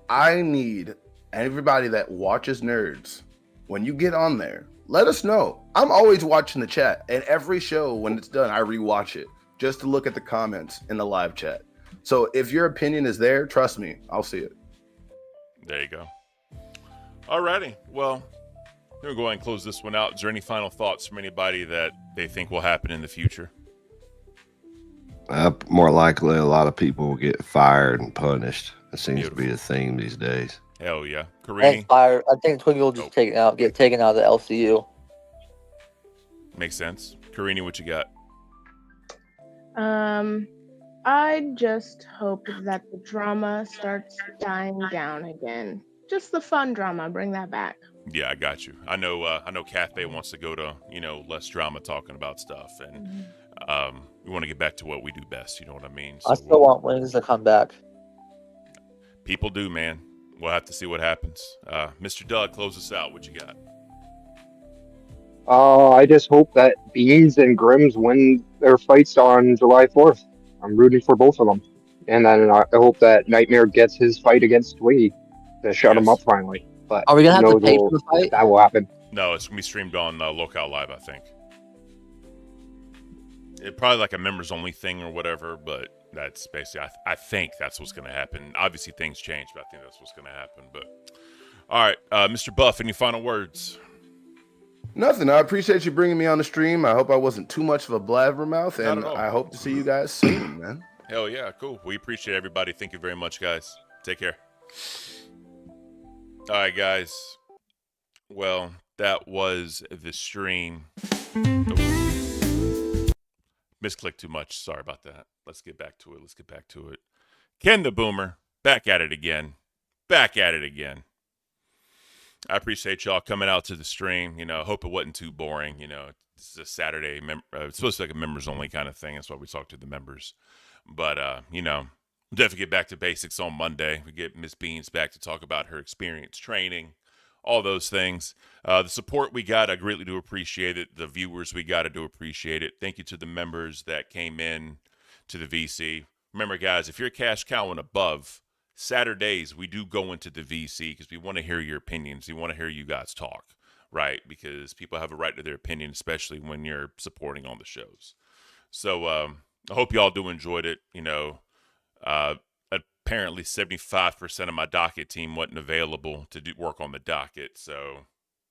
I need everybody that watches Nerds, when you get on there, let us know. I'm always watching the chat, and every show when it's done, I rewatch it just to look at the comments in the live chat. So if your opinion is there, trust me, I'll see it. There you go. Alrighty, well. We're going to go ahead and close this one out. Is there any final thoughts from anybody that they think will happen in the future? More likely, a lot of people will get fired and punished. It seems to be a theme these days. Hell yeah. Karini? I think Twiggy will just get taken out of the LCU. Makes sense. Karini, what you got? I just hope that the drama starts dying down again. Just the fun drama. Bring that back. Yeah, I got you. I know Cathay wants to go to, less drama talking about stuff. And we want to get back to what we do best. You know what I mean? So I still want Wings to come back. People do, man. We'll have to see what happens. Mr. Doug, close us out. What you got? I just hope that Beans and Grims win their fights on July 4th. I'm rooting for both of them. And then I hope that Nightmare gets his fight against Twiggy to shut him up finally. But are we going to have to pay for the fight? That will happen. No, it's going to be streamed on Lockout Live, I think. It probably like a members only thing or whatever, but that's basically, I think that's what's going to happen. Obviously things change, but I think that's what's going to happen. But all right, Mr. Buff, any final words? Nothing. I appreciate you bringing me on the stream. I hope I wasn't too much of a blabbermouth, and I hope to see you guys soon, man. Hell yeah, cool. We appreciate everybody. Thank you very much, guys. Take care. All right, guys. Well, that was the stream. Misclicked too much. Sorry about that. Let's get back to it. Ken the Boomer, back at it again. I appreciate y'all coming out to the stream. Hope it wasn't too boring. This is a Saturday. It's supposed to be like a members only kind of thing. That's why we talk to the members. But, definitely get back to basics on Monday. We get Miss Beans back to talk about her experience training, all those things. The support we got, I greatly do appreciate it. The viewers we got, I do appreciate it. Thank you to the members that came in to the VC. Remember, guys, if you're a cash cow and above, Saturdays we do go into the VC because we want to hear your opinions. We want to hear you guys talk, right? Because people have a right to their opinion, especially when you're supporting on the shows. So I hope y'all do enjoyed it. You know, apparently 75% of my docket team wasn't available to do work on the docket. So,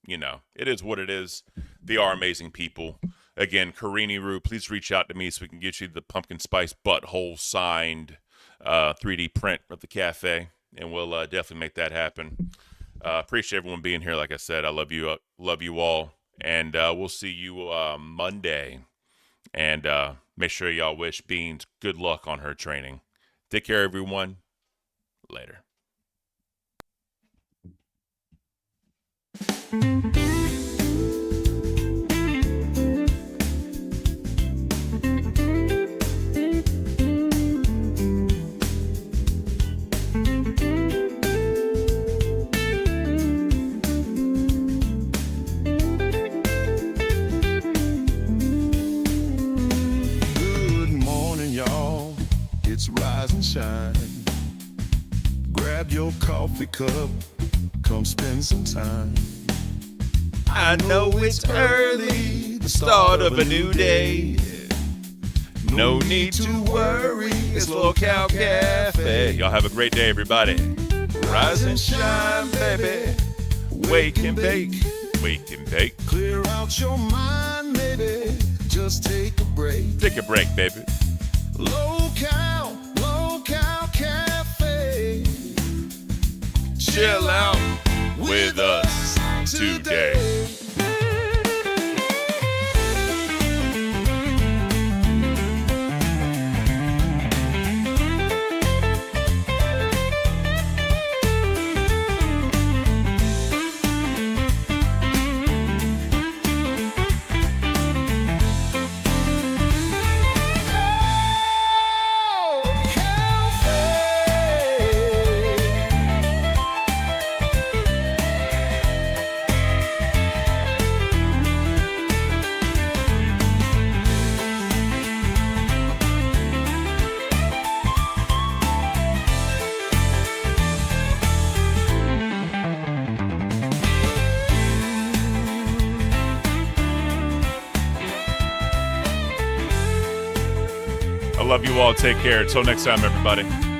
you know, it is what it is. They are amazing people. Again, Carini Roo, please reach out to me so we can get you the pumpkin spice butthole signed 3D print of the cafe, and we'll definitely make that happen. Appreciate everyone being here. Like I said, I love you all, and we'll see you Monday. And make sure y'all wish Beans good luck on her training. Take care, everyone. Later. It's rise and shine. Grab your coffee cup, come spend some time. I know it's early, the start of a new day. No need to worry, it's Local Cafe. Y'all have a great day, everybody. Rise and shine, baby. Wake and bake, wake and bake. Clear out your mind, baby. Just take a break. Take a break, baby. Local Cafe. Chill out with us today. I love you all. Take care. Until next time, everybody.